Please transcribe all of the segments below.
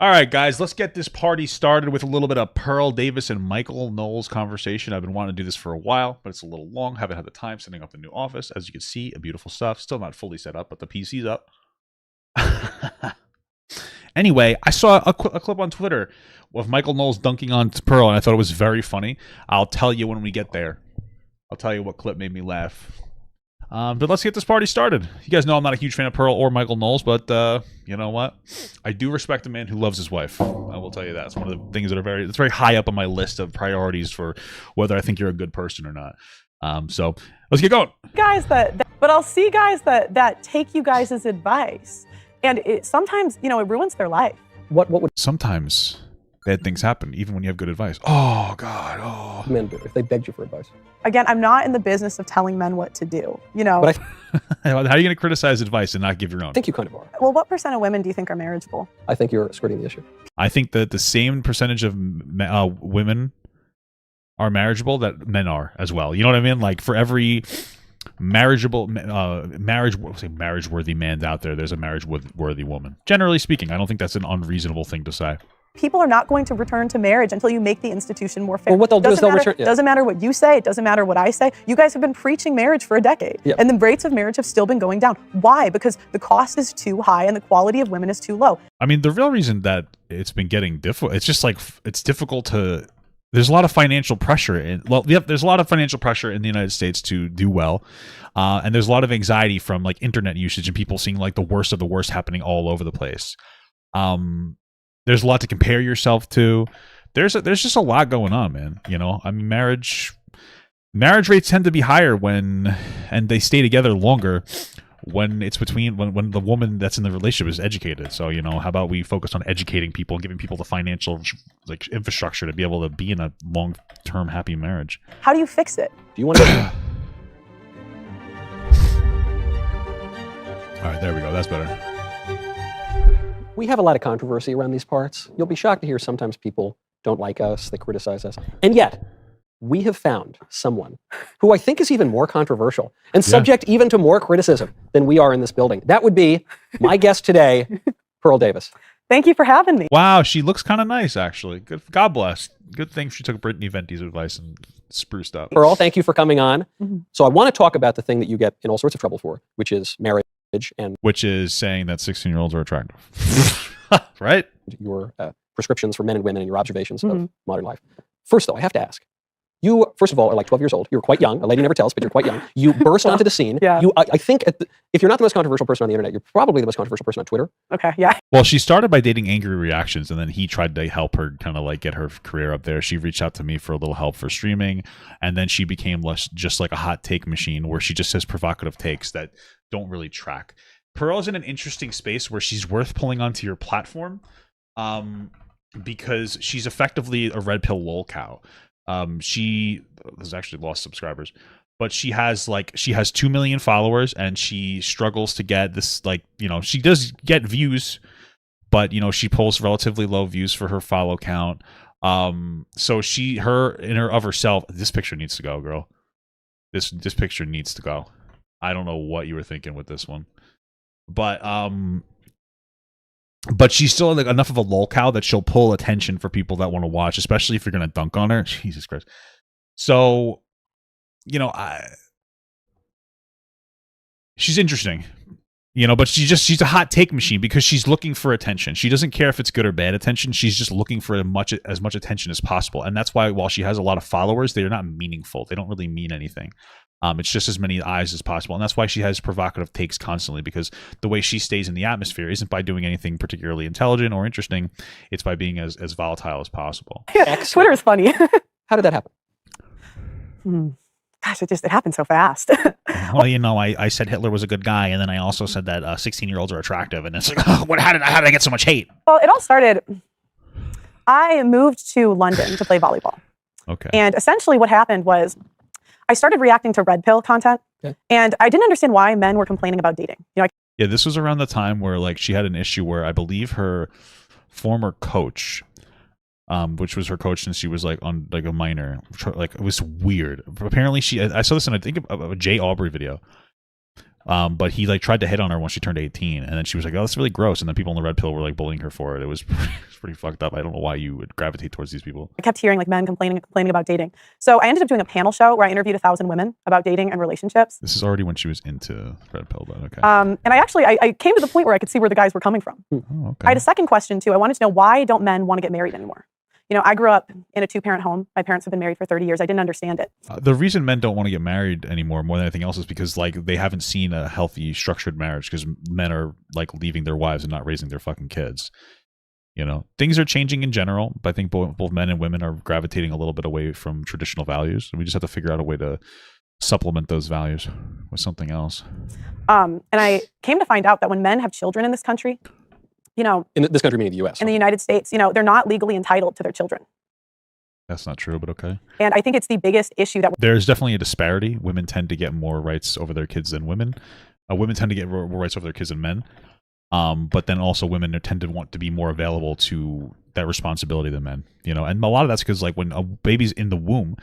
All right, guys, let's get this party started with a little bit of Pearl Davis and Michael Knowles conversation. I've been wanting to do this for a while, but it's a little long. Haven't had the time setting up the new office. As you can see, beautiful stuff. Still not fully set up, but the PC's up. Anyway, I saw a clip on Twitter of Michael Knowles dunking on Pearl, and I thought it was very funny. I'll tell you when we get there. I'll tell you what clip made me laugh. But let's get this party started. You guys know I'm not a huge fan of Pearl or Michael Knowles, but you know what? I do respect a man who loves his wife. I will tell you that. It's one of the things that are it's very high up on my list of priorities for whether I think you're a good person or not. So let's get going. Guys but I'll see guys that take you guys' advice, and sometimes, you know, it ruins their life. What would Sometimes bad things happen, even when you have good advice. Oh, God. Oh. men do if they begged you for advice? Again, I'm not in the business of telling men what to do, you know. But How are you going to criticize advice and not give your own? I think you kind of are. Well, what % of women do you think are marriageable? I think you're skirting the issue. I think that the same percentage of women are marriageable that men are as well. You know what I mean? Like for every marriage-worthy man out there, there's a marriage-worthy woman. Generally speaking, I don't think that's an unreasonable thing to say. People are not going to return to marriage until you make the institution more fair. Well, what they'll do is they'll return. Yeah. Doesn't matter what you say. It doesn't matter what I say. You guys have been preaching marriage for a decade, Yeah. and the rates of marriage have still been going down. Why? Because the cost is too high and the quality of women is too low. I mean, the real reason that it's been getting difficult, it's just like it's difficult to. There's a lot of financial pressure there's a lot of financial pressure in the United States to do well, and there's a lot of anxiety from like internet usage and people seeing like the worst of the worst happening all over the place. There's a lot to compare yourself to. There's just a lot going on, man. You know, I mean, marriage rates tend to be higher and they stay together longer when it's when the woman that's in the relationship is educated. So, you know, how about we focus on educating people and giving people the financial like infrastructure to be able to be in a long-term happy marriage. How do you fix it? Do you want to? All right, there we go. That's better. We have a lot of controversy around these parts. You'll be shocked to hear sometimes people don't like us, they criticize us. And yet, we have found someone who I think is even more controversial and subject even to more criticism than we are in this building. That would be my guest today, Pearl Davis. Thank you for having me. Wow, she looks kind of nice, actually. Good. God bless. Good thing she took Brittany Venti's advice and spruced up. Pearl, thank you for coming on. Mm-hmm. So I want to talk about the thing that you get in all sorts of trouble for, which is marriage and Which is saying that 16-year-olds are attractive. Right? your prescriptions for men and women and your observations of modern life. First, though, I have to ask. You, first of all, are like 12 years old. You're quite young. A lady never tells, but you're quite young. You burst onto the scene. Yeah. I think if you're not the most controversial person on the internet, you're probably the most controversial person on Twitter. Okay, yeah. Well, she started by dating Angry Reactions, and then he tried to help her kind of like get her career up there. She reached out to me for a little help for streaming, and then she became just like a hot take machine where she just says provocative takes that don't really track. Pearl's in an interesting space where she's worth pulling onto your platform because she's effectively a red pill lol cow. She has actually lost subscribers, but she has 2 million followers, and she struggles to get this, like, you know, she does get views, but, you know, she pulls relatively low views for her follow count. So of herself, this picture needs to go, girl. This picture needs to go. I don't know what you were thinking with this one, but she's still like enough of a lol cow that she'll pull attention for people that want to watch, especially if you're going to dunk on her. Jesus Christ. So, you know, she's interesting, you know, but she's a hot take machine because she's looking for attention. She doesn't care if it's good or bad attention. She's just looking for as much attention as possible. And that's why while she has a lot of followers, they're not meaningful. They don't really mean anything. It's just as many eyes as possible. And that's why she has provocative takes constantly, because the way she stays in the atmosphere isn't by doing anything particularly intelligent or interesting. It's by being as volatile as possible. Twitter is funny. How did that happen? Gosh, it happened so fast. Well, you know, I said Hitler was a good guy, and then I also said that 16-year-olds are attractive, and it's like, oh, how did I get so much hate? Well, it all started, I moved to London to play volleyball. Okay. And essentially what happened was I started reacting to red pill content, and I didn't understand why men were complaining about dating. You know, yeah, this was around the time where like she had an issue where I believe her former coach, which was her coach since she was like on like a minor, like it was weird. Apparently I saw this in I think a Jay Aubrey video But he like tried to hit on her when she turned 18, and then she was like, "Oh, that's really gross." And then people on the red pill were like bullying her for it. It was pretty fucked up. I don't know why you would gravitate towards these people. I kept hearing like men complaining about dating. So I ended up doing a panel show where I interviewed 1,000 women about dating and relationships. This is already when she was into red pill, but okay. And I came to the point where I could see where the guys were coming from. Oh, okay. I had a second question too. I wanted to know, why don't men want to get married anymore? You know, I grew up in a 2-parent home. My parents have been married for 30 years. I didn't understand it. The reason men don't want to get married anymore, more than anything else, is because like they haven't seen a healthy, structured marriage. Because men are like leaving their wives and not raising their fucking kids. You know, things are changing in general, but I think both men and women are gravitating a little bit away from traditional values. And we just have to figure out a way to supplement those values with something else. And I came to find out that when men have children in this country, you know, In this country, meaning the U.S. in the United States, you know, they're not legally entitled to their children. That's not true, but okay. And I think it's the biggest issue that There's definitely a disparity. Women tend to get more rights over their kids than women. Women tend to get more rights over their kids than men. But then also women tend to want to be more available to that responsibility than men, you know, and a lot of that's because like when a baby's in the womb,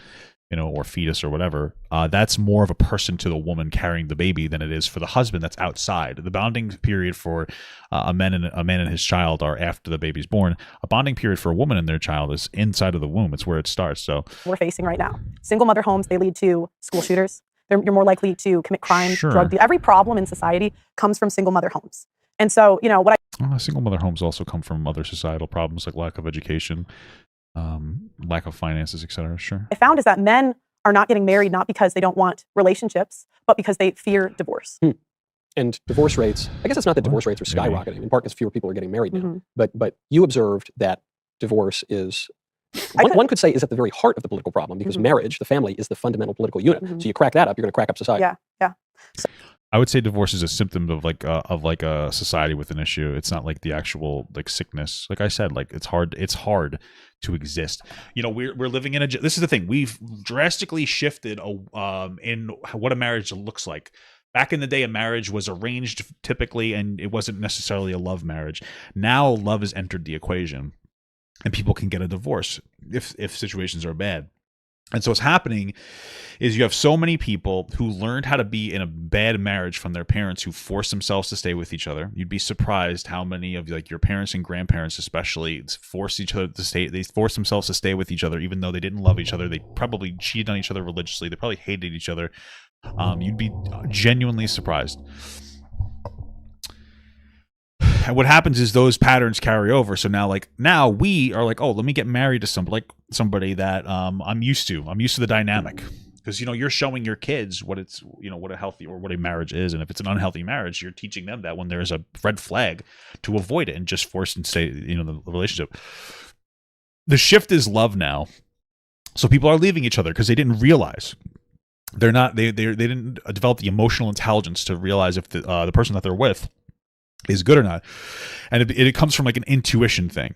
you know, or fetus or whatever, that's more of a person to the woman carrying the baby than it is for the husband that's outside. The bonding period for a man and his child are after the baby's born. A bonding period for a woman and their child is inside of the womb. It's where it starts. So we're facing right now. Single mother homes, they lead to school shooters. You're more likely to commit crime, Sure. drug deal. Every problem in society comes from single mother homes. And so, you know, what single mother homes also come from other societal problems like lack of education, lack of finances, etc. Sure. I found is that men are not getting married not because they don't want relationships, but because they fear divorce. And divorce rates, I guess it's not that divorce rates are Maybe. skyrocketing, in part because fewer people are getting married now. Mhm. But you observed that divorce is, one could say, is at the very heart of the political problem, because marriage, the family, is the fundamental political unit. So you crack that up, you're going to crack up society. Yeah. I would say divorce is a symptom of like a society with an issue. It's not like the actual like sickness. Like I said, like it's hard to exist. You know, we're living in this is the thing. We've drastically shifted in what a marriage looks like. Back in the day, a marriage was arranged typically, and it wasn't necessarily a love marriage. Now love has entered the equation, and people can get a divorce if situations are bad. And so what's happening is you have so many people who learned how to be in a bad marriage from their parents who forced themselves to stay with each other. You'd be surprised how many of like your parents and grandparents especially forced each other to stay. They forced themselves to stay with each other even though they didn't love each other. They probably cheated on each other religiously. They probably hated each other. You'd be genuinely surprised. And what happens is those patterns carry over. So now we are like, oh, let me get married to somebody that I'm used to. I'm used to the dynamic, because you're showing your kids what it's what a healthy or what a marriage is, and if it's an unhealthy marriage, you're teaching them that when there's a red flag to avoid it and just force and stay the relationship. The shift is love now, so people are leaving each other because they didn't realize. They didn't develop the emotional intelligence to realize if the person that they're with is good or not, and it comes from like an intuition thing,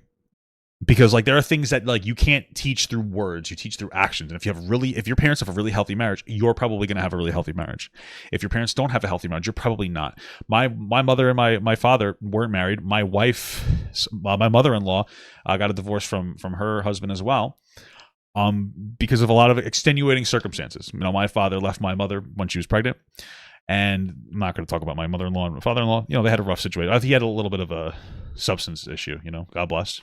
because like there are things that like you can't teach through words, you teach through actions. And if your parents have a really healthy marriage, you're probably going to have a really healthy marriage. If your parents don't have a healthy marriage, you're probably not. My mother and my father weren't married. My mother-in-law got a divorce from her husband as well, because of a lot of extenuating circumstances. My father left my mother when she was pregnant. And I'm not going to talk about my mother-in-law and my father-in-law. They had a rough situation. I think he had a little bit of a substance issue, God bless.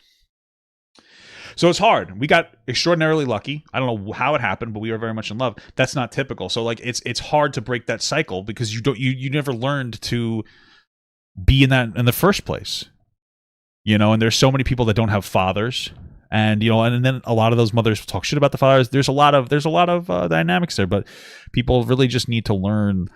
So it's hard. We got extraordinarily lucky. I don't know how it happened, but we were very much in love. That's not typical. So like it's hard to break that cycle, because you never learned to be in that in the first place. And there's so many people that don't have fathers. And and then a lot of those mothers talk shit about the fathers. There's a lot of dynamics there, but people really just need to learn.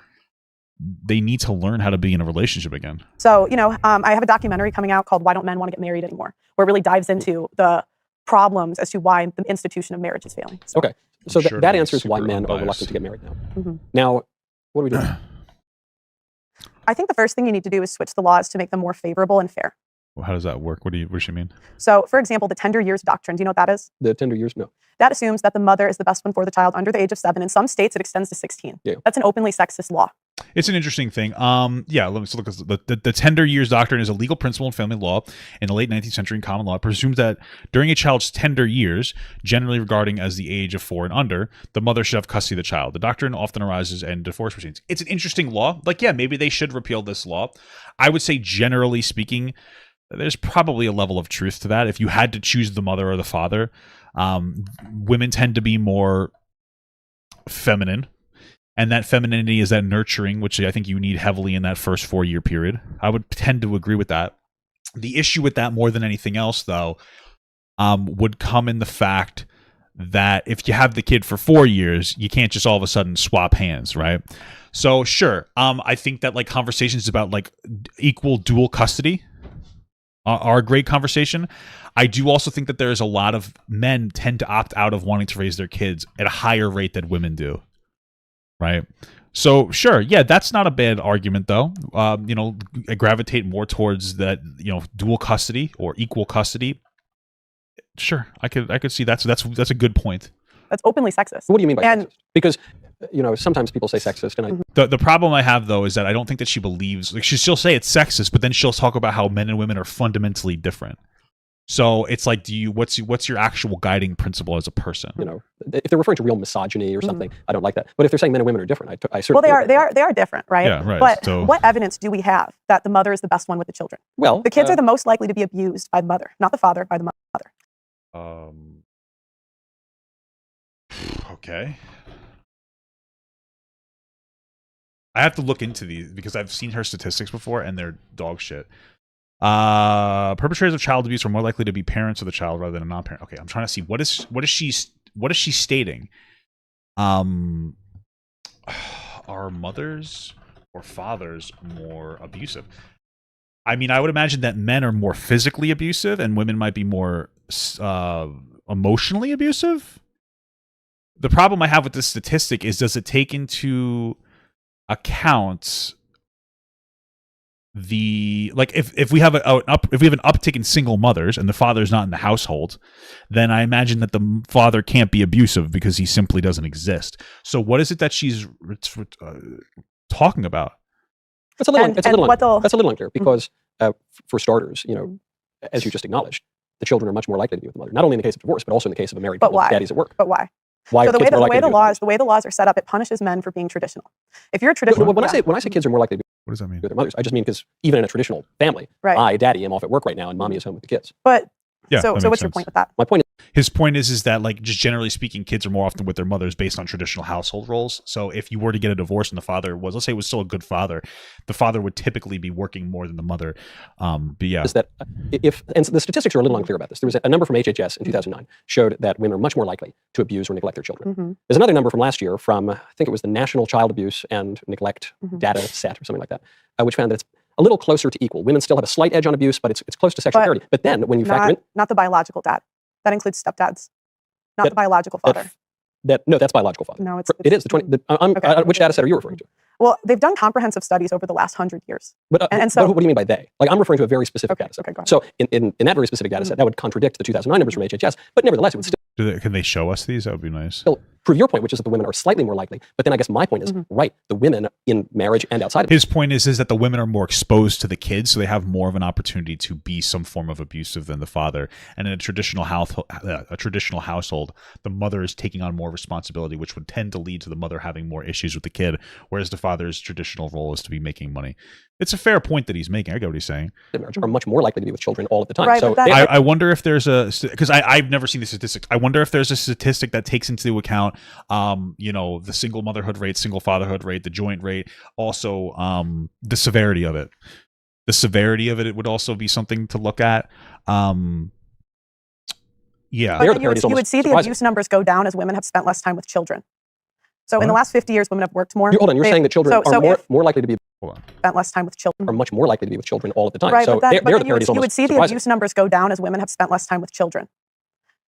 They need to learn how to be in a relationship again. So, I have a documentary coming out called Why Don't Men Want to Get Married Anymore, where it really dives into the problems as to why the institution of marriage is failing. So, okay. So sure that answers why super men are unbiased. reluctant to get married now. Mm-hmm. Now, what are we doing? I think the first thing you need to do is switch the laws to make them more favorable and fair. How does that work? What does she mean? So, for example, the tender years doctrine. Do you know what that is? The tender years? No. That assumes that the mother is the best one for the child under the age of 7. In some states, it extends to 16. Yeah. That's an openly sexist law. It's an interesting thing. Yeah, let me look at the tender years doctrine is a legal principle in family law in the late 19th century in common law. It presumes that during a child's tender years, generally regarding as the age of 4 and under, the mother should have custody of the child. The doctrine often arises in divorce proceedings. It's an interesting law. Like, yeah, maybe they should repeal this law. I would say, generally speaking, there's probably a level of truth to that. If you had to choose the mother or the father, women tend to be more feminine. And that femininity is that nurturing, which I think you need heavily in that first 4-year period. I would tend to agree with that. The issue with that more than anything else, though, would come in the fact that if you have the kid for 4 years, you can't just all of a sudden swap hands, right? So sure, I think that like conversations about like equal dual custody are a great conversation. I do also think that there's a lot of men tend to opt out of wanting to raise their kids at a higher rate than women do. Right. So sure. Yeah, that's not a bad argument though. I gravitate more towards that, dual custody or equal custody. Sure. I could see that's a good point. That's openly sexist. What do you mean by sexist? Because, sometimes people say sexist and the problem I have though is that I don't think that she believes, like she'll say it's sexist, but then she'll talk about how men and women are fundamentally different. So it's like, what's your actual guiding principle as a person? If they're referring to real misogyny or something, I don't like that. But if they're saying men and women are different, I certainly. Well, they are different, right? Yeah, right. But So, what evidence do we have that the mother is the best one with the children? Well, The kids are the most likely to be abused by the mother, not the father, by the mother. Okay. I have to look into these because I've seen her statistics before and they're dog shit. Perpetrators of child abuse are more likely to be parents of the child rather than a non-parent. Okay, I'm trying to see what is she stating? Are mothers or fathers more abusive? I mean, I would imagine that men are more physically abusive and women might be more emotionally abusive. The problem I have with this statistic is, does it take into account if we have an uptick in single mothers and the father's not in the household, then I imagine that the father can't be abusive because he simply doesn't exist. So what is it that she's talking about? It's a little unclear because for starters, as you just acknowledged, the children are much more likely to be with the mother. Not only in the case of divorce, but also in the case of a married couple, daddy's at work. But why? Why? So the way the laws are set up, it punishes men for being traditional. If you're a traditional, when I say kids are more likely to be what does that mean? with their mothers, I just mean because even in a traditional family, right. Daddy, am off at work right now, and mommy is home with the kids. But yeah, so what's your point with that? My point his point is that, like, just generally speaking, kids are more often with their mothers based on traditional household roles. So if you were to get a divorce and the father was, let's say, was still a good father, the father would typically be working more than the mother. But yeah, is that and the statistics are a little unclear about this. There was a number from HHS in 2009 showed that women are much more likely to abuse or neglect their children. Mm-hmm. There's another number from last year from I think it was the National Child Abuse and Neglect Data Set or something like that, which found that it's a little closer to equal. Women still have a slight edge on abuse, but it's close to sexual parity. But then when you factor in not the biological dad, that includes stepdads, not the biological father. No, that's biological father. No, it is. Which data set are you referring to? Well, they've done comprehensive studies over the last 100 years. But so, what do you mean by they? Like, I'm referring to a very specific data set. Okay, go ahead. So in that very specific data set, that would contradict the 2009 numbers from HHS, but nevertheless, it would still. Can they show us these? That would be nice. Still prove your point, which is that the women are slightly more likely. But then I guess my point is, right, the women in marriage and outside of his point is that the women are more exposed to the kids, so they have more of an opportunity to be some form of abusive than the father. And in a traditional household, the mother is taking on more responsibility, which would tend to lead to the mother having more issues with the kid, whereas the father's traditional role is to be making money. It's a fair point that he's making. I get what he's saying. Marriage are much more likely to be with children all of the time. Right, so I wonder if there's because I've never seen the statistics. I wonder if there's a statistic that takes into account, the single motherhood rate, single fatherhood rate, the joint rate, also the severity of it. The severity of it would also be something to look at. Yeah, but you would see the abuse numbers go down as women have spent less time with children. So in the last 50 years, women have worked more. You're saying that children are more likely to be spent less time with children. Are much more likely to be with children all of the time. Right, so you would see the abuse numbers go down as women have spent less time with children.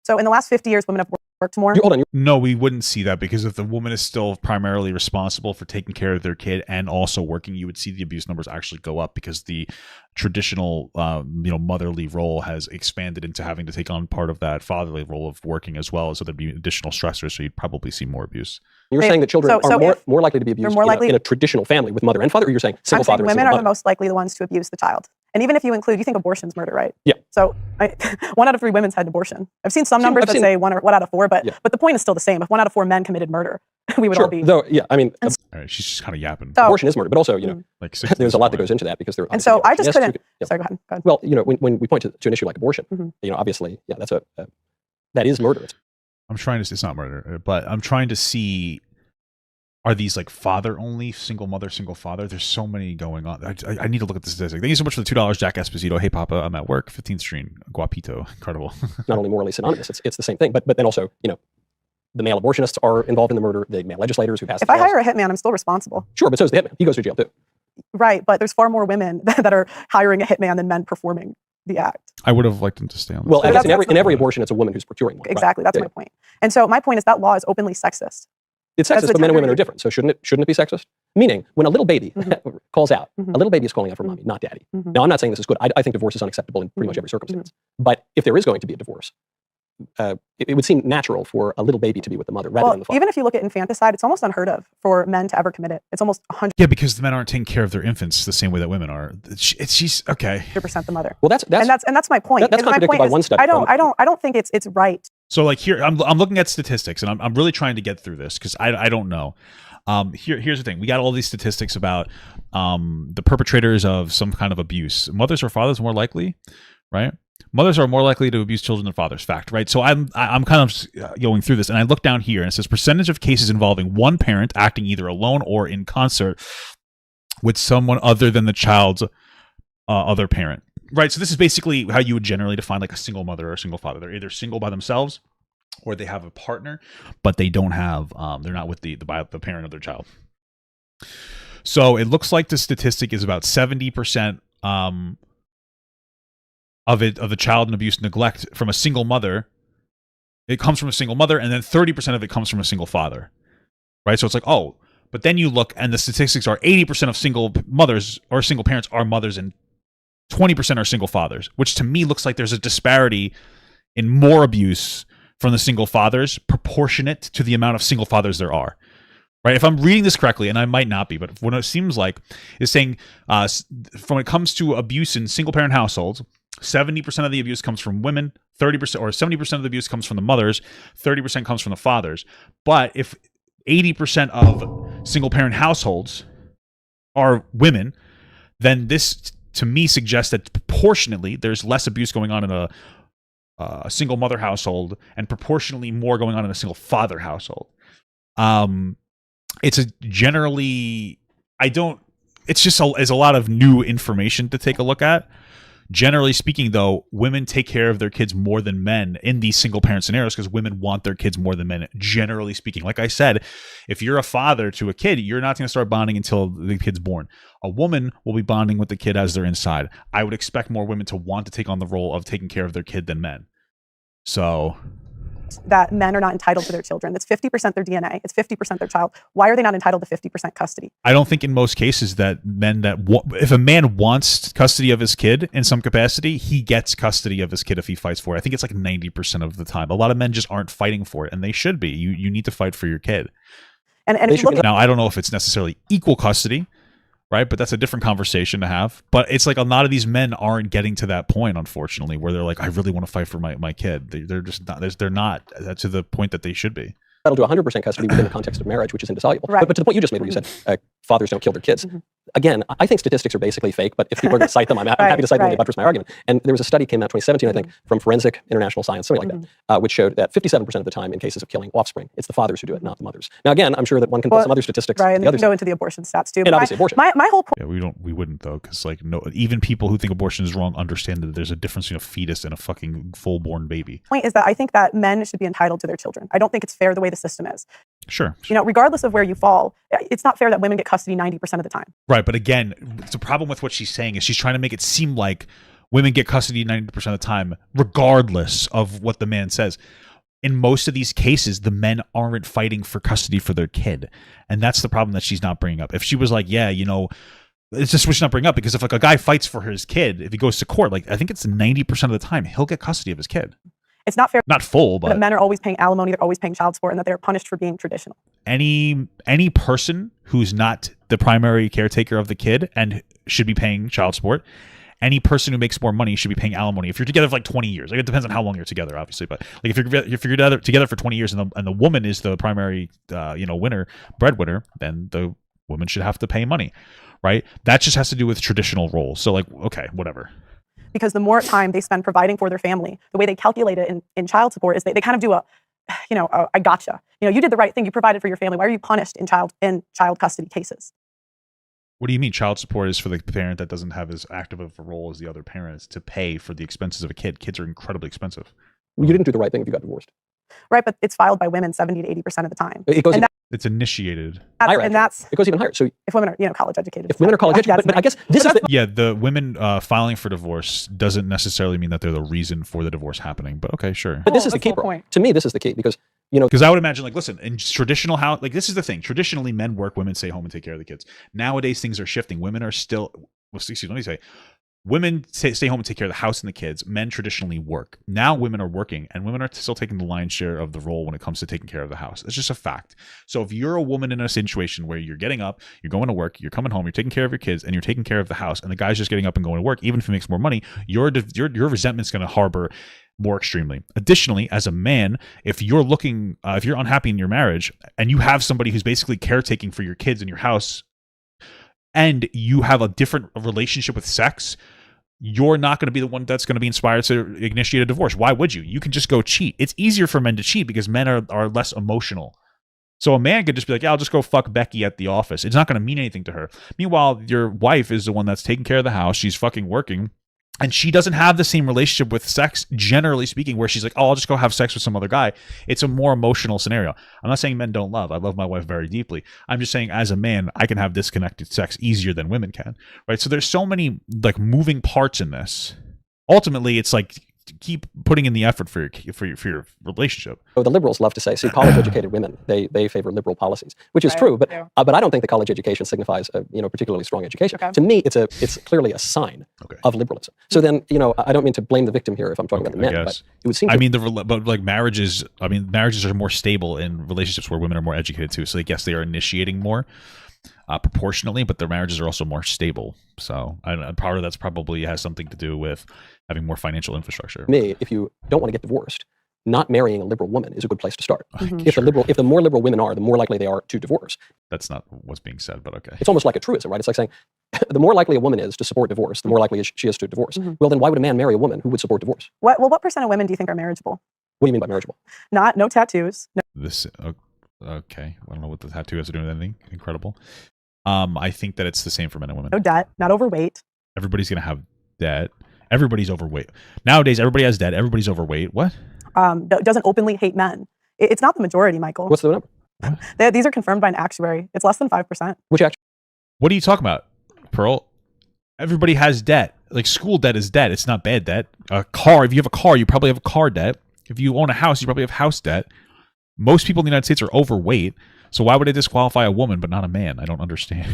So in the last 50 years, women have worked worked more. Hold on. No, we wouldn't see that, because if the woman is still primarily responsible for taking care of their kid and also working, you would see the abuse numbers actually go up, because the traditional motherly role has expanded into having to take on part of that fatherly role of working as well. So there'd be additional stressors. So you'd probably see more abuse. You're saying that children are more likely to be abused in a traditional family with mother and father, or you're saying single father and women single are mother? the most likely the ones to abuse the child. And even if you think abortion's murder, right? Yeah. So 1 out of 3 women's had an abortion. I've seen some numbers that say 1 out of 4, but the point is still the same. If 1 out of 4 men committed murder, we would all be. Though, I mean, All right, she's just kind of yapping. abortion is murder, but also, like there's a lot that goes into that, because there. And so I just couldn't. Sorry, go ahead. Well, when we point to an issue like abortion, obviously, that's that is murder. I'm trying to. It's not murder, but I'm trying to see. Are these like father only, single mother, single father? There's so many going on. I need to look at the statistic. Thank you so much for the $2, Jack Esposito. Hey, Papa, I'm at work. 15th Street, Guapito. Incredible. Not only morally synonymous, it's the same thing. But then also, the male abortionists are involved in the murder. The male legislators who pass. If I hire a hitman, I'm still responsible. Sure, but so is the hitman. He goes to jail too. Right, but there's far more women that are hiring a hitman than men performing the act. I would have liked him to stay on. Well, I guess in every abortion, it's a woman who's procuring one. Exactly, right? that's my point. And so my point is that law is openly sexist. It's sexist, but men and women are different. So shouldn't it be sexist? Meaning, when a little baby calls out, a little baby is calling out for mommy, not daddy. Now, I'm not saying this is good. I think divorce is unacceptable in pretty much every circumstance. But if there is going to be a divorce, it would seem natural for a little baby to be with the mother rather than the father. Even if you look at infanticide, it's almost unheard of for men to ever commit it. It's almost 100%. Yeah, because the men aren't taking care of their infants the same way that women are. She's okay. 100% the mother. Well, that's my point. That's contradicted by one study. I don't think it's right. So like here, I'm looking at statistics, and I'm really trying to get through this because I don't know. Here's the thing: we got all these statistics about the perpetrators of some kind of abuse. Mothers or fathers more likely, right? Mothers are more likely to abuse children than fathers. Fact, right? So I'm kind of going through this, and I look down here, and it says percentage of cases involving one parent acting either alone or in concert with someone other than the child's other parent. Right. So this is basically how you would generally define like a single mother or a single father. They're either single by themselves, or they have a partner, but they don't have. They're not with the parent of their child. So it looks like the statistic is about 70%. Of the child and abuse neglect from a single mother, it comes from a single mother, and then 30% of it comes from a single father, right? So it's like, oh, but then you look and the statistics are 80% of single mothers or single parents are mothers and 20% are single fathers, which to me looks like there's a disparity in more abuse from the single fathers proportionate to the amount of single fathers there are. Right, if I'm reading this correctly, and I might not be, but what it seems like is saying, when it comes to abuse in single-parent households, 70% of the abuse comes from women, 30% or 70% of the abuse comes from the mothers, 30% comes from the fathers. But if 80% of single-parent households are women, then this, to me, suggests that proportionately there's less abuse going on in a single mother household, and proportionally more going on in a single father household. It's just a lot of new information to take a look at. Generally speaking, though, women take care of their kids more than men in these single parent scenarios because women want their kids more than men, generally speaking. Like I said, if you're a father to a kid, you're not going to start bonding until the kid's born. A woman will be bonding with the kid as they're inside. I would expect more women to want to take on the role of taking care of their kid than men. So that men are not entitled to their children. It's 50% their DNA. It's 50% their child. Why are they not entitled to 50% custody? I don't think in most cases that if a man wants custody of his kid in some capacity, he gets custody of his kid if he fights for it. I think it's like 90% of the time. A lot of men just aren't fighting for it, and they should be. You need to fight for your kid. And if you look now, I don't know if it's necessarily equal custody, right? But that's a different conversation to have. But it's like a lot of these men aren't getting to that point, unfortunately, where they're like, I really want to fight for my kid. They're just not. They're not to the point that they should be. That'll do 100% custody within the context of marriage, which is indissoluble. Right. But to the point you just made, where you said fathers don't kill their kids. Again, I think statistics are basically fake, but if people are going to cite them, I'm happy to cite them to buttress my argument. And there was a study came out in 2017, I think, from Forensic International Science, something like that, which showed that 57% of the time in cases of killing offspring, it's the fathers who do it, not the mothers. Now, again, I'm sure that one can pull some other statistics. Right, and you can go into the abortion stats too. And obviously abortion. My whole point. Yeah, we wouldn't though, because like even people who think abortion is wrong understand that there's a difference between a fetus and a fucking full-born baby. Point is that I think that men should be entitled to their children. I don't think it's fair the way the system is. Sure. Regardless of where you fall, it's not fair that women get custody 90% of the time. Right, but again, the problem with what she's saying is she's trying to make it seem like women get custody 90% of the time, regardless of what the man says. in most of these cases, the men aren't fighting for custody for their kid. And that's the problem that she's not bringing up. If she was like, yeah, you know, it's just what she's not bringing up, because if like a guy fights for his kid, if he goes to court, like I think it's 90% of the time, he'll get custody of his kid. It's not fair. Not full, but that men are always paying alimony, they're always paying child support, and that they're punished for being traditional. Any person who's not the primary caretaker of the kid and should be paying child support, any person who makes more money should be paying alimony. If you're together for like 20 years, like it depends on how long you're together, obviously, but like if you're together for 20 years and the woman is the primary, breadwinner, then the woman should have to pay money, right? That just has to do with traditional roles. So like, okay, whatever. Because the more time they spend providing for their family, the way they calculate it in child support is they kind of do I gotcha. You know, you did the right thing. You provided for your family. Why are you punished in child custody cases? What do you mean child support is for the parent that doesn't have as active of a role as the other parents to pay for the expenses of a kid? Kids are incredibly expensive. You didn't do the right thing if you got divorced. Right, but it's filed by women 70 to 80% of the time. It's initiated. It goes even higher. So if women are, college educated. If women are college educated, but I guess this is the women filing for divorce doesn't necessarily mean that they're the reason for the divorce happening. But okay, sure. But this is the key point. To me, this is the key because because I would imagine, like, listen, in traditional house, like this is the thing. Traditionally, men work, women stay home and take care of the kids. Nowadays, things are shifting. Women are still. Well, excuse me, let me say. Women stay home and take care of the house and the kids. Men traditionally work. Now women are working, and women are still taking the lion's share of the role when it comes to taking care of the house. It's just a fact. So if you're a woman in a situation where you're getting up, you're going to work, you're coming home, you're taking care of your kids, and you're taking care of the house, and the guy's just getting up and going to work, even if he makes more money, your resentment's going to harbor more extremely. Additionally, as a man, if you're unhappy in your marriage and you have somebody who's basically caretaking for your kids in your house, and you have a different relationship with sex, you're not going to be the one that's going to be inspired to initiate a divorce. Why would you? You can just go cheat. It's easier for men to cheat because men are less emotional. So a man could just be like, yeah, I'll just go fuck Becky at the office. It's not going to mean anything to her. Meanwhile, your wife is the one that's taking care of the house. She's fucking working. And she doesn't have the same relationship with sex, generally speaking, where she's like, oh, I'll just go have sex with some other guy. It's a more emotional scenario. I'm not saying men don't love. I love my wife very deeply. I'm just saying as a man, I can have disconnected sex easier than women can, right? So there's so many like moving parts in this. Ultimately, it's like keep putting in the effort for your relationship. So the liberals love to say, see, college-educated women, they favor liberal policies, which is true, but I don't think the college education signifies a particularly strong education. Okay. To me, it's clearly a sign of liberalism. So then, I don't mean to blame the victim here if I'm talking about the men, but it would seem. Marriages are more stable in relationships where women are more educated too. So I guess they are initiating more. Proportionally, but their marriages are also more stable. So part of that's probably has something to do with having more financial infrastructure. Me, if you don't want to get divorced, not marrying a liberal woman is a good place to start. Mm-hmm. If the more liberal women are, the more likely they are to divorce. That's not what's being said, but okay. It's almost like a truism, right? It's like saying the more likely a woman is to support divorce, the more likely she is to divorce. Mm-hmm. Well, then why would a man marry a woman who would support divorce? What percent of women do you think are marriageable? What do you mean by marriageable? No tattoos. No. Okay. I don't know what the tattoo has to do with anything. Incredible. I think that it's the same for men and women. No debt, not overweight. Everybody's going to have debt. Everybody's overweight. Nowadays, everybody has debt. Everybody's overweight. What? Doesn't openly hate men. It's not the majority, Michael. What's the number? What? These are confirmed by an actuary. It's less than 5%. Which actuary? What are you talking about, Pearl? Everybody has debt. Like school debt is debt. It's not bad debt. A car, if you have a car, you probably have a car debt. If you own a house, you probably have house debt. Most people in the United States are overweight. So why would they disqualify a woman but not a man? I don't understand.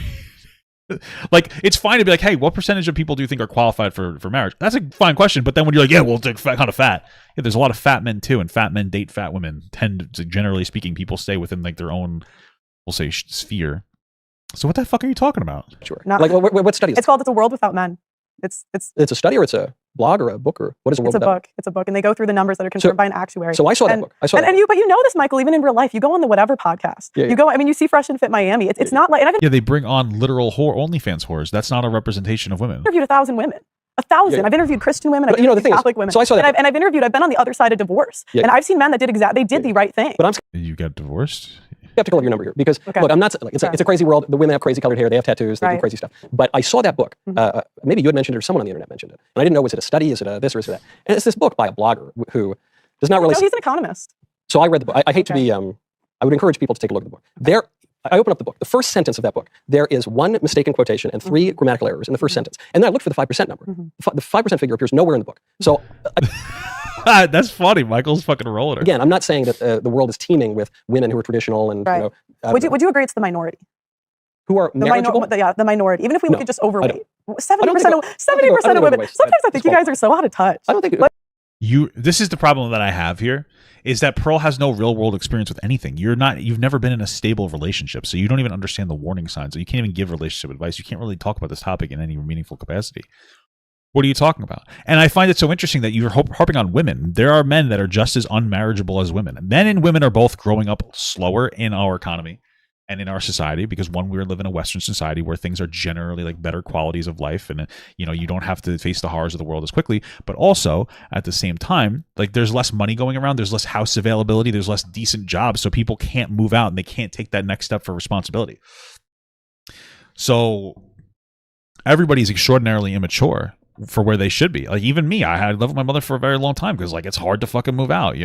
Like, it's fine to be like, hey, what percentage of people do you think are qualified for marriage? That's a fine question. But then when you're like, yeah, well, it's kind of fat. Yeah, there's a lot of fat men too, and fat men date fat women. Generally speaking, people stay within like their own, we'll say, sphere. So what the fuck are you talking about? Sure. What study is It's called It's a World Without Men. It's a study, or it's a blog, or a book, or what is a world? It's a book, and they go through the numbers that are confirmed by an actuary. So I saw that book. But you know this, Michael. Even in real life, you go on the Whatever podcast. Yeah, yeah. You see Fresh and Fit Miami. It's not like they bring on literal OnlyFans whores. That's not a representation of women. I've interviewed 1,000 women. 1,000. Yeah. I've interviewed Christian women. I've interviewed Catholic women. So I saw that. And I've been on the other side of divorce. Yeah. And I've seen men that did the right thing. But you got divorced? Skeptical of your number here because look, I'm not. It's a crazy world. The women have crazy colored hair. They have tattoos. They do crazy stuff. But I saw that book. Maybe you had mentioned it, or someone on the internet mentioned it, and I didn't know, was it a study? Is it a this or is it that? And it's this book by a blogger who does not really. No, he's an economist. So I read the book. I hate to be. I would encourage people to take a look at the book. I open up the book. The first sentence of that book, there is one mistaken quotation and 3 grammatical errors in the first sentence. And then I looked for the 5% number. The 5% figure appears nowhere in the book. So That's funny. Michael's fucking rolling her. Again, I'm not saying that the world is teeming with women who are traditional and Right. Would you agree it's the minority? who are marriageable? The minority. Even if we look No, at just overweight, I 70% of 70% of women. Sometimes I think you guys are so out of touch. I don't think This is the problem that I have here, is that Pearl has no real world experience with anything. You've never been in a stable relationship, so you don't even understand the warning signs. So you can't even give relationship advice. You can't really talk about this topic in any meaningful capacity. What are you talking about? And I find it so interesting that you're harping on women. There are men that are just as unmarriageable as women. Men and women are both growing up slower in our economy and in our society, because one, we live in a Western society where things are generally like better qualities of life, and you don't have to face the horrors of the world as quickly. But also at the same time, like, there's less money going around, there's less house availability, there's less decent jobs, so people can't move out and they can't take that next step for responsibility. So everybody's extraordinarily immature for where they should be. Like, even me, I had lived with my mother for a very long time because, like, it's hard to fucking move out,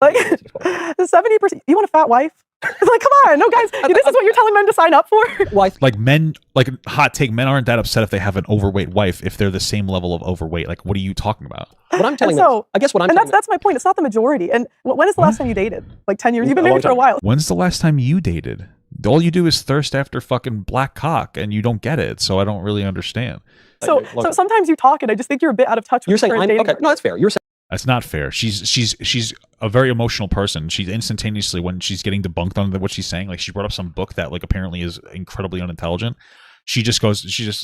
Like 70%. You want a fat wife? Like, come on, no, guys. This is what you're telling men to sign up for. Well, like, men, like, hot take, men aren't that upset if they have an overweight wife if they're the same level of overweight. Like, what are you talking about? what I'm telling So, I guess what I'm and telling that's my point. It's not the majority. And when is the last time you dated? Like 10 years? You've been A long married for a time. while. When's the last time you dated? All you do is thirst after fucking black cock, and you don't get it, so I don't really understand. So sometimes you talk, and I just think you're a bit out of touch with You're saying current I'm dating okay. market. No, that's fair. You're saying That's not fair. She's a very emotional person. She's instantaneously, when she's getting debunked on what she's saying, like, she brought up some book that, like, apparently is incredibly unintelligent. She just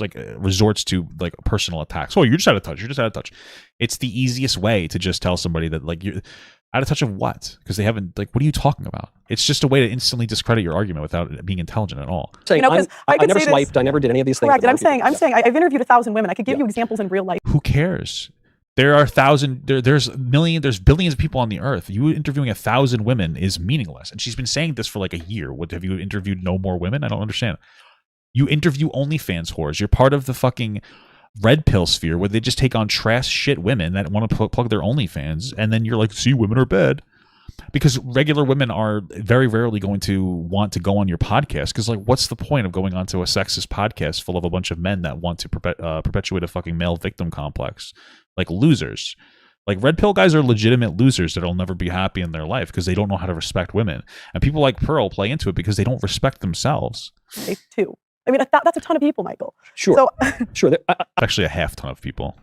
like resorts to, like, personal attacks. Oh, you're just out of touch. You're just out of touch. It's the easiest way to just tell somebody that, like, you're out of touch of what? Because they haven't, like, what are you talking about? It's just a way to instantly discredit your argument without it being intelligent at all. saying 'cause I could never say this- swiped. I never did any of these things. Correct. that And other I'm people saying I've interviewed 1,000 women. I could give you examples in real life. Who cares? There are there's billions of people on the earth. You interviewing 1,000 women is meaningless. And she's been saying this for like a year. What, have you interviewed no more women? I don't understand. You interview OnlyFans whores. You're part of the fucking red pill sphere where they just take on trash shit women that want to plug their OnlyFans, and then you're like, see, women are bad. Because regular women are very rarely going to want to go on your podcast, because, like, what's the point of going onto a sexist podcast full of a bunch of men that want to perpetuate a fucking male victim complex? Like, losers. Like, red pill guys are legitimate losers that'll never be happy in their life because they don't know how to respect women. And people like Pearl play into it because they don't respect themselves. They too. I mean, that's a ton of people, Michael. Sure. So Sure. Actually, a half ton of people.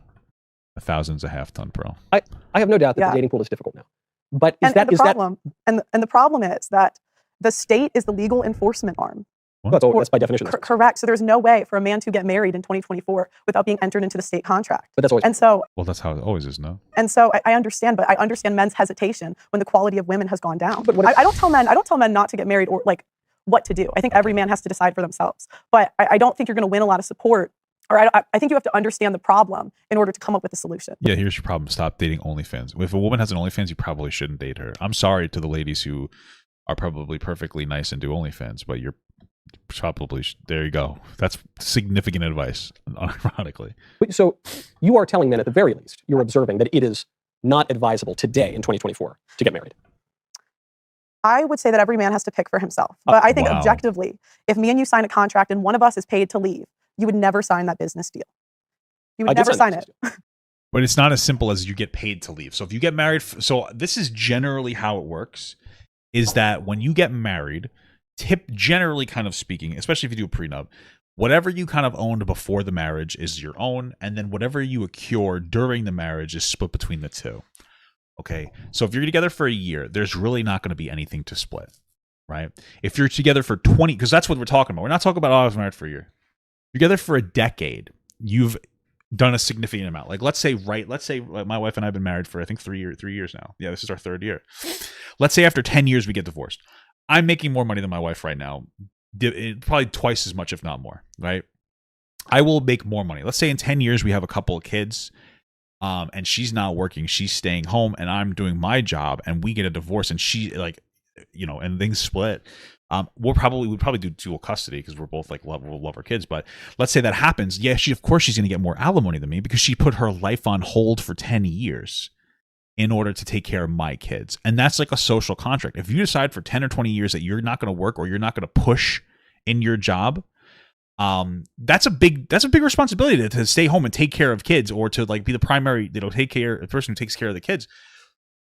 1,000's a half ton, Pearl. I have no doubt that Yeah. the dating pool is difficult now. But and the problem is that the state is the legal enforcement arm. that's by definition. Correct. So there's no way for a man to get married in 2024 without being entered into the state contract. But that's always. And so, Well, that's how it always is, no? I understand, but I understand men's hesitation when the quality of women has gone down. But what if- I don't tell men not to get married or, like, what to do. I think every man has to decide for themselves. But I don't think you're going to win a lot of support. Or I think you have to understand the problem in order to come up with a solution. Yeah, here's your problem. Stop dating OnlyFans. If a woman has an OnlyFans, you probably shouldn't date her. I'm sorry to the ladies who are probably perfectly nice and do OnlyFans, but you're probably, there you go. That's significant advice, ironically. So you are telling men, at the very least, you're observing that it is not advisable today in 2024 to get married. I would say that every man has to pick for himself. But I think Wow. objectively, if me and you sign a contract and one of us is paid to leave, you would never sign that business deal. You would I did never sign the it. business deal. But it's not as simple as you get paid to leave. So if you get married, so this is generally how it works, is that when you get married, generally kind of speaking, especially if you do a prenup, whatever you kind of owned before the marriage is your own, and then whatever you accrue during the marriage is split between the two. Okay, so if you're together for a year, there's really not going to be anything to split, right? If you're together for 20, because that's what we're talking about. We're not talking about, oh, I was married for a year. Together for a decade, you've done a significant amount. Like, let's say my wife and I have been married for, I think, 3 years now. Yeah, this is our 3rd year. Let's say after 10 years we get divorced. I'm making more money than my wife right now, probably twice as much, if not more, right? I will make more money. Let's say in 10 years we have a couple of kids, and she's not working, she's staying home, and I'm doing my job, and we get a divorce, and she, like, and things split. We'd probably do dual custody because we're both, like, we'll love our kids. But let's say that happens. Yeah, of course she's going to get more alimony than me because she put her life on hold for 10 years in order to take care of my kids. And that's like a social contract. If you decide for 10 or 20 years that you're not going to work or you're not going to push in your job, That's a big responsibility to stay home and take care of kids, or to like be the primary, the person who takes care of the kids.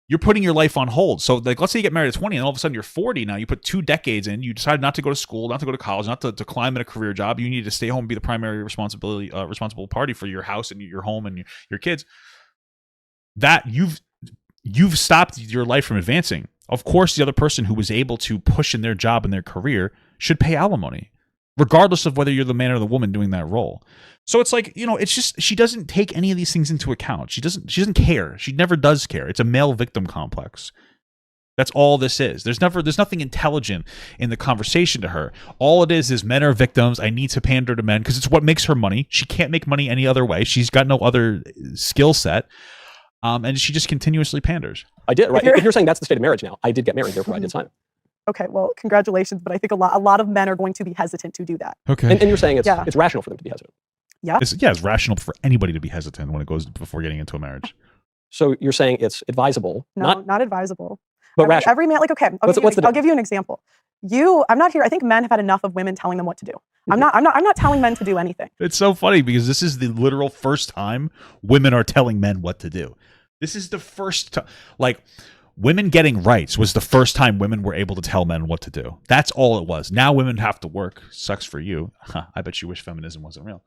You're putting your life on hold. So like, let's say you get married at 20 and all of a sudden you're 40 now. You put 2 decades in. You decide not to go to school, not to go to college, not to climb in a career job. You need to stay home and be the primary responsible party for your house and your home and your kids. That you've stopped your life from advancing. Of course, the other person who was able to push in their job and their career should pay alimony, regardless of whether you're the man or the woman doing that role. So it's like, it's just, she doesn't take any of these things into account. She doesn't care. She never does care. It's a male victim complex. That's all this is. There's nothing intelligent in the conversation to her. All it is men are victims. I need to pander to men because it's what makes her money. She can't make money any other way. She's got no other skill set. And she just continuously panders. I did, right? If you're saying that's the state of marriage now, I did get married, therefore I did sign it. Okay, well, congratulations, but I think a lot of men are going to be hesitant to do that. Okay. And you're saying it's rational for them to be hesitant. Yeah. It's rational for anybody to be hesitant when it goes before getting into a marriage. So you're saying it's advisable? No, not advisable. But rational. Every man, like, okay, I'll give you an example. I'm not here. I think men have had enough of women telling them what to do. I'm not telling men to do anything. It's so funny because this is the literal first time women are telling men what to do. This is the first time, like, women getting rights was the first time women were able to tell men what to do. That's all it was. Now women have to work. Sucks for you. I bet you wish feminism wasn't real.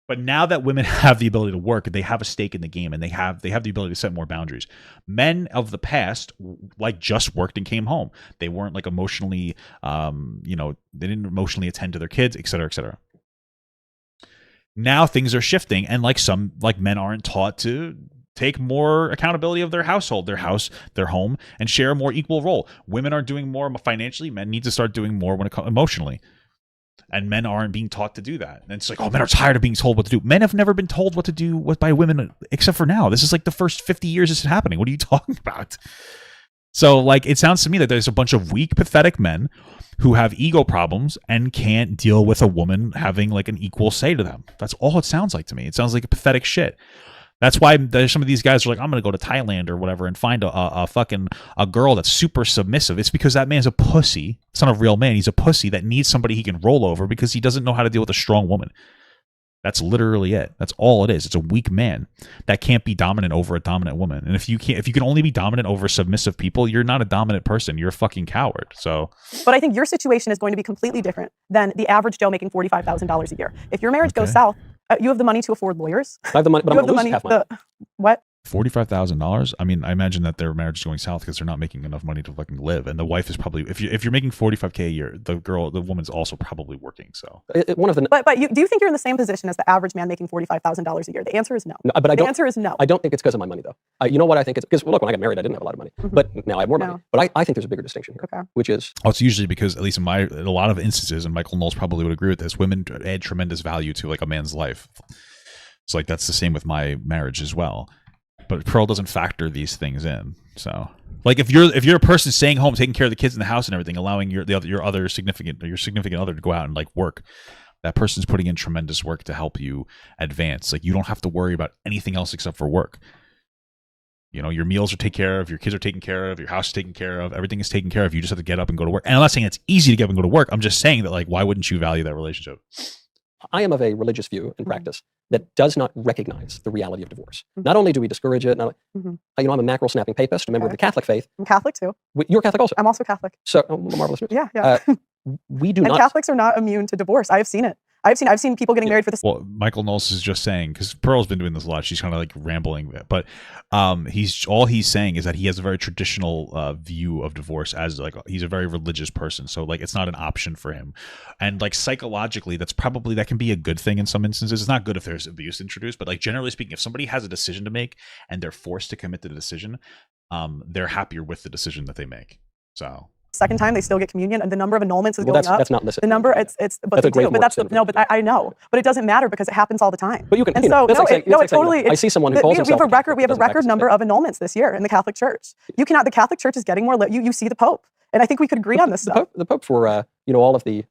But now that women have the ability to work, they have a stake in the game, and they have the ability to set more boundaries. Men of the past, like, just worked and came home. They weren't like emotionally, they didn't emotionally attend to their kids, et cetera, et cetera. Now things are shifting, and like men aren't taught to take more accountability of their household, their house, their home, and share a more equal role. Women are doing more financially. Men need to start doing more when it comes emotionally. And men aren't being taught to do that. And it's like, men are tired of being told what to do. Men have never been told what to do by women, except for now. This is like the first 50 years this is happening. What are you talking about? So, like, it sounds to me that there's a bunch of weak, pathetic men who have ego problems and can't deal with a woman having like an equal say to them. That's all it sounds like to me. It sounds like a pathetic shit. That's why some of these guys are like, I'm going to go to Thailand or whatever and find a girl that's super submissive. It's because that man's a pussy. It's not a real man. He's a pussy that needs somebody he can roll over because he doesn't know how to deal with a strong woman. That's literally it. That's all it is. It's a weak man that can't be dominant over a dominant woman. And if you can only be dominant over submissive people, you're not a dominant person. You're a fucking coward. So, but I think your situation is going to be completely different than the average Joe making $45,000 a year. If your marriage goes south, you have the money to afford lawyers. I have the money, but I'm going to lose half money. What? $45,000. I mean, I imagine that their marriage is going south because they're not making enough money to fucking live, and the wife is probably, if you're making $45K a year, the woman's also probably working. So, But do you think you're in the same position as the average man making $45,000 a year? The answer is no. The answer is no. I don't think it's because of my money though. You know what I think? It's because look, when I got married, I didn't have a lot of money, but now I have more money. But I think there's a bigger distinction here, which is it's usually because, at least in a lot of instances, and Michael Knowles probably would agree with this, women add tremendous value to like a man's life. It's like that's the same with my marriage as well. But Pearl doesn't factor these things in. So, like, if you're a person staying home, taking care of the kids in the house and everything, allowing your significant other to go out and like work, that person's putting in tremendous work to help you advance. Like, you don't have to worry about anything else except for work. Your meals are taken care of, your kids are taken care of, your house is taken care of, everything is taken care of. You just have to get up and go to work. And I'm not saying it's easy to get up and go to work. I'm just saying that, like, why wouldn't you value that relationship? I am of a religious view and practice that does not recognize the reality of divorce. Not only do we discourage it, I'm a mackerel snapping papist, a member of the Catholic faith. I'm Catholic too. You're Catholic also? I'm also Catholic. So, marvelous news. Yeah. We do not. Catholics are not immune to divorce. I have seen it. I've seen people getting married for this. Well, Michael Knowles is just saying, because Pearl's been doing this a lot. She's kind of like rambling, but he's saying is that he has a very traditional view of divorce, as like he's a very religious person. So like it's not an option for him, and like psychologically, that can be a good thing in some instances. It's not good if there's abuse introduced, but like generally speaking, if somebody has a decision to make and they're forced to commit to the decision, they're happier with the decision that they make. So. Second time they still get communion, and the number of annulments is going up. That's not licit. The number but they do. But that's I know, but it doesn't matter because it happens all the time. But you can. Totally. I see someone who calls himself. We have a record number of annulments this year in the Catholic Church. The Catholic Church is getting more. You see the Pope, and I think we could agree on this stuff. The Pope for all of the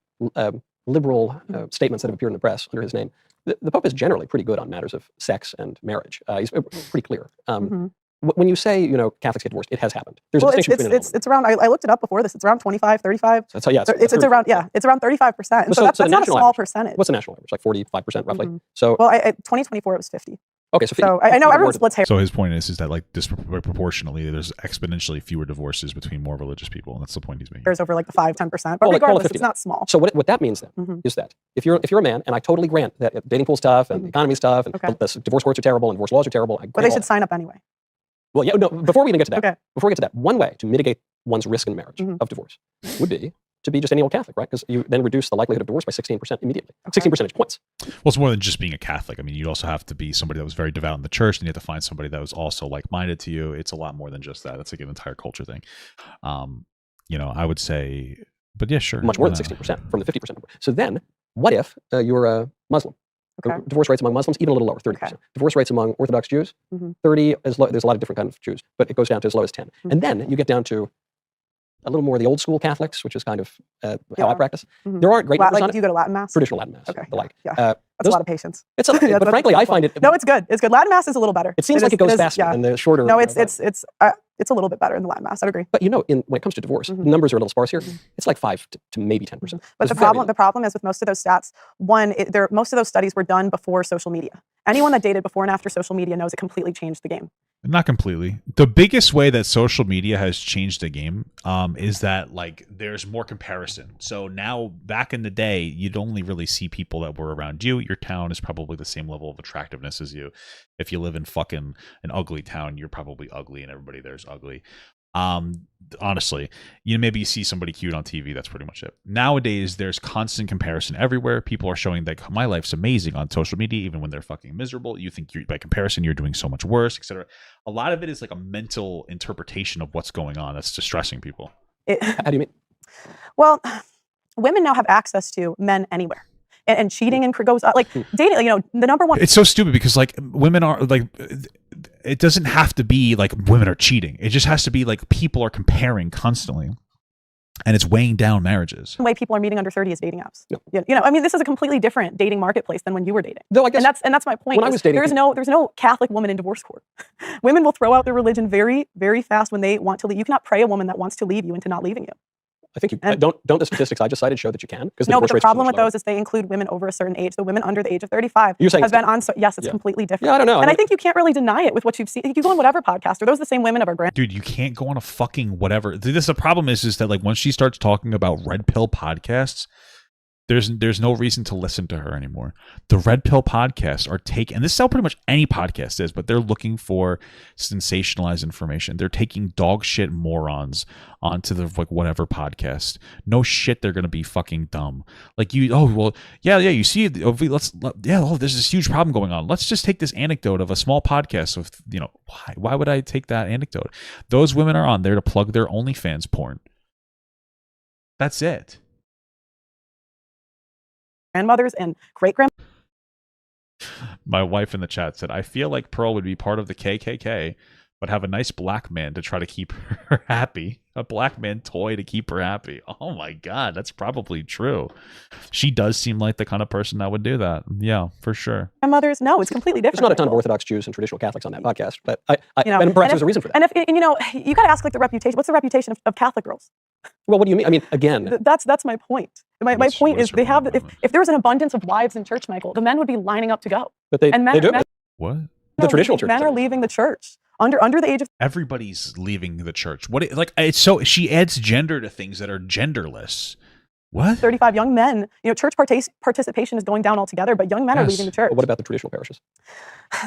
liberal statements that have appeared in the press under his name. The Pope is generally pretty good on matters of sex and marriage. He's pretty clear. when you say, Catholics get divorced, it has happened. There's a Well, distinction between it's around. I looked it up before this. It's around 25, 35. So that's how, yes. It's around, yeah, it's around 35%. So that's the not a national small average. percentage. What's the national average? Like 45% roughly. Mhm. So, Well, 2024 it was 50. okay, So I know everyone splits hairs. So his point is that like disproportionately, there's exponentially fewer divorces between more religious people, and that's the point he's making. Over like the 5-10%. But Well, like, call it regardless, 50 it's not small. So what that means then Mhm. is that if you're a man, and I totally grant that dating pool's tough and the economy's tough and Okay. the divorce courts are terrible and divorce laws are terrible. But they should sign up anyway. Well, yeah, no, before we even get to that, Okay. one way to mitigate one's risk in marriage of divorce would be to be just any old Catholic, right? Because you then reduce the likelihood of divorce by 16% immediately. 16 percentage points. Well, it's more than just being a Catholic. I mean, you also have to be somebody that was very devout in the church, and you have to find somebody that was also like-minded to you. It's a lot more than just that. That's like an entire culture thing. I would say, but yeah, sure. Much more than 16% from the 50% number. So then, what if you're a Muslim? Okay. Divorce rates among Muslims, even a little lower, 30%. Okay. Divorce rates among Orthodox Jews, 30 is low. There's a lot of different kinds of Jews, but it goes down to as low as 10. And then you get down to a little more of the old school Catholics, which is kind of how I practice. There aren't great numbers on it. Do you go to Latin Mass? Traditional Latin Mass, Okay. the like. Yeah. That's a lot of patience. It's but frankly, I find it. No, it's good. It's good. Latin Mass is a little better. It seems like it goes faster than the shorter. No, it's a little bit better in the Latin Mass. I'd agree. But when it comes to divorce, the numbers are a little sparse here. It's like 5 to maybe 10%. But the problem is with most of those stats, most of those studies were done before social media. Anyone that dated before and after social media knows it completely changed the game. Not completely. The biggest way that social media has changed the game is that like there's more comparison. So now, back in the day, you'd only really see people that were around you. Your town is probably the same level of attractiveness as you. If you live in fucking an ugly town, you're probably ugly, and everybody there's ugly. Honestly, maybe you see somebody cute on TV. That's pretty much it. Nowadays, there's constant comparison everywhere. People are showing that my life's amazing on social media, even when they're fucking miserable. You think by comparison, you're doing so much worse, etc. A lot of it is like a mental interpretation of what's going on that's distressing people. How do you mean? Well, women now have access to men anywhere. And cheating and goes like dating, the number one. It's so stupid because like women are like, it doesn't have to be like women are cheating. It just has to be like people are comparing constantly, and it's weighing down marriages. The way people are meeting under 30 is dating apps. No. This is a completely different dating marketplace than when you were dating. Though I guess, and that's my point. When I was dating, there's no Catholic woman in divorce court. Women will throw out their religion very, very fast when they want to leave. You cannot pray a woman that wants to leave you into not leaving you. I think don't the statistics I just cited show that you can? No, but the problem with those is they include women over a certain age. The women under the age of 35 You're saying have been on. Yes, it's completely different. Yeah, I don't know. And I think you can't really deny it with what you've seen. You go on whatever podcast. Are those the same women of our grand? Dude, you can't go on a fucking whatever. The problem is that like once she starts talking about red pill podcasts, there's no reason to listen to her anymore. The red pill podcasts are and this is how pretty much any podcast is, but they're looking for sensationalized information. They're taking dog shit morons onto the like whatever podcast. No shit, they're gonna be fucking dumb. Like you see there's this huge problem going on. Let's just take this anecdote of a small podcast with why would I take that anecdote? Those women are on there to plug their OnlyFans porn. That's it. Grandmothers and great-grandmothers. My wife in the chat said, I feel like Pearl would be part of the KKK, but have a nice black man to try to keep her happy. A black man toy to keep her happy. Oh my God, that's probably true. She does seem like the kind of person that would do that. Yeah, for sure. Grandmothers, no, it's completely different. There's not a ton of Orthodox Jews and traditional Catholics on that podcast, but and perhaps there's a reason for that. And you got to ask like the reputation. What's the reputation of Catholic girls? Well, what do you mean? I mean, again, that's my point. My point is they have if there was an abundance of wives in church, Michael, the men would be lining up to go. But they do. What? The traditional church. Men are leaving the church under the age of. Everybody's leaving the church. It's so she adds gender to things that are genderless. What? 35 young men. Church participation is going down altogether, but young men are leaving the church. But what about the traditional parishes?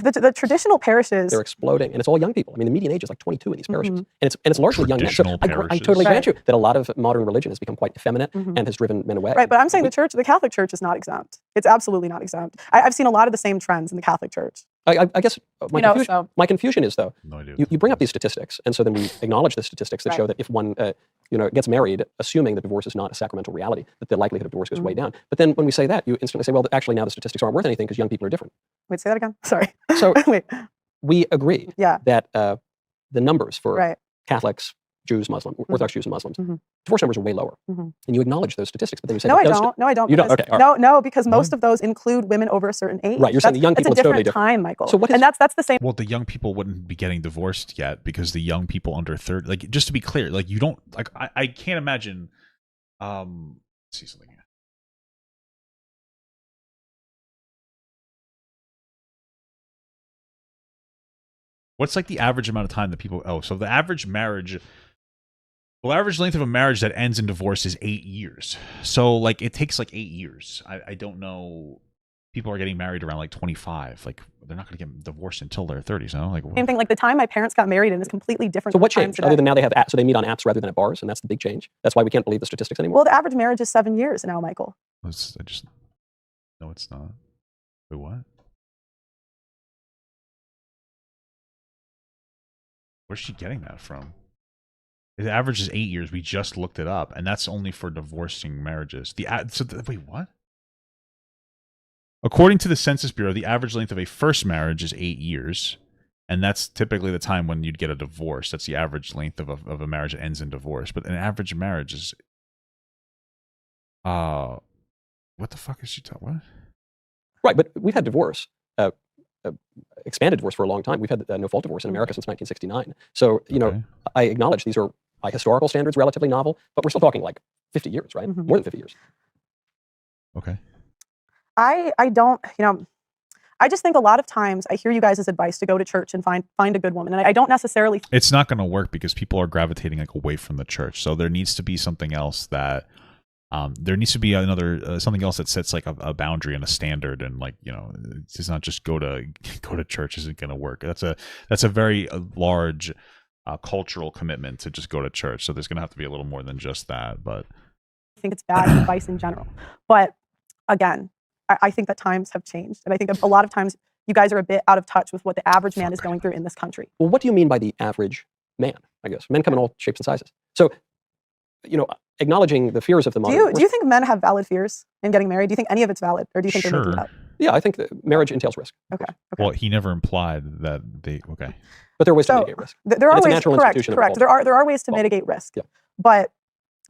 The traditional parishes. They're exploding, and it's all young people. I mean, the median age is like 22 in these parishes, and it's largely young men. So I totally grant you that a lot of modern religion has become quite effeminate and has driven men away. Right, but I'm saying the Catholic Church is not exempt. It's absolutely not exempt. I've seen a lot of the same trends in the Catholic Church. I guess my confusion is, though, you bring up these statistics, and so then we acknowledge the statistics that show that if one gets married, assuming that divorce is not a sacramental reality, that the likelihood of divorce goes way down. But then when we say that, you instantly say, well, actually now the statistics aren't worth anything because young people are different. Wait, say that again? Sorry. So Wait. we agree that the numbers for Catholics Jews, Orthodox Jews and Muslims, divorce numbers are way lower. And you acknowledge those statistics, but then you say, no, I don't. No, I don't. You don't? Okay. All right. No, because most of those include women over a certain age. Right. You're saying the young people, it's a it's totally different time, Michael. So what is, and that's the same. Well, the young people wouldn't be getting divorced yet because the young people under 30, like, just to be clear, like, you don't, like, I can't imagine, let's see something here. What's like the average amount of time that people, so the average marriage, well, average length of a marriage that ends in divorce is 8 years. So like it takes like 8 years. I don't know. People are getting married around like 25. Like they're not going to get divorced until their 30s. No? Like same thing. Like the time my parents got married in is completely different. So what changed? Other than now they have so they meet on apps rather than at bars, and that's the big change. That's why we can't believe the statistics anymore. Well, the average marriage is 7 years now, Michael. No, it's not. Wait, what? Where's she getting that from? The average is 8 years. We just looked it up, and that's only for divorcing marriages. Wait, what? According to the Census Bureau, the average length of a first marriage is 8 years, and that's typically the time when you'd get a divorce. That's the average length of a marriage that ends in divorce. But an average marriage is, what the fuck is she talking? What? Right, but we've had divorce. Expanded divorce for a long time. We've had no-fault divorce in America since 1969. So, you know, I acknowledge these are, by historical standards, relatively novel, but we're still talking like 50 years, right? More than 50 years. Okay. I don't, I just think a lot of times I hear you guys' advice to go to church and find a good woman. And I don't necessarily... It's not going to work because people are gravitating like away from the church. So there needs to be something else that... there needs to be another something else that sets like a boundary and a standard, and like it's not just go to church isn't going to work. That's a very large cultural commitment to just go to church. So there's going to have to be a little more than just that. But I think it's bad advice in general. But again, I think that times have changed, and I think a lot of times you guys are a bit out of touch with what the average man is going through in this country. Well, what do you mean by the average man? I guess men come in all shapes and sizes. So, acknowledging the fears of the modern... Do you think men have valid fears in getting married? Do you think any of it's valid? Or do you think they're making it up? Yeah, I think that marriage entails risk. Okay. Well, he never implied that they... Okay. But there are ways to mitigate risk. There are ways... Correct. There are ways to mitigate risk. Yeah. But...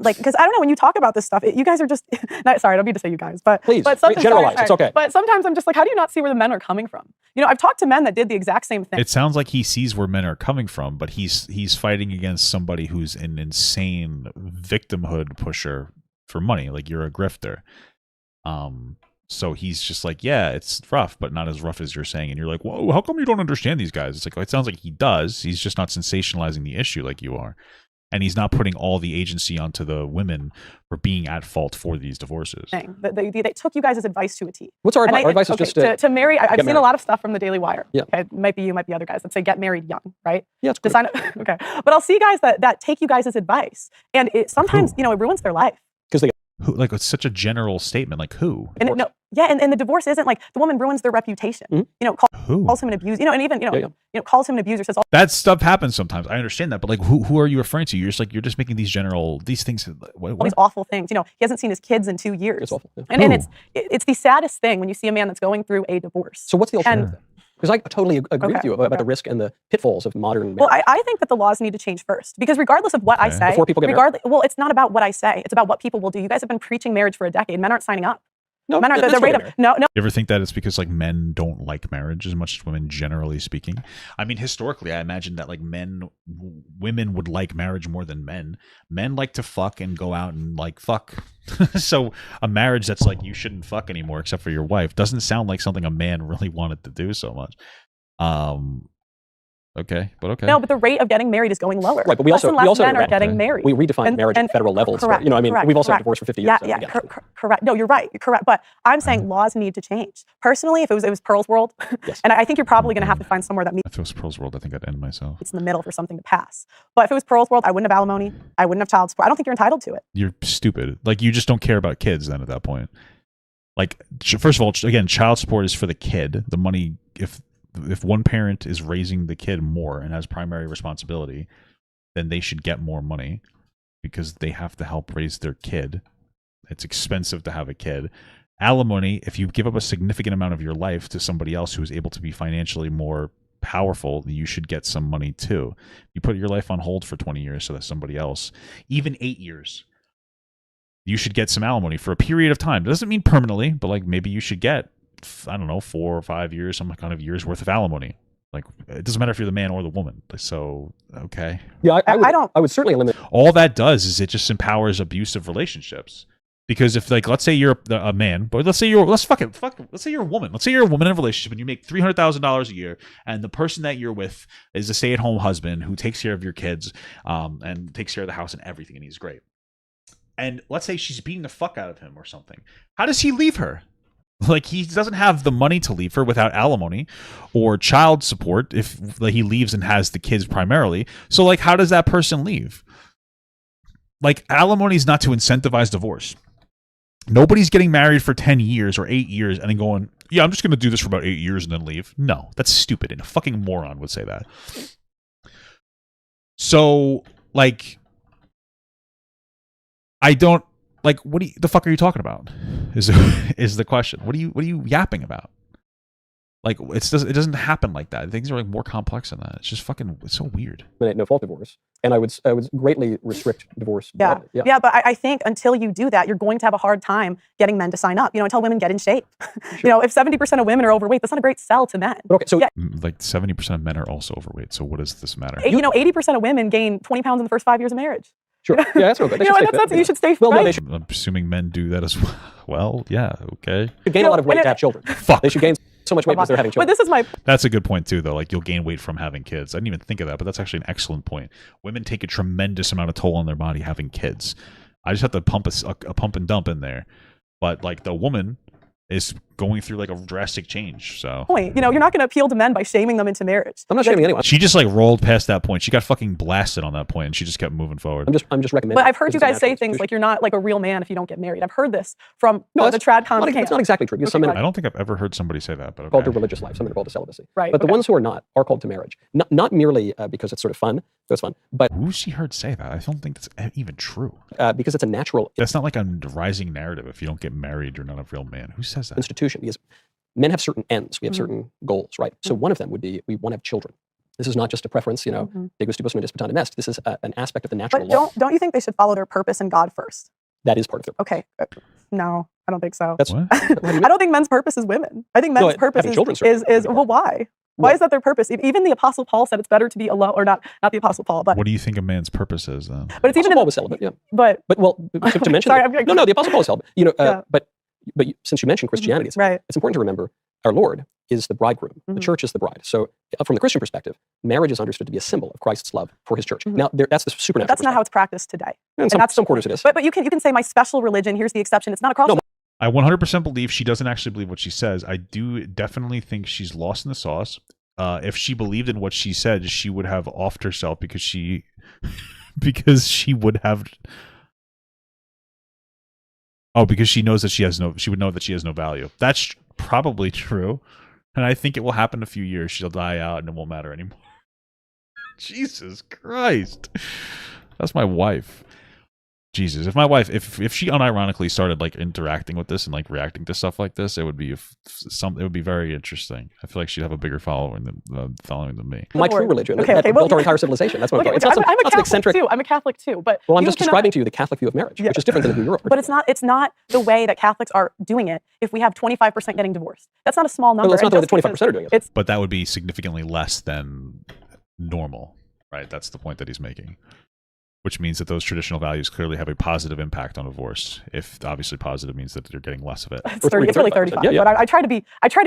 Like, because I don't know, when you talk about this stuff, you guys are just, sorry, I don't mean to say you guys, but please, sometimes, generalize, it's okay. But sometimes I'm just like, how do you not see where the men are coming from? I've talked to men that did the exact same thing. It sounds like he sees where men are coming from, but he's fighting against somebody who's an insane victimhood pusher for money. Like, you're a grifter. So he's just like, yeah, it's rough, but not as rough as you're saying. And you're like, whoa, how come you don't understand these guys? It's like, well, it sounds like he does. He's just not sensationalizing the issue like you are. And he's not putting all the agency onto the women for being at fault for these divorces. They took you guys' advice to a T. What's our advice? Our advice is just to marry. I've seen a lot of stuff from the Daily Wire. Yeah. Okay, might be you, might be other guys that say get married young, right? Yeah, it's good. Okay, but I'll see guys that take you guys' advice, and it sometimes it ruins their life. Because they who, like, it's such a general statement. Like, who? And and the divorce isn't like the woman ruins their reputation. Calls him an abuser. And even calls him an abuser. Says all that stuff happens sometimes. I understand that, but like, who are you referring to? You're just making these things. All these awful things. He hasn't seen his kids in 2 years. It's awful. Yeah. And it's the saddest thing when you see a man that's going through a divorce. So what's the alternative? Because I totally agree with you about the risk and the pitfalls of modern marriage. Well, I think that the laws need to change first. Because regardless of what I say, before people get married? Well, it's not about what I say. It's about what people will do. You guys have been preaching marriage for a decade. Men aren't signing up. No, men aren't. The rate of no. You ever think that it's because like men don't like marriage as much as women, generally speaking? I mean, historically, I imagine that like women would like marriage more than men. Men like to fuck and go out and like fuck. So a marriage that's like you shouldn't fuck anymore except for your wife doesn't sound like something a man really wanted to do so much. Okay. No, but the rate of getting married is going lower. Right, but we also men are getting married. We redefine marriage at federal levels. Correct, we've also had divorce for 50 years. Correct. No, you're right. You're correct. But I'm saying laws need to change. Personally, if it was Pearl's World, yes. And I think you're probably going to have to find somewhere that meets. If it was Pearl's World, I think I'd end myself. It's in the middle for something to pass. But if it was Pearl's World, I wouldn't have alimony. I wouldn't have child support. I don't think you're entitled to it. You're stupid. Like, you just don't care about kids then at that point. Like, first of all, again, child support is for the kid. The money, if one parent is raising the kid more and has primary responsibility, then they should get more money because they have to help raise their kid. It's expensive to have a kid. Alimony, if you give up a significant amount of your life to somebody else who is able to be financially more powerful, you should get some money too. You put your life on hold for 20 years so that somebody else, even 8 years, you should get some alimony for a period of time. It doesn't mean permanently, but like maybe you should get, I don't know, 4 or 5 years, some kind of years worth of alimony. Like, it doesn't matter if you're the man or the woman. So, okay. Yeah, I would certainly eliminate. All that does is it just empowers abusive relationships. Because if, like, let's say you're a man, but let's say you're a woman. Let's say you're a woman in a relationship and you make $300,000 a year, and the person that you're with is a stay-at-home husband who takes care of your kids, and takes care of the house and everything, and he's great. And let's say she's beating the fuck out of him or something. How does he leave her? Like, he doesn't have the money to leave her without alimony or child support if like, he leaves and has the kids primarily. So, like, how does that person leave? Like, alimony is not to incentivize divorce. Nobody's getting married for 10 years or 8 years and then going, yeah, I'm just going to do this for about 8 years and then leave. No, that's stupid. And a fucking moron would say that. So, like, I don't, like, the fuck are you talking about? Is the question. What are you yapping about? Like, it doesn't happen like that. Things are like more complex than that. It's just fucking, it's so weird. No fault divorce. And I would greatly restrict divorce. Yeah. Yeah, but I think until you do that, you're going to have a hard time getting men to sign up. You know, until women get in shape. Sure. You know, if 70% of women are overweight, that's not a great sell to men. But okay, so like 70% of men are also overweight. So what does this matter? You know, 80% of women gain 20 pounds in the first 5 years of marriage. Sure. Yeah, that's real good. You know, that's you should stay fit. Well, no, I'm assuming men do that as well. Well, yeah, okay. They should gain a lot of weight to have children. Fuck. They should gain so much weight because they're having children. But this is my... That's a good point too, though. Like, you'll gain weight from having kids. I didn't even think of that, but that's actually an excellent point. Women take a tremendous amount of toll on their body having kids. I just have to pump a pump and dump in there. But like, the woman is going through like a drastic change. So point, you know, you're not going to appeal to men by shaming them into marriage. I'm not shaming anyone. She just like rolled past that point. She got fucking blasted on that point, and she just kept moving forward. I'm just recommending. But I've heard you guys say things like you're not like a real man if you don't get married. I've heard this from the TradCon. It's not exactly true. Some men I don't think I've ever heard somebody say that. But okay. Called to religious life. Some men are called to celibacy. Right. But the ones who are not are called to marriage. Not merely because it's sort of fun. It's fun. But who's she heard say that? I don't think that's even true. Because it's a natural. That's not like a rising narrative. If you don't get married, you're not a real man. Who says that? Institution. Because men have certain ends. We have certain goals, right? So one of them would be we want to have children. This is not just a preference, you know, de gustibus non disputanum est. This is an aspect of the natural law. Don't you think they should follow their purpose in God first? That is part of their purpose. Okay. No, I don't think so. That's what? I don't think men's purpose is women. I think men's purpose is well, why? Why is that their purpose? Even the Apostle Paul said it's better to be alone, or not the Apostle Paul, but what do you think a man's purpose is then? But it's even Paul was celibate, yeah. But well, to mention, sorry, no, the Apostle Paul was celibate. You know, but since you mentioned Christianity, right. It's important to remember our Lord is the bridegroom. The church is the bride. So from the Christian perspective, marriage is understood to be a symbol of Christ's love for his church. Now, that's the supernatural. That's not how it's practiced today. And some quarters it is. But you can say my special religion. Here's the exception. It's not across. No, I 100% believe she doesn't actually believe what she says. I do definitely think she's lost in the sauce. If she believed in what she said, she would have offed herself because she would have. Oh, because she knows that she would know that she has no value. That's probably true. And I think it will happen in a few years. She'll die out and it won't matter anymore. Jesus Christ. That's my wife. Jesus, if my wife, if she unironically started like interacting with this and like reacting to stuff like this, it would be very interesting. I feel like she'd have a bigger following than me. My true religion, okay, built our entire civilization. That's what I'm talking. I'm a Catholic too. I'm a Catholic too, but well, I'm just describing to you the Catholic view of marriage, which is different than the view Europe. But it's not the way that Catholics are doing it. If we have 25% getting divorced, that's not a small number. Well, it's not the way the 25% are doing it. But that would be significantly less than normal, right? That's the point that he's making. Which means that those traditional values clearly have a positive impact on divorce. If obviously positive means that they're getting less of it. It's really 35. Yeah. But I try to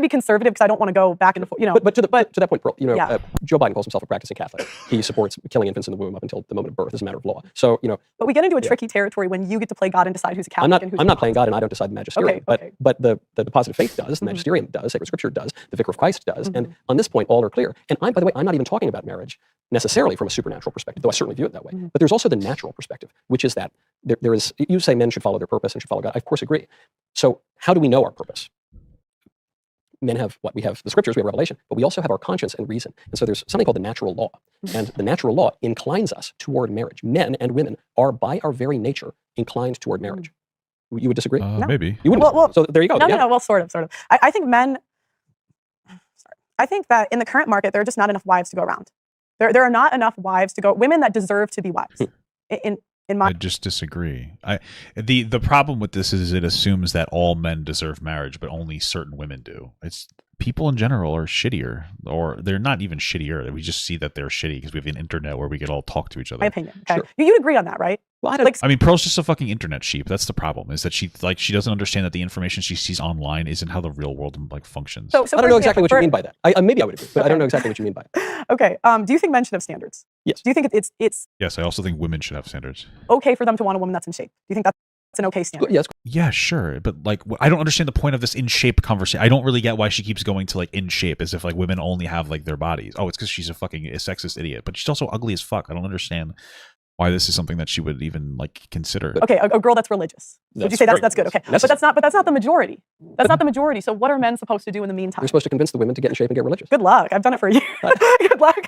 be conservative because I don't want to go back and forth. You know. But to that point, Pearl, you know, Joe Biden calls himself a practicing Catholic. He supports killing infants in the womb up until the moment of birth as a matter of law. So you know. But we get into a tricky territory when you get to play God and decide who's a Catholic. I'm not playing God, and I don't decide the magisterium. Okay. But the positive faith does, the magisterium does, sacred scripture does, the vicar of Christ does, and on this point, all are clear. And by the way, I'm not even talking about marriage necessarily from a supernatural perspective, though I certainly view it that way. But there's also the natural perspective, which is that there is, you say men should follow their purpose and should follow God. I of course agree. So how do we know our purpose? Men have what? We have the scriptures, we have revelation, but we also have our conscience and reason. And so there's something called the natural law. And the natural law inclines us toward marriage. Men and women are by our very nature inclined toward marriage. You would disagree? No. Maybe. You wouldn't. Well, so there you go. No, well, sort of. I think men... I think that in the current market, there are just not enough wives to go around. There are not enough wives to go, women that deserve to be wives. In my I just disagree. The problem with this is it assumes that all men deserve marriage, but only certain women do. It's people in general are shittier, or they're not even shittier. We just see that they're shitty because we have an internet where we can all talk to each other. my opinion. Okay. Sure. You'd agree on that, right? Well, I don't. Like, I mean, Pearl's just a fucking internet sheep. That's the problem. Is that she doesn't understand that the information she sees online isn't how the real world like functions. so I don't know exactly what you for- mean by that. Maybe I would agree, but I don't know exactly what you mean by it. Okay. Do you think men should have standards? Yes. Do you think it's Yes, I also think women should have standards. okay for them to want a woman that's in shape? Do you think that's an okay standard? Yes. Yeah, sure, but like I don't understand the point of this in shape conversation. I don't really get why she keeps going to like in shape as if like women only have like their bodies. Oh, it's because she's a sexist idiot, but she's also ugly as fuck. I don't understand why this is something that she would even like consider. Okay, a girl that's religious. Would you That's say great. that's good? Okay, That's but that's not the majority. That's not the majority. So what are men supposed to do in the meantime? You're supposed to convince the women to get in shape and get religious. Good luck. I've done it for a year. Good luck.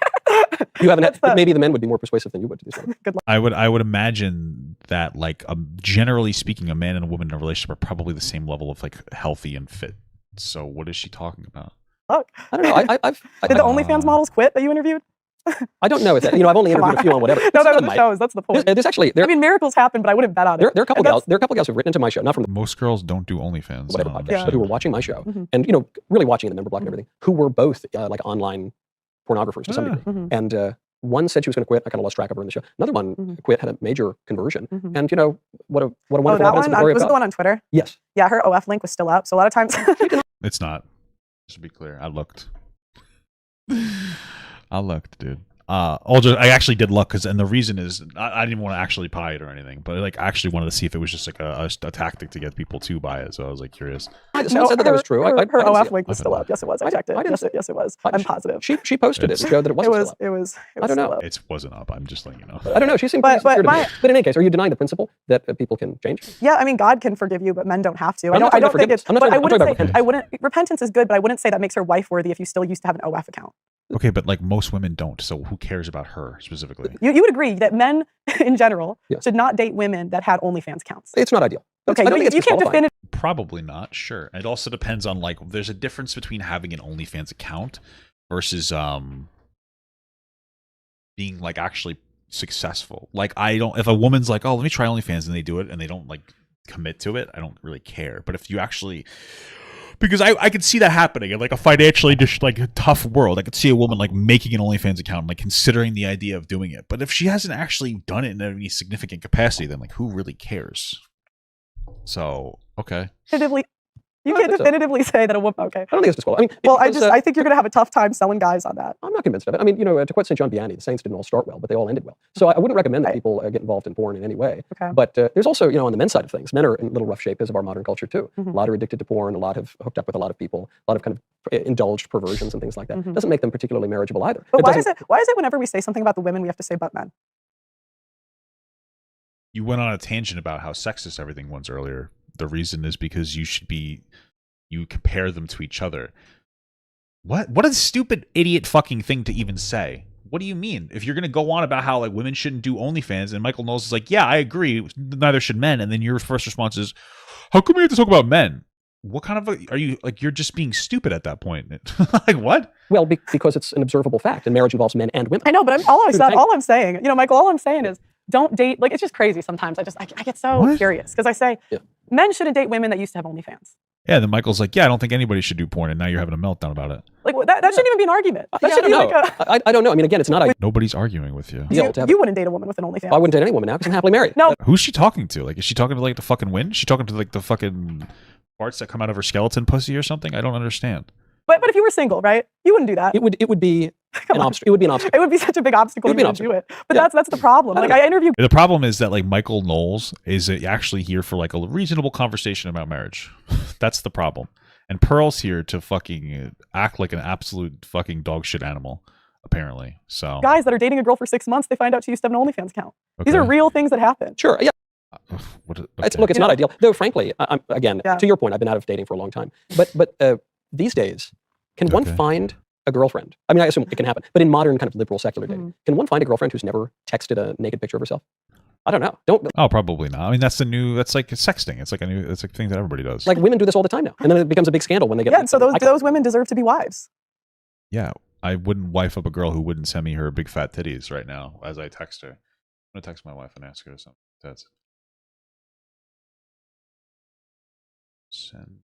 You haven't. That's the- Maybe the men would be more persuasive than you would to do something. Good luck. I would imagine that like generally speaking, a man and a woman in a relationship are probably the same level of like healthy and fit. So what is she talking about? Look. I don't know. Did the OnlyFans models quit that you interviewed? I don't know if that. I've only Come interviewed a few on whatever. No, Some that's of what them the show is. That's the point. There's actually I mean, miracles happen, but I wouldn't bet on it. there are a couple And gals. There are a couple gals who've written into my show, not from the Most girls don't do OnlyFans. whatever I don't podcast, Yeah. but who were understand. watching my show Mhm. and really watching the member block and everything, who were both like online pornographers to some Ah. degree. Mhm. And one said she was going to quit. I kind of lost track of her in the show. Another one Mhm. quit, had a major conversion. Mhm. And what a Oh, wonderful that evidence of one? the glory of Was it God. the one on Twitter? Yes. Yeah, her OF link was still up. So a lot of times, It's not. Just to be clear, I looked. I looked, dude. I actually did look and the reason is I didn't want to actually buy it or anything, but like I actually wanted to see if it was just like a tactic to get people to buy it. So I was like curious. Someone said that was true. Her, I didn't see OF it. link was still up. Yes, it was. I I checked it. didn't Yes, it was. I- I'm positive. She posted it and showed that it It wasn't was. still up. It was. I don't know. still up. It wasn't up. I'm just letting you know. I don't know. She seemed But- pretty sincere to but me. But in any case, are you denying the principle that people can change? Yeah, I mean, God can forgive you, but men don't have to. I'm not I talking don't about think it's. forgiveness. I'm not But talking- I I'm wouldn't talking say. about I wouldn't. Repentance is good, but I wouldn't say that makes her wife worthy if you still used to have an OF account. Okay, but like most women don't. So who cares about her specifically? You would agree that men in general Yes. should not date women that had OnlyFans accounts. It's not ideal. Okay, I don't think you it's can't disqualifying. definitively. Probably not. Sure. It also depends on like there's a difference between having an OnlyFans account versus being like actually successful. Like I don't. If a woman's like, oh, let me try OnlyFans, and they do it, and they don't like commit to it, I don't really care. But if you actually, because I could see that happening in like a financially just like tough world. I could see a woman like making an OnlyFans account, like considering the idea of doing it. But if she hasn't actually done it in any significant capacity, then like who really cares? So okay. You I can't think so. definitively say that a woman. Okay. I don't think it's disqualifying. I mean, Well, because, I think you're gonna have a tough time selling guys on that. I'm not convinced of it. I mean, to quote St. John Vianney, the saints didn't all start well, but they all ended well. So I wouldn't recommend that Right. people get involved in porn in any way. Okay. But there's also, on the men's side of things, men are in a little rough shape because of our modern culture too. Mhm. A lot are addicted to porn. A lot have hooked up with a lot of people. A lot of kind of indulged perversions and things like that. Mhm. Doesn't make them particularly marriageable either. But It why doesn't- is it whenever we say something about the women, we have to say but men? You went on a tangent about how sexist everything was earlier. The reason is because you compare them to each other. What a stupid idiot fucking thing to even say. What do you mean? If you're gonna go on about how like women shouldn't do OnlyFans, and Michael Knowles is like, yeah, I agree, neither should men, and then your first response is, how come we have to talk about men? What kind of are you like? You're just being stupid at that point. Like what? Well, because it's an observable fact, and marriage involves men and women. I know, but all Dude, thank- I'm saying, Michael, all I'm saying is don't date. Like it's just crazy sometimes. I get so What? curious because I say Yeah. men shouldn't date women that used to have OnlyFans. Yeah. Then Michael's like, yeah, I don't think anybody should do porn, and now you're having a meltdown about it. Like that shouldn't even be an argument. That Yeah, I should don't be know. like a. I don't know. I mean, again, it's not ideal Nobody's arguing with you. to have. You wouldn't date a woman with an OnlyFans. I wouldn't date any woman now because I'm happily married. No, Who's she talking to? Like, is she talking to like the fucking wind? Is she talking to like the fucking parts that come out of her skeleton pussy or something? I don't understand. but if you were single, right, you wouldn't do that. It would be Come an on. obstacle. It would be an obstacle. It would be such a big obstacle It would to be an even do it. But Yeah. that's the problem. I Like don't I interviewed. The problem is that like Michael Knowles is actually here for like a reasonable conversation about marriage. That's the problem. And Pearl's here to fucking act like an absolute fucking dog shit animal, apparently. So Guys that are dating a girl for 6 months, they find out she used to have an OnlyFans account. These are okay. real things that happen. Sure. Yeah. What, It's, okay. look, it's not ideal. Though, frankly, again, Yeah. to your point, I've been out of dating for a long time. But these days, can one Okay. find a girlfriend? I mean, I assume it can happen. But in modern kind of liberal secular dating, Mhm. can one find a girlfriend who's never texted a naked picture of herself? I don't know. Don't Oh, probably not. I mean, that's like sexting. It's like it's a thing that everybody does. like women do this all the time now, and then it becomes a big scandal when they get. Yeah, and so I- those women deserve to be wives. Yeah, I wouldn't wife up a girl who wouldn't send me her big fat titties right now as I text her. I'm gonna text my wife and ask her something. That's send.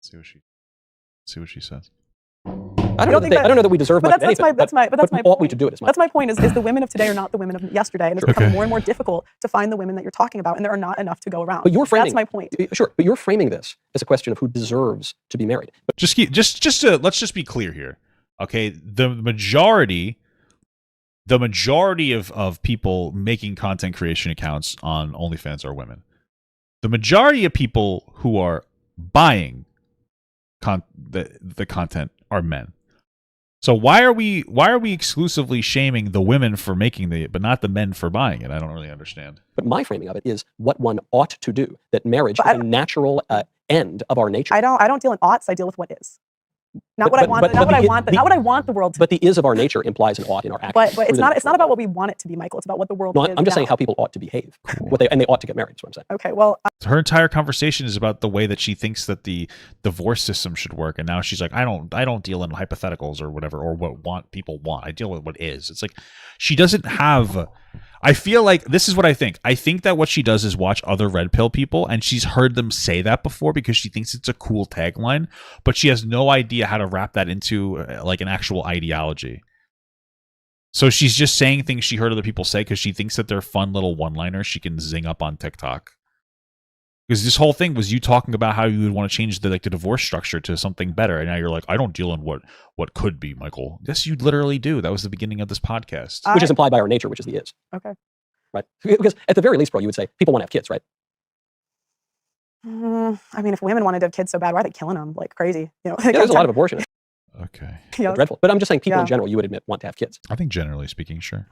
See what she says. I don't know that we deserve much of anything. That's my ought we to do it? That's my point. Is the women of today are not the women of yesterday, and it's become Okay. more and more difficult to find the women that you're talking about, and there are not enough to go around. But you're framing. That's my point. Sure, but you're framing this as a question of who deserves to be married. But Let's just be clear here. Okay, the majority of people making content creation accounts on OnlyFans are women. The majority of people who are buying the content are men. So why are we exclusively shaming the women for making but not the men for buying it? I don't really understand. But my framing of it is what one ought to do. That marriage is a natural end of our nature. I don't deal in oughts. I deal with what is. Not what I want. Not what I want the world to. But the is of our nature implies an ought in our actions. But it's not about what we want it to be, Michael. It's about what the world is. I'm just saying how people ought to behave. Cool. And they ought to get married. That's what I'm saying. Okay. Well, her entire conversation is about the way that she thinks that the divorce system should work, and now she's like, I don't deal in hypotheticals or whatever, or what people want. I deal with what is. It's like she doesn't have. I feel like this is what I think. I think that what she does is watch other red pill people, and she's heard them say that before because she thinks it's a cool tagline, but she has no idea how to wrap that into like an actual ideology. So she's just saying things she heard other people say because she thinks that they're fun little one-liners she can zing up on TikTok. Because this whole thing was you talking about how you would want to change the divorce structure to something better, and now you're like, I don't deal in what could be, Michael. Yes, you literally do. That was the beginning of this podcast, which is implied by our nature, which is the is. Okay. Right. Because at the very least, bro, you would say people want to have kids, right? I mean, if women wanted to have kids so bad, why are they killing them like crazy? You know, Yeah, there's a lot of abortion. Okay. Yeah. Dreadful. But I'm just saying, people in general, you would admit, want to have kids. I think generally speaking, sure.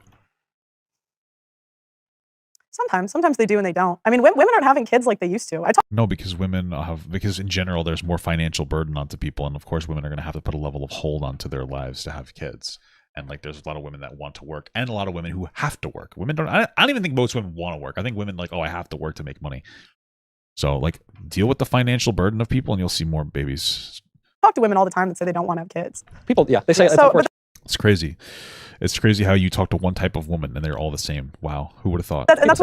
Sometimes they do and they don't. I mean, women aren't having kids like they used to. No, because because in general, there's more financial burden onto people. And of course, women are going to have to put a level of hold onto their lives to have kids. And like, there's a lot of women that want to work and a lot of women who have to work. Women don't, I don't even think most women want to work. I think women like, oh, I have to work to make money. So like, deal with the financial burden of people and you'll see more babies. I talk to women all the time that say they don't want to have kids. People, yeah, they say it's crazy. It's crazy how you talk to one type of woman and they're all the same. Wow, who would have thought? That's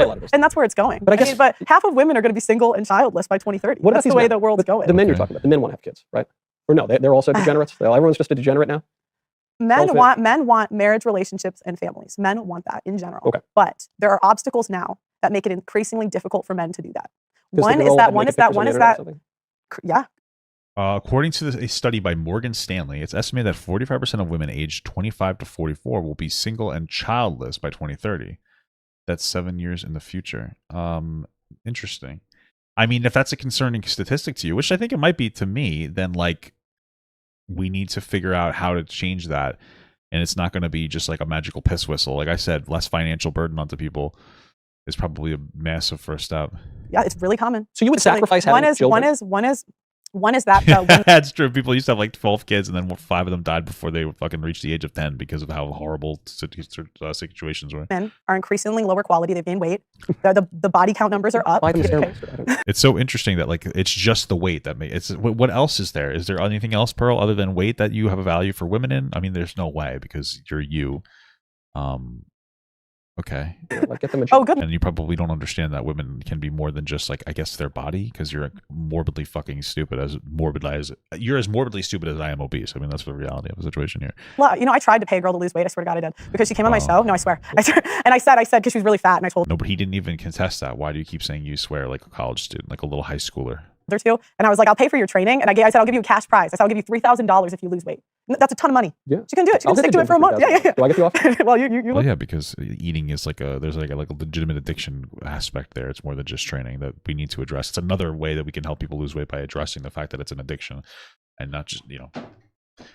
where it's going. But I mean, but half of women are going to be single and childless by 2030. That's the way the world's going. The men you're talking about, the men want to have kids, right? Or no, they're also degenerates. Everyone's just a degenerate now. Men want marriage, relationships, and families. Men want that in general. Okay. But there are obstacles now that make it increasingly difficult for men to do that. One is that. Yeah. According to a study by Morgan Stanley, it's estimated that 45% of women aged 25 to 44 will be single and childless by 2030. That's 7 years in the future. Interesting. I mean, if that's a concerning statistic to you, which I think it might be to me, then like we need to figure out how to change that. And it's not going to be just like a magical piss whistle. Like I said, less financial burden onto people is probably a massive first step. Yeah, it's really common. So you would sacrifice having children? One is that. That's true. People used to have like 12 kids, and then 5 of them died before they fucking reached the age of 10 because of how horrible situations were. Men are increasingly lower quality. They've gained weight. The body count numbers are up. It's so interesting that like it's just the weight that makes it. What else is there? Is there anything else, Pearl, other than weight that you have a value for women in? I mean, there's no way because you're you. Okay. Like get them oh, good. And you probably don't understand that women can be more than just like, I guess, their body, because you're morbidly fucking stupid, you're as morbidly stupid as I am obese. I mean, that's the reality of the situation here. Well, you know, I tried to pay a girl to lose weight. I swear to God, I did, because she came on my show. No, I swear. And I said because she was really fat, and I told. No, but he didn't even contest that. Why do you keep saying you swear like a college student, like a little high schooler? Or two, and I was like, I'll pay for your training, and I said I'll give you a cash prize. I said I'll give you $3,000 if you lose weight. That's a ton of money. Yeah, she can do it. She can stick to it for a month. Yeah. Do I get you off? Well, you. Well, yeah, because eating is there's like a legitimate addiction aspect there. It's more than just training that we need to address. It's another way that we can help people lose weight by addressing the fact that it's an addiction, and not just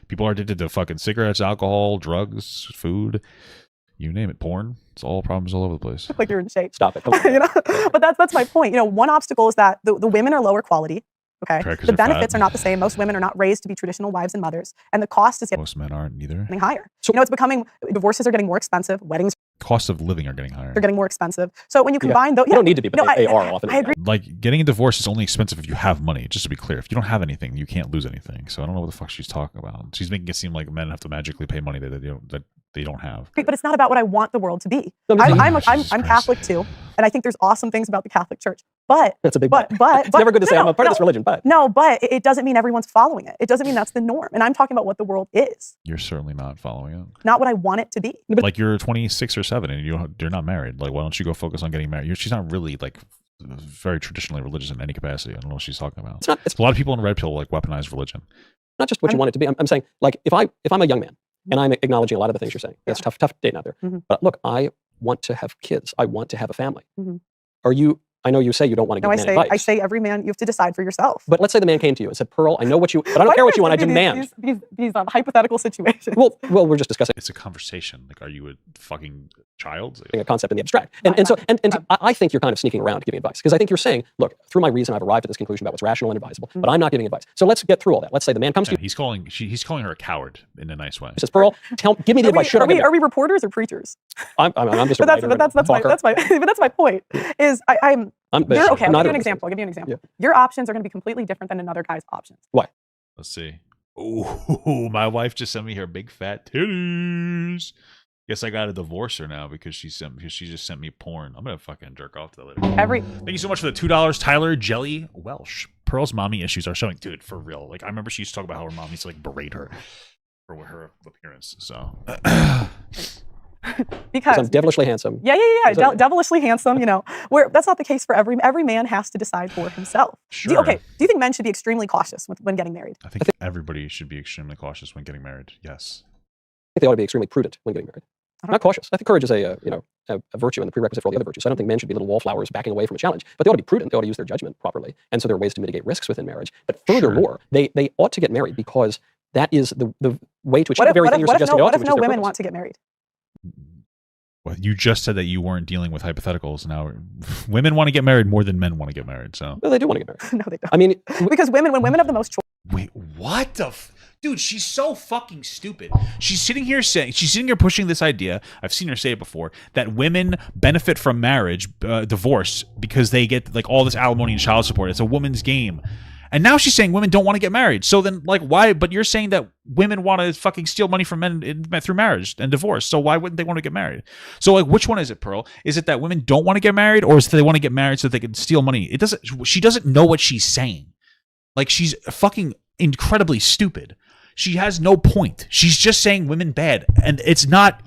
people are addicted to fucking cigarettes, alcohol, drugs, food. You name it, porn. It's all problems all over the place. Like you're in shape. Stop it. But that's my point. One obstacle is that the women are lower quality. Okay. The benefits are not the same. Most women are not raised to be traditional wives and mothers, and the cost is most men aren't either. Getting higher. So it's becoming, divorces are getting more expensive. Weddings. costs of living are getting higher. They're getting more expensive. So when you Yeah. combine those, You don't need to be, but they are often. I agree. Like getting a divorce is only expensive if you have money. Just to be clear, if you don't have anything, you can't lose anything. So I don't know what the fuck she's talking about. She's making it seem like men have to magically pay money that they don't have. But it's not about what I want the world to be. No, I'm Jesus Catholic too, and I think there's awesome things about the Catholic Church. But That's a big but it's never good to say I'm a part of this religion, but no, but it doesn't mean everyone's following it. It doesn't mean that's the norm. And I'm talking about what the world is, You're certainly not following it. not what I want it to be. Like you're 26 or 7 and you're not married. Like why don't you go focus on getting married? She's not really like very traditionally religious in any capacity. I don't know what she's talking about. it's A lot of people in red pill like weaponize religion. not just what you want it to be. I'm saying, like, if I'm a young man and I'm acknowledging a lot of the things you're saying, that's tough dating out there. Mhm. But look, I want to have kids. I want to have a family. Mhm. Are you? I know you say you don't want to No, give man advice. I say every man, you have to decide for yourself. But let's say the man came to you and said, "Pearl, I know what you, but I don't Why care do what you want. I give me demand." these hypothetical situations. Well, we're just discussing It's a conversation. Like, are you a fucking child? a concept in the abstract. And I think you're kind of sneaking around giving advice, because I think you're saying, look, through my reason, I've arrived at this conclusion about what's rational and advisable, but I'm not giving advice. So let's get through all that. Let's say the man comes to Yeah, you, he's calling her a coward in a nice way. he says, "Pearl, give me the advice. Should I get are we reporters or preachers? I'm just a But writer, that's my but that's my point. Is I'm I'm you're okay. I'll not give you an a- example. I'll give you an example. Yeah. Your options are going to be completely different than another guy's options. Let's see. Ooh, my wife just sent me her big fat titties. Guess I gotta divorce her now because she just sent me porn. I'm gonna fucking jerk off to that later. Thank you so much for the $2, Tyler Jelly Welsh. Pearl's mommy issues are showing, dude, for real. Like I remember she used to talk about how her mom used to like berate her for her appearance. So Because I'm devilishly handsome. Yeah. Devilishly handsome. You know, where that's not the case for every man has to decide for himself. Sure. Do you think men should be extremely cautious when getting married? I think everybody should be extremely cautious when getting married. Yes. I think they ought to be extremely prudent when getting married. Not cautious. I think courage is a virtue and the prerequisite for all the other virtues. I don't think men should be little wallflowers backing away from a challenge, but they ought to be prudent. They ought to use their judgment properly. And so there are ways to mitigate risks within marriage. But furthermore, they ought to get married because that is the way to achieve the very thing you're suggesting they ought to, what if no women want to get married? Well, you just said that you weren't dealing with hypotheticals. Now, women want to get married more than men want to get married. So Well, they do want to get married. No, they don't. I mean, Because when women have the most choice. wait, what the? Dude, she's so fucking stupid. She's sitting here pushing this idea. I've seen her say it before that women benefit from marriage, divorce, because they get like all this alimony and child support. It's a woman's game. And now she's saying women don't want to get married. So then, like, why? But you're saying that women want to fucking steal money from men through marriage and divorce. So why wouldn't they want to get married? So, like, which one is it, Pearl? Is it that women don't want to get married, or is it they want to get married so that they can steal money? It doesn't. She doesn't know what she's saying. Like, she's fucking incredibly stupid. She has no point. She's just saying women bad, and it's not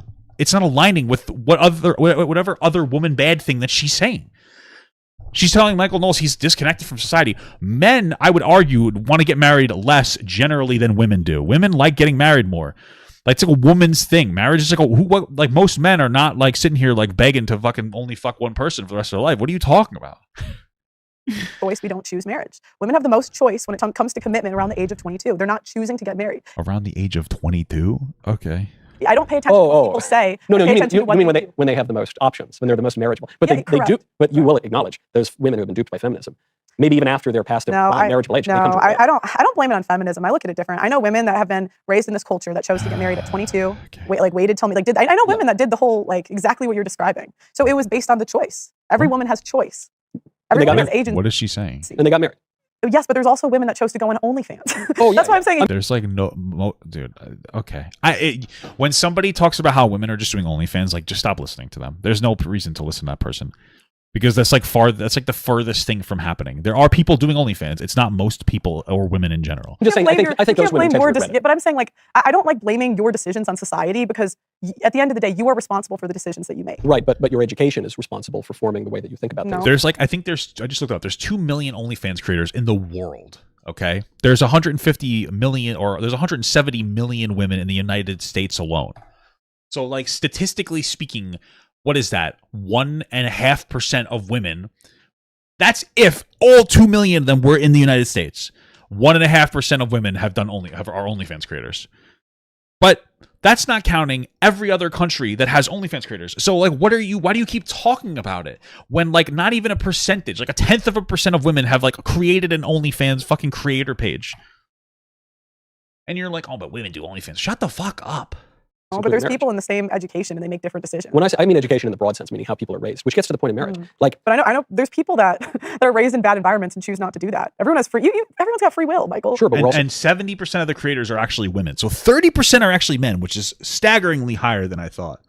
aligning with whatever other woman bad thing that she's saying. She's telling Michael Knowles he's disconnected from society. Men, I would argue, want to get married less generally than women do. Women like getting married more. Like, it's like a woman's thing. Marriage is like most men are not like sitting here like begging to fucking only fuck one person for the rest of their life. What are you talking about? Choice, we don't choose marriage. Women have the most choice when it comes to commitment around the age of 22. They're not choosing to get married. Around the age of 22? Okay. I don't pay attention to what people say. No, I pay you attention to what mean they do. when they have the most options, when they're the most marriageable. But Yeah, they correct. do. But you will acknowledge those women who have been duped by feminism. Maybe even after they're past their marriageable age. No, I don't blame it on feminism. I look at it different. I know women that have been raised in this culture that chose to get married at 22. Okay. Waited till me. I know women that did the whole exactly what you're describing. So it was based on the choice. Every woman has choice. Every woman has agency. What is she saying? And they got married. Yes, but there's also women that chose to go on OnlyFans. Oh, yeah, That's why I'm saying. There's like dude. Okay. When somebody talks about how women are just doing OnlyFans, like, just stop listening to them. There's no reason to listen to that person. Because that's like the furthest thing from happening. There are people doing OnlyFans. It's not most people or women in general. I'm just saying, I think those women but I'm saying I don't like blaming your decisions on society because at the end of the day, you are responsible for the decisions that you make. Right, but your education is responsible for forming the way that you think about things. There's I just looked up. There's 2 million OnlyFans creators in the world. Okay, there's 150 million or there's 170 million women in the United States alone. So, like, statistically speaking, what is that? 1.5% of women. That's if all 2 million of them were in the United States. 1.5% of women are OnlyFans creators. But that's not counting every other country that has OnlyFans creators. So, like, why do you keep talking about it when, like, not even a percentage, like 0.1% of women have, like, created an OnlyFans fucking creator page? And you're like, oh, but women do OnlyFans. Shut the fuck up. but including there's marriage. people in the same education and they make different decisions. When I mean education in the broad sense, meaning how people are raised, which gets to the point of marriage. Like, But I know there's people that that are raised in bad environments and choose not to do that. Everyone has free. Everyone's got free will, Michael. sure, but we're also And 70% of the creators are actually women. So 30% are actually men, which is staggeringly higher than I thought.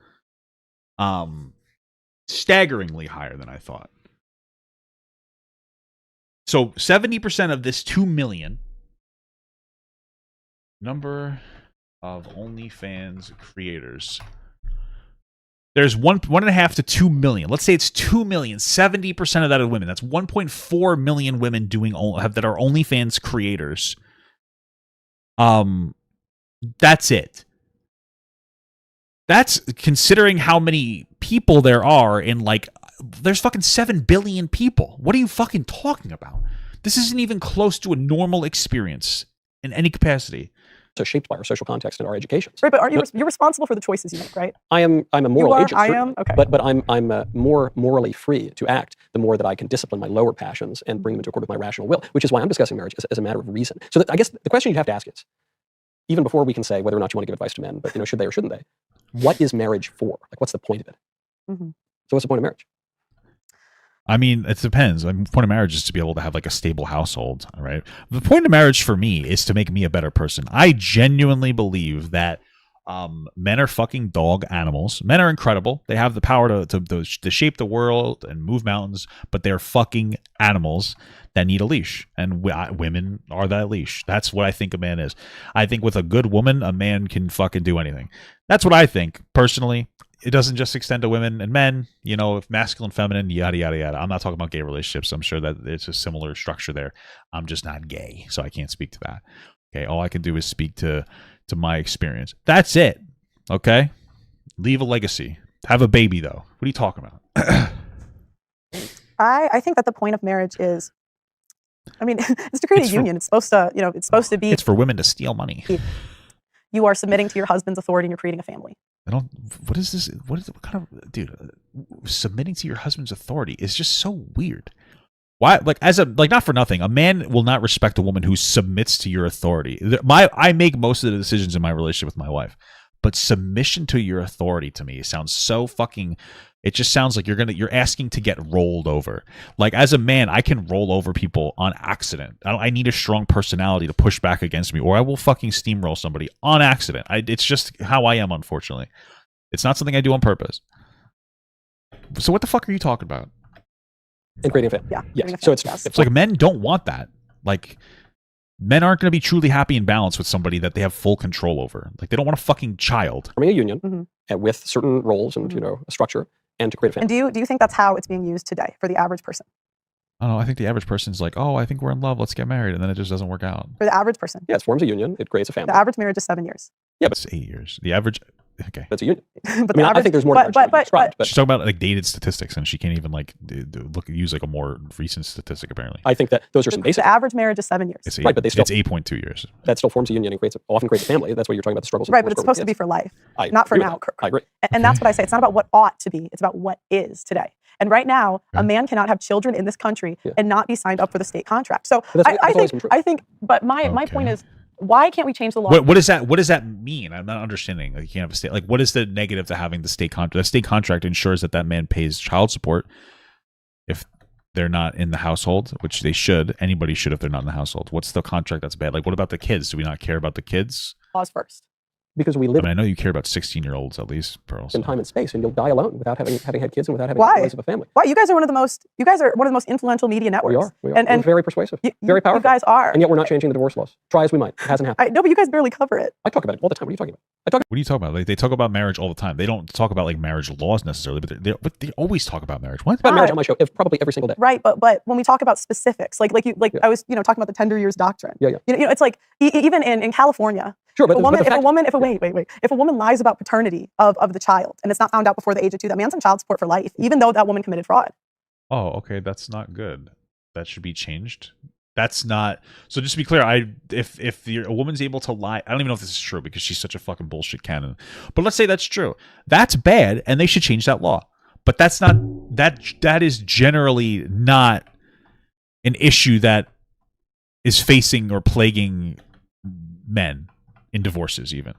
Staggeringly higher than I thought. So 70% of this 2 million number of OnlyFans creators. There's 1.5 to 2 million. Let's say it's 2 million. 70% of that are women. That's 1.4 million women that are OnlyFans creators. That's it. That's considering how many people there are in, like, there's fucking 7 billion people. What are you fucking talking about? This isn't even close to a normal experience in any capacity. shaped by our social context and our educations. Right, but aren't you're responsible for the choices you make, right? I'm a moral You are, agent. I certainly. am, okay. But I'm more morally free to act the more that I can discipline my lower passions and bring them into accord with my rational will, which is why I'm discussing marriage as a matter of reason. So that, I guess the question you have to ask is, even before we can say whether or not you want to give advice to men, but should they or shouldn't they? What is marriage for? Like, what's the point of it? Mm-hmm. So what's the point of marriage? I mean, it depends. The point of marriage is to be able to have like a stable household, right? The point of marriage for me is to make me a better person. I genuinely believe that men are fucking dog animals. Men are incredible. They have the power to shape the world and move mountains, but they're fucking animals that need a leash. And women are that leash. That's what I think a man is. I think with a good woman, a man can fucking do anything. That's what I think, personally. It doesn't just extend to women and men, if masculine, feminine, yada, yada, yada. I'm not talking about gay relationships. I'm sure that it's a similar structure there. I'm just not gay, so I can't speak to that. Okay, all I can do is speak to my experience. That's it. Okay? Leave a legacy. Have a baby, though. What are you talking about? I think that the point of marriage is, it's to create a union. It's supposed to be. It's for women to steal money. You are submitting to your husband's authority and you're creating a family. What is this? What kind of, dude, submitting to your husband's authority is just so weird. Why? Not for nothing, a man will not respect a woman who submits to your authority. I make most of the decisions in my relationship with my wife, but submission to your authority to me sounds so fucking, it just sounds like you're asking to get rolled over. Like, as a man, I can roll over people on accident. I need a strong personality to push back against me, or I will fucking steamroll somebody on accident. It's just how I am, unfortunately. It's not something I do on purpose. So what the fuck are you talking about? And creating a family. Yeah. Yes. So It's like men don't want that. Like, men aren't going to be truly happy and balanced with somebody that they have full control over. Like, they don't want a fucking child. forming a union Mm-hmm. with certain roles and a structure, and to create a family. And do you think that's how it's being used today for the average person? I don't know. I think the average person's like, oh, I think we're in love. Let's get married. And then it just doesn't work out. For the average person. Yeah, it forms a union. It creates a family. The average marriage is 7 years. Yeah, but It's 8 years. The average. Okay. that's a union. But I think there's more to marriage than you described, but She's talking about like dated statistics, and she can't even like use like a more recent statistic. Apparently, I think that those are some basic. The average marriage is 7 years. it's Right, but they still- it's 8.2 years. That still forms a union and often creates a family. That's what you're talking about, the struggles. of Right, but divorce it's supposed to be kids. for life, I not for agree with now. that. I agree. And that's what I say. It's not about what ought to be. It's about what is today. And right now, a man cannot have children in this country and not be signed up for the state contract. So But that's always been true. I think, but my point is, why can't we change the law? What does that mean? I'm not understanding. Like, you can't have a state. Like, what is the negative to having the state contract? The state contract ensures that man pays child support if they're not in the household, which they should. Anybody should if they're not in the household. What's the contract that's bad? Like, what about the kids? Do we not care about the kids? Laws first. Because we live I know you care about 16-year-olds at least, Pearl. in time and space, and you'll die alone without having had kids and without having Why? the voice of a family. Why? You guys are one of the most influential media networks. We are. And We're very persuasive, very powerful. You guys are. And yet we're not changing the divorce laws. Try as we might. It hasn't happened. No, but you guys barely cover it. I talk about it all the time. What are you talking about? What are you talking about? Like, they talk about marriage all the time. They don't talk about like marriage laws necessarily, but they always talk about marriage. What? about marriage on my show probably every single day. Right, but when we talk about specifics, I was talking about the tender years doctrine. Yeah. It's like even in California, Sure, but if a woman lies about paternity of the child and it's not found out before the age of 2, that man's on child support for life, even though that woman committed fraud. Oh, okay, that's not good. That should be changed. That's not. So just to be clear, if a woman's able to lie, I don't even know if this is true because she's such a fucking bullshit canon. But let's say that's true. That's bad, and they should change that law. But that's not that is generally not an issue that is facing or plaguing men in divorces. Even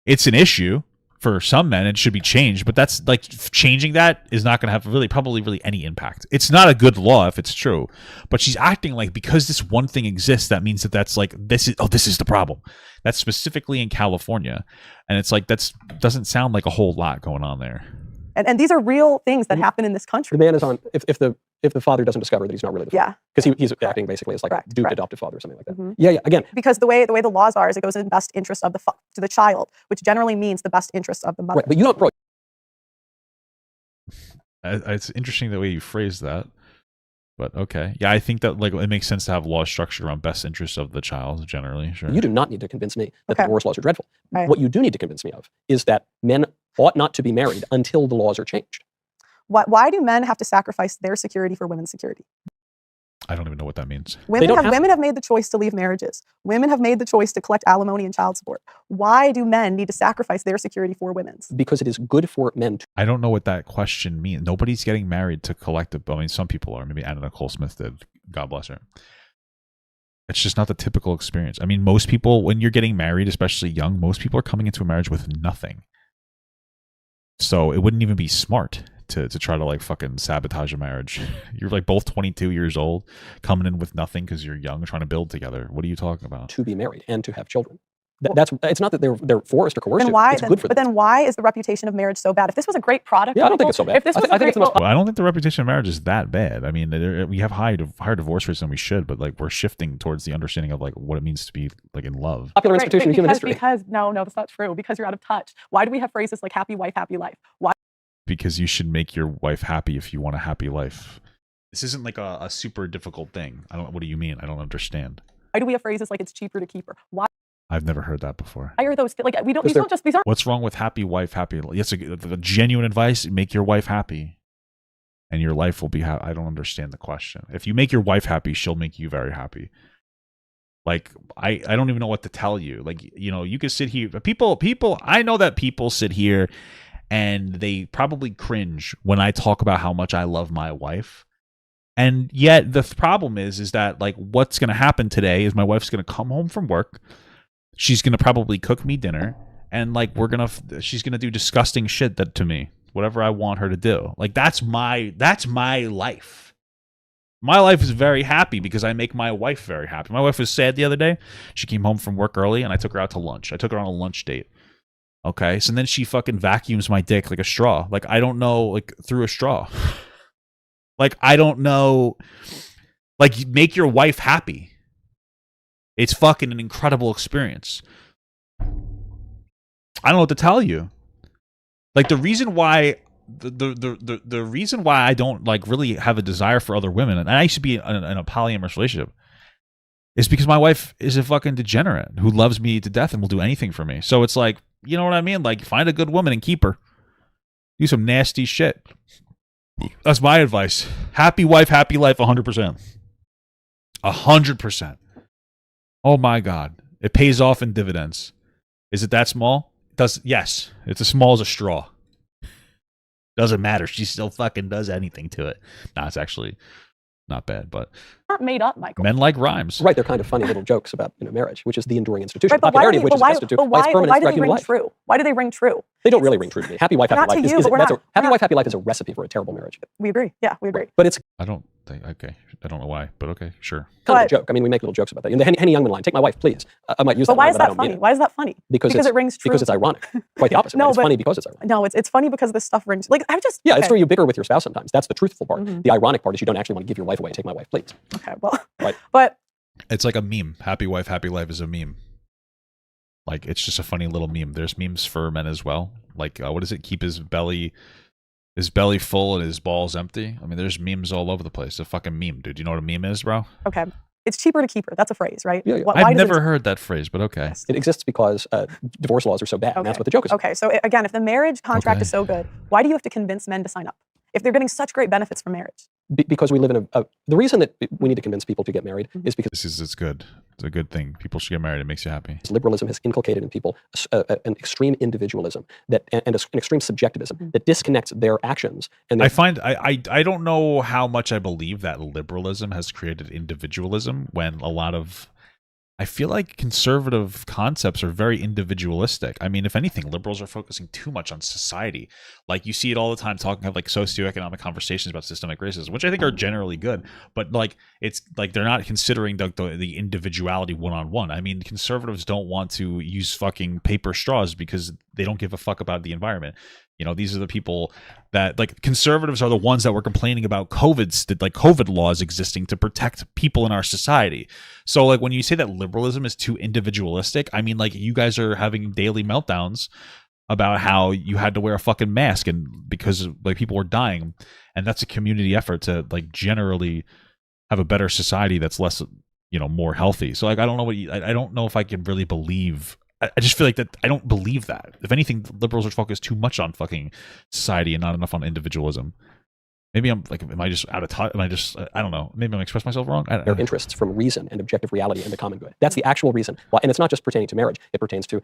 it's an issue, for some men. It should be changed, but that's like changing that is not going to have probably any impact. It's not a good law if it's true, but she's acting like because this one thing exists, that means that's like this is the problem. That's specifically in California, and it's like doesn't sound like a whole lot going on there. And these are real things that happen in this country. The man is on, if the father doesn't discover that he's not really the father. Because he's acting basically as like a duped adoptive father or something like that. Yeah, again. Because the way the laws are is it goes in the best interest of to the child, which generally means the best interest of the mother. Right, but you don't, bro. It's interesting the way you phrase that. But okay. Yeah, I think that like it makes sense to have laws structured around best interests of the child generally. Sure. You do not need to convince me that divorce laws are dreadful. Right. What you do need to convince me of is that men ought not to be married until the laws are changed. Why do men have to sacrifice their security for women's security? I don't even know what that means. Women have made the choice to leave marriages. Women have made the choice to collect alimony and child support. Why do men need to sacrifice their security for women's? Because it is good for men to. I don't know what that question means. Nobody's getting married to collect I mean, some people are. Maybe Anna Nicole Smith did. God bless her. It's just not the typical experience. I mean, most people, when you're getting married, especially young, most people are coming into a marriage with nothing. So it wouldn't even be smart to try to like fucking sabotage a marriage. You're like both 22 years old, coming in with nothing because you're young, trying to build together. What are you talking about? To be married and to have children. It's not that they're forced or coerced. It's good for them. But then why is the reputation of marriage so bad? If this was a great product, I don't think it's so bad. I don't think the reputation of marriage is that bad. I mean, we have higher divorce rates than we should, but like we're shifting towards the understanding of like what it means to be like in love. Popular institution in human history. No, that's not true. Because you're out of touch. Why do we have phrases like happy wife, happy life? Why? Because you should make your wife happy if you want a happy life. This isn't like a super difficult thing. What do you mean? I don't understand. Why do we have phrases like it's cheaper to keep her? Why? I've never heard that before. I hear those like we don't. These aren't. What's wrong with happy wife, happy? Yes, the genuine advice: make your wife happy, and your life will be happy. I don't understand the question. If you make your wife happy, she'll make you very happy. Like I don't even know what to tell you. Like you could sit here. People. I know that people sit here, and they probably cringe when I talk about how much I love my wife. And yet the problem is that like what's going to happen today is my wife's going to come home from work. She's going to probably cook me dinner and like she's going to do disgusting shit to me, whatever I want her to do. Like that's my life. My life is very happy because I make my wife very happy. My wife was sad the other day. She came home from work early and I took her out to lunch. I took her on a lunch date. Okay. So then she fucking vacuums my dick like a straw. Like I don't know, like through a straw. Like I don't know, like make your wife happy. It's fucking an incredible experience. I don't know what to tell you. Like the reason why the reason why I don't like really have a desire for other women, and I used to be in a polyamorous relationship, is because my wife is a fucking degenerate who loves me to death and will do anything for me. So it's like, you know what I mean? Like find a good woman and keep her. Do some nasty shit. That's my advice. Happy wife, happy life, 100%. 100%. Oh my God. It pays off in dividends. Is it that small? Yes. It's as small as a straw. Doesn't matter. She still fucking does anything to it. Nah, it's actually not bad, but not made up, Michael. Men like rhymes. Right, they're kind of funny little jokes about marriage, which is the enduring institution. Right, Popularity of which is tested to by its permanence throughout human life. True? Why do they ring true? They don't really ring true to me. Happy wife, happy life happy wife, happy life is a recipe for a terrible marriage. We agree. Yeah, we agree. But it's okay. I don't know why, but okay, sure. Kind of a joke. I mean, we make little jokes about that. In the Henny Youngman line, take my wife, please. I might use that. But why is that funny? Why is that funny? Because it rings true. Because it's ironic. Quite the opposite. No, right? It's funny because it's ironic. No, it's funny because this stuff rings. Like it's true. You bicker with your spouse sometimes. That's the truthful part. Mm-hmm. The ironic part is you don't actually want to give your life away. Take my wife, please. Okay, well, right. But it's like a meme. Happy wife, happy life is a meme. Like it's just a funny little meme. There's memes for men as well. Like what is it? Keep his belly full and his balls empty. I mean, there's memes all over the place. A fucking meme, dude. You know what a meme is, bro? Okay. It's cheaper to keep her. That's a phrase, right? Yeah. I've never heard that phrase, but okay. It exists because divorce laws are so bad, and that's what the joke is. Okay, so again, if the marriage contract is so good, why do you have to convince men to sign up? If they're getting such great benefits from marriage? Because we live in the reason that we need to convince people to get married is because it's good. It's a good thing. People should get married. It makes you happy. Liberalism has inculcated in people an extreme individualism and an extreme subjectivism that disconnects their actions. And I don't know how much I believe that liberalism has created individualism when a lot of I feel like conservative concepts are very individualistic. I mean, if anything, liberals are focusing too much on society. Like you see it all the time, talking of like socioeconomic conversations about systemic racism, which I think are generally good. But like it's like they're not considering the individuality one-on-one. I mean, conservatives don't want to use fucking paper straws because they don't give a fuck about the environment. You know, these are the people that like conservatives are the ones that were complaining about COVID laws existing to protect people in our society. So like when you say that liberalism is too individualistic, I mean, like you guys are having daily meltdowns about how you had to wear a fucking mask and because like people were dying, and that's a community effort to like generally have a better society that's less, you know, more healthy. So like I don't know I don't know if I can really believe. I just feel like that I don't believe that. If anything, liberals are focused too much on fucking society and not enough on individualism. Maybe I'm like, am I just out of touch? Am I just, I don't know. Maybe I'm expressing myself wrong. Their interests from reason and objective reality and the common good. That's the actual reason. Why, and it's not just pertaining to marriage. It pertains to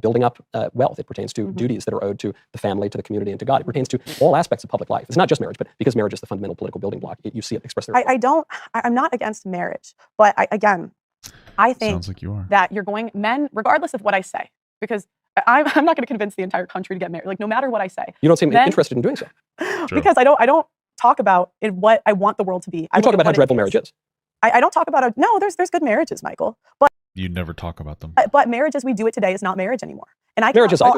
building up wealth. It pertains to duties that are owed to the family, to the community, and to God. It pertains to all aspects of public life. It's not just marriage, but because marriage is the fundamental political building block, you see it expressed there. I'm not against marriage, but I think sounds like you are. that men, regardless of what I say, because I'm not going to convince the entire country to get married. Like no matter what I say, you don't seem interested in doing so. Because I don't talk about what I want the world to be. You talk about how dreadful marriage is. I don't talk about no. There's good marriages, Michael, but you never talk about them. But marriage as we do it today is not marriage anymore. And I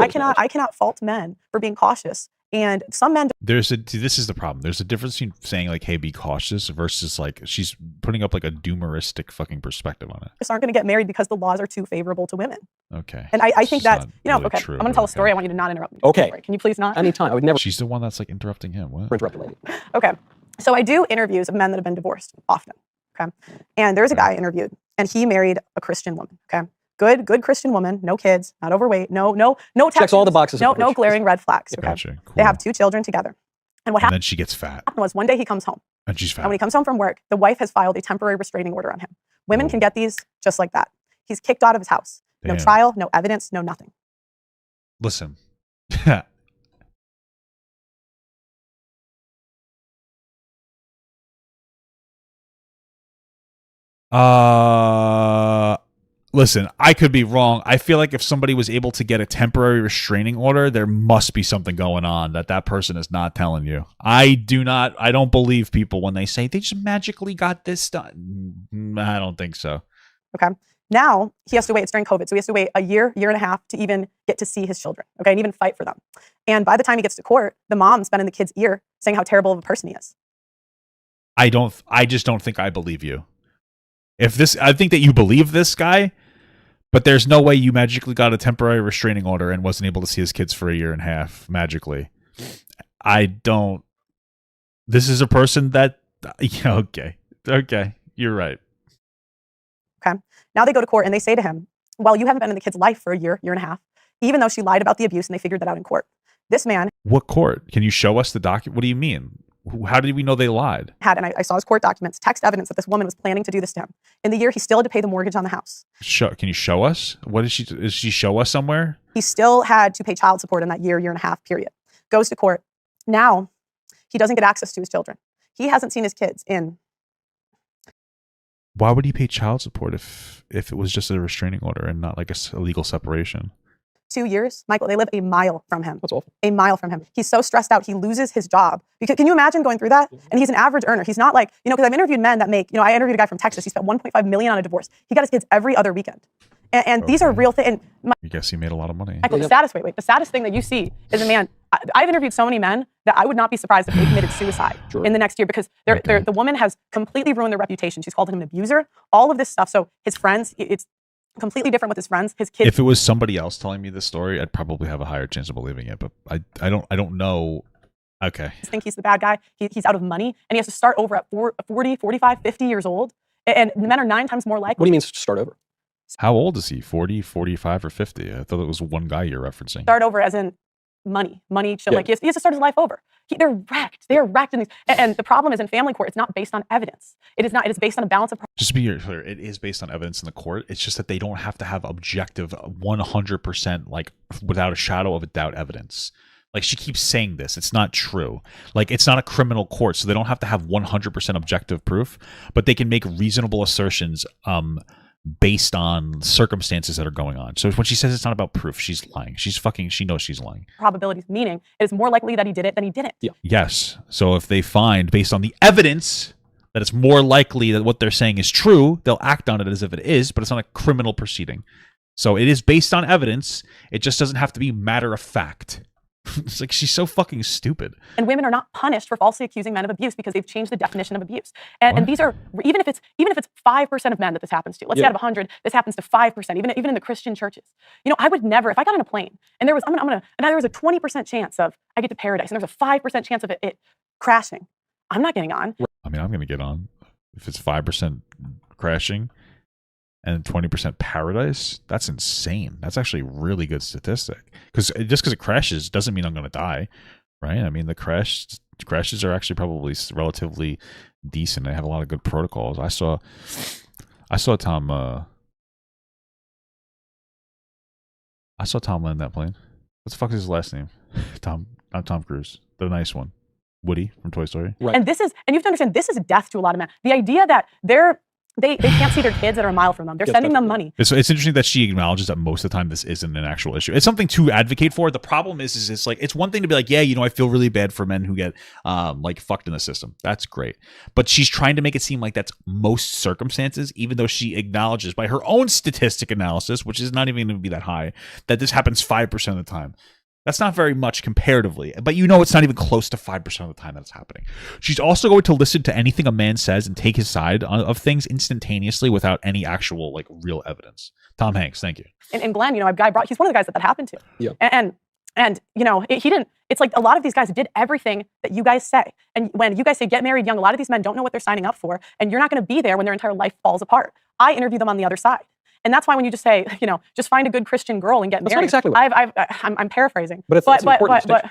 cannot fault men for being cautious. And some men. This is the problem. There's a difference between saying like, "Hey, be cautious," versus like she's putting up like a doomeristic fucking perspective on it. Just aren't going to get married because the laws are too favorable to women. Okay. And I think that's really okay. True, I'm going to tell a story. I want you to not interrupt me. Okay. Can you please not? Anytime. I would never. She's the one that's like interrupting him. What? Interrupt a lady. Okay. So I do interviews of men that have been divorced often. Okay. And there's a guy interviewed, and he married a Christian woman. Okay. Good Christian woman, no kids, not overweight, no tattoos, checks all the boxes. No glaring red flags. Okay. Gotcha. Cool. They have 2 children together. And what happened? And then she gets fat. Was one day he comes home. And she's fat. And when he comes home from work, the wife has filed a temporary restraining order on him. Women can get these just like that. He's kicked out of his house. Damn. No trial, no evidence, no nothing. Listen. Listen, I could be wrong. I feel like if somebody was able to get a temporary restraining order, there must be something going on that person is not telling you. I don't believe people when they say they just magically got this done. I don't think so. Okay. Now he has to wait. It's during COVID. So he has to wait a year and a half to even get to see his children. Okay. And even fight for them. And by the time he gets to court, the mom's been in the kid's ear saying how terrible of a person he is. I just don't think I believe you. I think that you believe this guy, but there's no way you magically got a temporary restraining order and wasn't able to see his kids for a year and a half magically. This is a person that, okay, you're right. Okay. Now they go to court and they say to him, well, you haven't been in the kid's life for a year and a half, even though she lied about the abuse and they figured that out in court. This man. What court? Can you show us the document? What do you mean? How did we know they lied? And I saw his court documents, text evidence that this woman was planning to do this to him. In the year, he still had to pay the mortgage on the house. Can you show us? Does she show us somewhere? He still had to pay child support in that year and a half period. Goes to court. Now, he doesn't get access to his children. He hasn't seen his kids in. Why would he pay child support if it was just a restraining order and not like a legal separation? 2 years, Michael, they live a mile from him. That's awful. A mile from him. He's so stressed out, he loses his job. Because, can you imagine going through that? And he's an average earner. He's not like, because I've interviewed men that make, I interviewed a guy from Texas. He spent $1.5 million on a divorce. He got his kids every other weekend. And these are real things. I guess he made a lot of money. Michael, the saddest thing that you see is a man. I've interviewed so many men that I would not be surprised if they committed suicide in the next year because the woman has completely ruined their reputation. She's called him an abuser, all of this stuff. So his friends, it's completely different with his friends, his kids. If it was somebody else telling me this story, I'd probably have a higher chance of believing it. But I don't know. Okay. I think he's the bad guy. He's out of money and he has to start over at 40, 45, 50 years old. And the men are 9 times more likely. What do you mean start over? How old is he? 40, 45, or 50? I thought it was one guy you're referencing. Start over as in money. Yeah. Like he has to start his life over. They're wrecked. They are wrecked in these. And the problem is in family court, it's not based on evidence. It is not. It is based on a balance of. Just to be clear, it is based on evidence in the court. It's just that they don't have to have objective 100%, like without a shadow of a doubt evidence. Like she keeps saying this. It's not true. Like it's not a criminal court, so they don't have to have 100% objective proof, but they can make reasonable assertions based on circumstances that are going on. So when she says it's not about proof, she's lying. She knows she's lying. Probabilities, meaning it is more likely that he did it than he didn't. Yeah. Yes. So if they find, based on the evidence, that it's more likely that what they're saying is true, they'll act on it as if it is, but it's not a criminal proceeding. So it is based on evidence. It just doesn't have to be matter of fact. It's like, she's so fucking stupid. And women are not punished for falsely accusing men of abuse because they've changed the definition of abuse. And these are, even if it's 5% of men that this happens to, let's say out of 100, this happens to 5%, even in the Christian churches. You know, I would never, if I got on a plane and there was, and there was a 20% chance of I get to paradise and there's a 5% chance of it crashing, I'm not getting on. I mean, I'm going to get on. If it's 5% crashing and 20% paradise, that's insane. That's actually a really good statistic. Because just because it crashes doesn't mean I'm going to die, right? I mean, the crashes are actually probably relatively decent. They have a lot of good protocols. I saw Tom. I saw Tom land that plane. What the fuck is his last name? Tom, not Tom Cruise, the nice one, Woody from Toy Story. Right. And you have to understand, this is death to a lot of men. The idea that they can't see their kids that are a mile from them. They're sending them money. It's interesting that she acknowledges that most of the time this isn't an actual issue. It's something to advocate for. The problem is it's like, it's one thing to be like, yeah, you know, I feel really bad for men who get like fucked in the system. That's great. But she's trying to make it seem like that's most circumstances, even though she acknowledges by her own statistic analysis, which is not even going to be that high, that this happens 5% of the time. That's not very much comparatively, but you know it's not even close to 5% of the time that it's happening. She's also going to listen to anything a man says and take his side of things instantaneously without any actual, like, real evidence. Tom Hanks, thank you. And Glenn, you know, he's one of the guys that happened to. Yeah. And you know, he didn't, it's like a lot of these guys did everything that you guys say. And when you guys say get married young, a lot of these men don't know what they're signing up for, and you're not going to be there when their entire life falls apart. I interview them on the other side. And that's why when you just say, you know, just find a good Christian girl and get married. That's not exactly what I'm paraphrasing. But it's important. But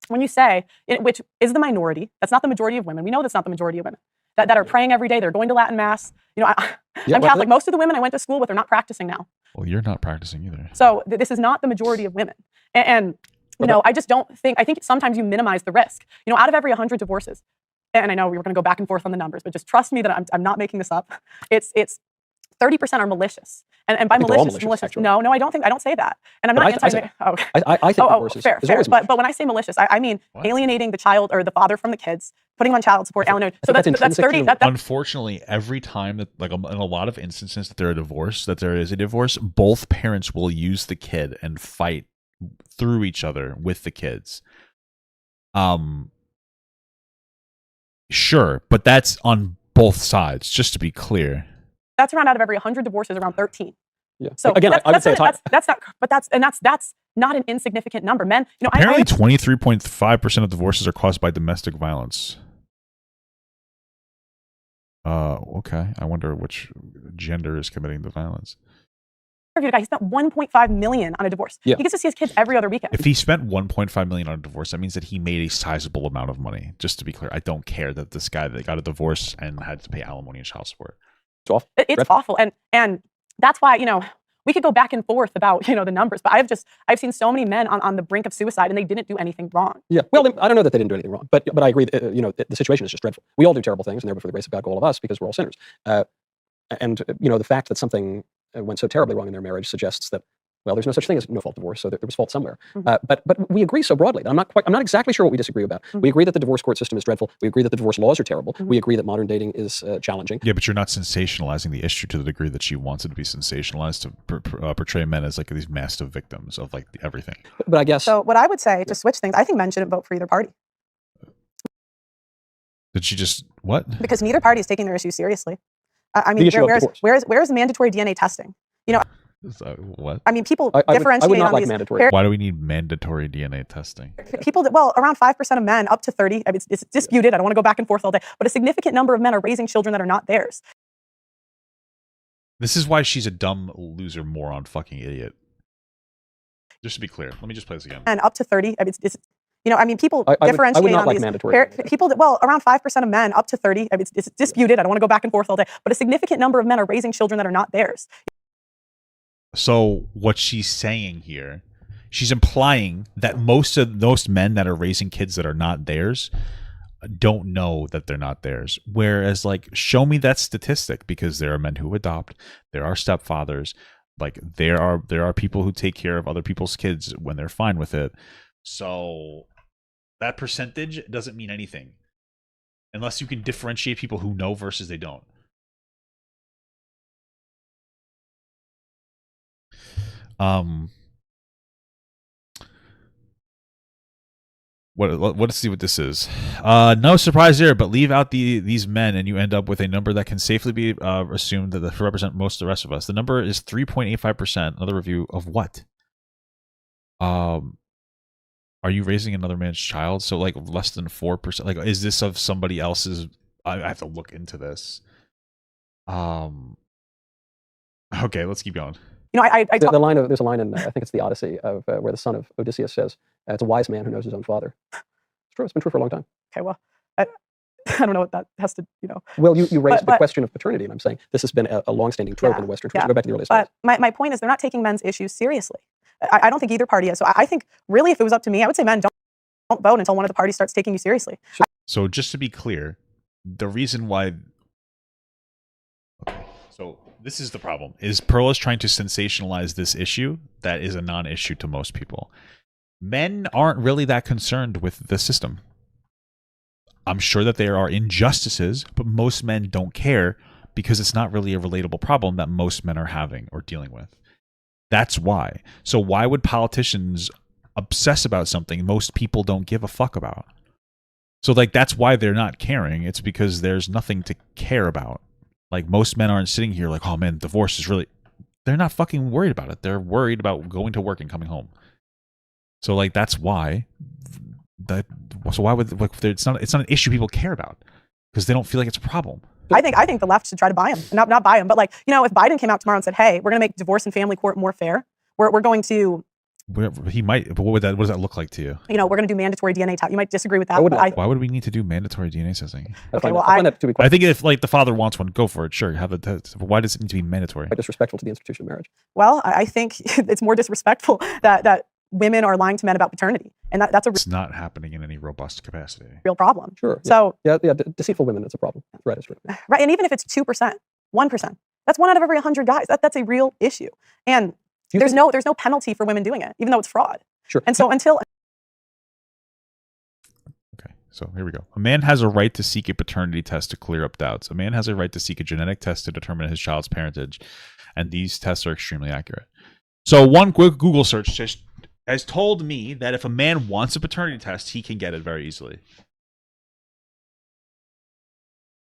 when you say, which is the minority, that's not the majority of women. We know that's not the majority of women that are praying every day. They're going to Latin mass. You know, I'm Catholic. Most of the women I went to school with are not practicing now. Well, you're not practicing either. So this is not the majority of women. And you know, I just don't think, I think sometimes you minimize the risk. You know, out of every 100 divorces, and I know we were going to go back and forth on the numbers, but just trust me that I'm not making this up. It's 30% are malicious. And by malicious, no, I don't say that. And I'm not anti. I think divorces. Fair. But when I say malicious, I mean alienating the child or the father from the kids, putting them on child support, alimony. So that's 30. Unfortunately, every time that, like, in a lot of instances that there is a divorce, both parents will use the kid and fight through each other with the kids. Sure, but that's on both sides, just to be clear. That's around, out of every 100 divorces, around 13. Yeah. So again, I would say that's not an insignificant number. Men, you know, apparently 23.5% of divorces are caused by domestic violence. Okay. I wonder which gender is committing the violence. He spent $1.5 million on a divorce. Yeah. He gets to see his kids every other weekend. If he spent $1.5 million on a divorce, that means that he made a sizable amount of money. Just to be clear, I don't care that this guy that got a divorce and had to pay alimony and child support. It's awful. It's awful, and that's why, you know, we could go back and forth about, you know, the numbers, but I've seen so many men on the brink of suicide, and they didn't do anything wrong. Yeah. Well, I don't know that they didn't do anything wrong, but I agree that, you know, the situation is just dreadful. We all do terrible things, and they're before the grace of God, all of us, because we're all sinners. And you know, the fact that something went so terribly wrong in their marriage suggests that, well, there's no such thing as no fault divorce, so there was fault somewhere. Mm-hmm. But we agree so broadly. I'm not exactly sure what we disagree about. Mm-hmm. We agree that the divorce court system is dreadful. We agree that the divorce laws are terrible. Mm-hmm. We agree that modern dating is challenging. Yeah, but you're not sensationalizing the issue to the degree that she wants it to be sensationalized to portray men as like these massive victims of like everything. But I guess. So what I would say, to switch things, I think men shouldn't vote for either party. Did she just what? Because neither party is taking their issue seriously. I mean, where's mandatory DNA testing? You know. What? I mean, people I differentiate would not on like these. mandatory. Why do we need mandatory DNA testing? Around 5% of men, up to 30. I mean, it's disputed. I don't want to go back and forth all day, but a significant number of men are raising children that are not theirs. This is why she's a dumb loser, moron, fucking idiot. Just to be clear, let me just play this again. And up to 30. I mean, you know, I mean, people differentiate I would not on like these. mandatory. Around 5% of men, up to 30. I mean, it's disputed. I don't want to go back and forth all day, but a significant number of men are raising children that are not theirs. So what she's saying here, she's implying that most men that are raising kids that are not theirs, don't know that they're not theirs. Whereas, like, show me that statistic, because there are men who adopt, there are stepfathers, like there are people who take care of other people's kids when they're fine with it. So that percentage doesn't mean anything unless you can differentiate people who know versus they don't. Let's see what this is. No surprise there, but leave out these men and you end up with a number that can safely be assumed that they represent most of the rest of us. The number is 3.85%. Another review of what? Are you raising another man's child? So like less than 4%. Like, is this of somebody else's? I have to look into this. Okay, let's keep going. You know, there's a line in I think it's the Odyssey of where the son of Odysseus says, "It's a wise man who knows his own father." It's true. It's been true for a long time. Okay, well, I don't know what that has to, Well, you raised the question of paternity, and I'm saying this has been a long-standing trope in the Western tradition. Go back to the earliest days. But my point is, they're not taking men's issues seriously. I don't think either party is. So I think, really, if it was up to me, I would say men don't vote until one of the parties starts taking you seriously. So just to be clear, the reason why... Okay, so this is the problem, is Pearl is trying to sensationalize this issue that is a non-issue to most people. Men aren't really that concerned with the system. I'm sure that there are injustices, but most men don't care because it's not really a relatable problem that most men are having or dealing with. That's why. So why would politicians obsess about something most people don't give a fuck about? So like that's why they're not caring. It's because there's nothing to care about. Like most men aren't sitting here like, oh man, divorce is really... They're not fucking worried about it. They're worried about going to work and coming home. So like that's why so why would, like, it's not an issue people care about because they don't feel like it's a problem. I think the left should try to buy him. Not buy him, but like, if Biden came out tomorrow and said, hey, we're going to make divorce and family court more fair. We're going to... He might, but what does that look like to you? We're going to do mandatory DNA testing. You might disagree with that. Why would we need to do mandatory DNA testing? Okay, well, I think if like the father wants one, go for it. Sure, have the test. But why does it need to be mandatory? Disrespectful to the institution of marriage. Well, I think it's more disrespectful that women are lying to men about paternity, and that's it's not happening in any robust capacity. Real problem. Sure. So yeah, deceitful women, it's a problem. Right, it's true. Right, and even if it's 2%, 1%, that's 1 out of every 100 guys. That's a real issue, and there's no penalty for women doing it, even though it's fraud. Sure. And so until... Okay, so here we go. A man has a right to seek a paternity test to clear up doubts. A man has a right to seek a genetic test to determine his child's parentage, and these tests are extremely accurate. So one quick Google search just has told me that if a man wants a paternity test, he can get it very easily.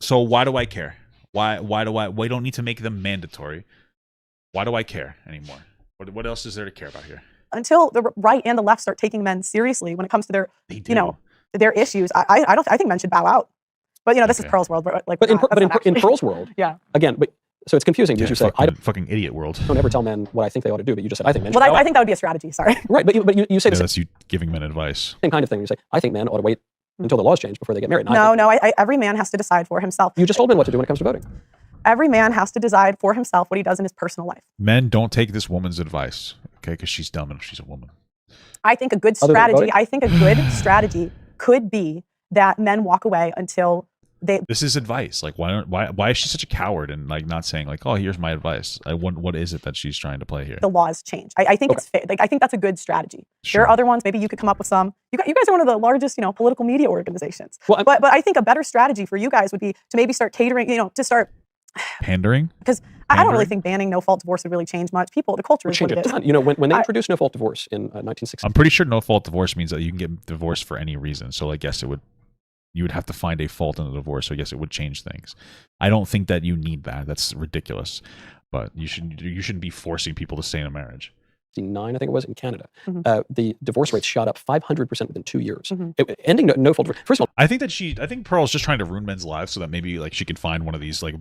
So why do I care? Why we don't need to make them mandatory. Why do I care anymore? What else is there to care about here? Until the right and the left start taking men seriously when it comes to their, their issues, I think men should bow out. But this is Pearl's world. But in Pearl's world, yeah. Again, so it's confusing because you say, fucking idiot world. Don't ever tell men what I think they ought to do, but you just said, I think men should bow out. I think that would be a strategy, sorry. Right, but you say that's you giving men advice. Same kind of thing. You say, I think men ought to wait until the laws change before they get married. No, every man has to decide for himself. You just told men what to do when it comes to voting. Every man has to decide for himself what he does in his personal life. Men don't take this woman's advice, okay? Because she's dumb and she's a woman. I think a good strategy could be that men walk away until they... This is advice. Like, why is she such a coward and like not saying like, oh, here's my advice? What is it that she's trying to play here? The laws change. I think it's fair. Like, I think that's a good strategy. Sure. There are other ones. Maybe you could come up with some. You guys are one of the largest, political media organizations. Well, but I think a better strategy for you guys would be to maybe start catering, to start... Pandering? Because I don't really think banning no-fault divorce would really change much. The culture is what it is. When they introduced no-fault divorce in 1960... I'm pretty sure no-fault divorce means that you can get divorced for any reason. So I guess you would have to find a fault in the divorce. So I guess it would change things. I don't think that you need that. That's ridiculous. But you shouldn't be forcing people to stay in a marriage. 9, I think it was, in Canada. The divorce rates shot up 500% within 2 years. Ending no-fault divorce. First of all, I think Pearl's just trying to ruin men's lives so that maybe like she can find one of these like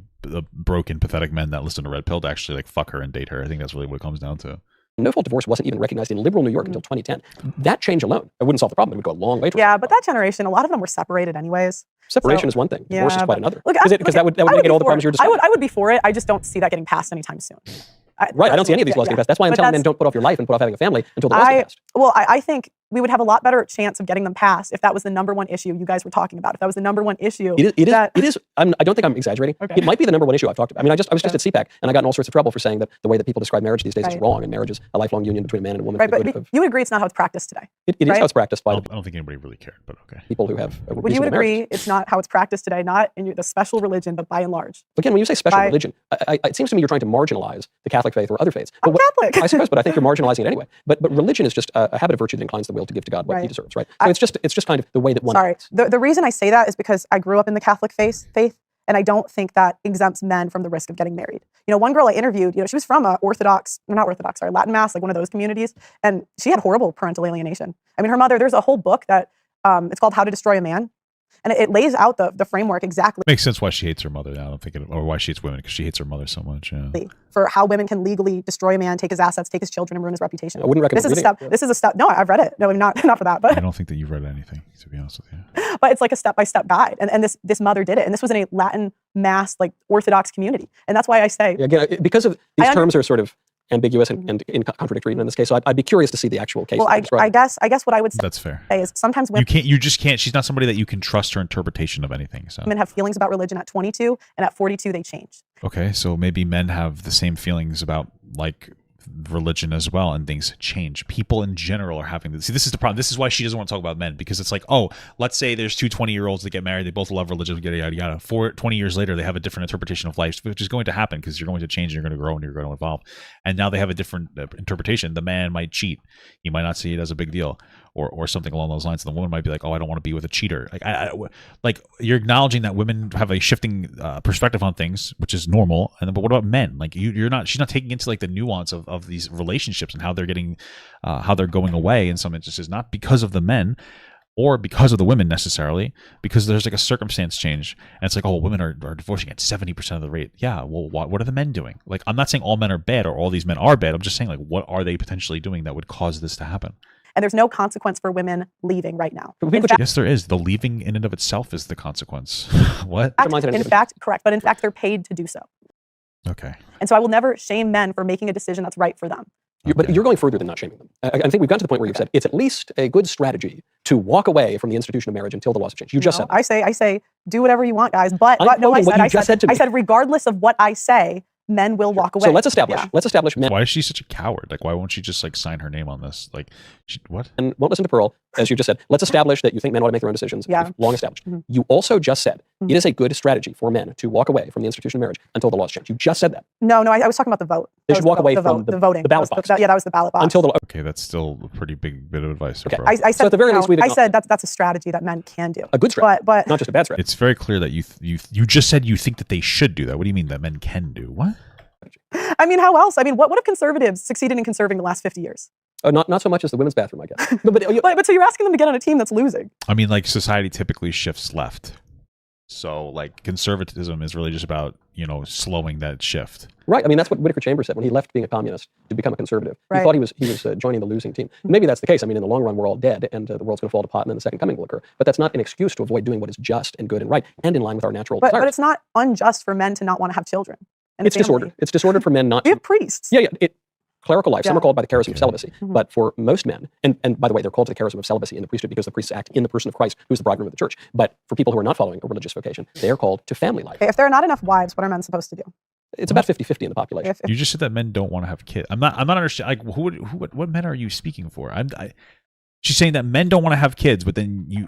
broken, pathetic men that listen to Red Pill to actually like fuck her and date her. I think that's really what it comes down to. No-fault divorce wasn't even recognized in liberal New York until 2010. That change alone, it wouldn't solve the problem. It would go a long way. Yeah, but that generation, a lot of them were separated anyways. Separation is one thing. Divorce is quite another. Because that would make negate all the problems you're describing. I would be for it. I just don't see that getting passed anytime soon. I don't see any of these laws getting passed. That's why I'm telling men don't put off your life and put off having a family until the laws get passed. Well, I think we would have a lot better chance of getting them passed if that was the number one issue you guys were talking about. If that was the number one issue. It is. I don't think I'm exaggerating. Okay. It might be the number one issue I've talked about. I mean, I was just at CPAC, and I got in all sorts of trouble for saying that the way that people describe marriage these days is wrong, and marriage is a lifelong union between a man and a woman. Right, but you would agree it's not how it's practiced today. It is how it's practiced by I don't think anybody really cared, but okay. people who have. Would you agree it's not how it's practiced today, not in the special religion, but by and large? Again, when you say special religion, it seems to me you're trying to marginalize the Catholic faith or other faiths. I'm Catholic. I suppose, but I think you're marginalizing it anyway. But religion is just a habit of virtue that inclines the will to give to God what He deserves, right? So it's just kind of the way that one. Sorry, the reason I say that is because I grew up in the Catholic faith, and I don't think that exempts men from the risk of getting married. One girl I interviewed, she was from a Latin Mass, like one of those communities, and she had horrible parental alienation. I mean, her mother. There's a whole book that it's called How to Destroy a Man. And it lays out the framework exactly. Makes sense why she hates her mother now. I'm thinking, or why she hates women, because she hates her mother so much. Yeah. For how women can legally destroy a man, take his assets, take his children, and ruin his reputation. I wouldn't recommend This is a step. No, I've read it. No, not for that. But I don't think that you've read anything, to be honest with you. But it's like a step-by-step guide. And this mother did it. And this was in a Latin Mass, like Orthodox community. And that's why I say. Again, because of these terms are sort of ambiguous and contradictory in this case. So I'd be curious to see the actual case. Well, I guess what I would say that's fair. Is sometimes women you just can't. She's not somebody that you can trust her interpretation of anything. So women have feelings about religion at 22, and at 42 they change. Okay, so maybe men have the same feelings about like religion as well, and things change. People in general are having this. See, this is the problem. This is why she doesn't want to talk about men, because it's like, oh, let's say there's two 20-year-olds that get married. They both love religion, yada, yada, yada. 20 years later, they have a different interpretation of life, which is going to happen because you're going to change, and you're going to grow, and you're going to evolve. And now they have a different interpretation. The man might cheat. He might not see it as a big deal, or something along those lines. And the woman might be like, oh, I don't want to be with a cheater. Like you're acknowledging that women have a shifting perspective on things, which is normal. And but what about men? Like you're not. She's not taking into like the nuance of these relationships and how they're getting, how they're going away in some instances, not because of the men or because of the women necessarily, because there's like a circumstance change. And it's like, oh, women are divorcing at 70% of the rate. Yeah, well, what are the men doing? Like, I'm not saying all men are bad or all these men are bad. I'm just saying, like, what are they potentially doing that would cause this to happen? And there's no consequence for women leaving right now. Yes, there is. The leaving in and of itself is the consequence. What? In fact, correct. But in fact, they're paid to do so. Okay. And so I will never shame men for making a decision that's right for them. But you're going further than not shaming them. I think we've gotten to the point where you've said it's at least a good strategy to walk away from the institution of marriage until the laws have changed. You just said that. I say, do whatever you want, guys. But I said, regardless of what I say, men will walk away. So let's establish men. Why is she such a coward? Like, why won't she just like sign her name on this? Like, what? And won't listen to Pearl, as you just said. Let's establish that you think men ought to make their own decisions. Yeah. Long established. Mm-hmm. You also just said it is a good strategy for men to walk away from the institution of marriage until the laws change. You just said that. No, I was talking about the vote. They should walk away from the voting. The ballot box. That was the ballot box. Okay, that's still a pretty big bit of advice. Okay. I said, so at the very least, I said that's a strategy that men can do. A good strategy, but not just a bad strategy. It's very clear that you just said you think that they should do that. What do you mean that men can do? What? I mean, how else? I mean, what have conservatives succeeded in conserving the last 50 years? Not so much as the women's bathroom, I guess. But so you're asking them to get on a team that's losing. I mean, like society typically shifts left. So like conservatism is really just about, slowing that shift. Right. I mean, that's what Whittaker Chambers said when he left being a communist to become a conservative. Right. He thought he was joining the losing team. Maybe that's the case. I mean, in the long run, we're all dead and the world's going to fall apart and then the second coming will occur. But that's not an excuse to avoid doing what is just and good and right and in line with our natural desires. But it's not unjust for men to not want to have children. It's disordered. It's disordered for men not to. We have priests. Yeah. Clerical life. Some are called by the charism of celibacy. Mm-hmm. But for most men, and by the way, they're called to the charism of celibacy in the priesthood because the priests act in the person of Christ, who's the bridegroom of the church. But for people who are not following a religious vocation, they are called to family life. Okay, if there are not enough wives, what are men supposed to do? It's about 50-50 in the population. You just said that men don't want to have kids. I'm not understanding. Like, what men are you speaking for? She's saying that men don't want to have kids, but then you.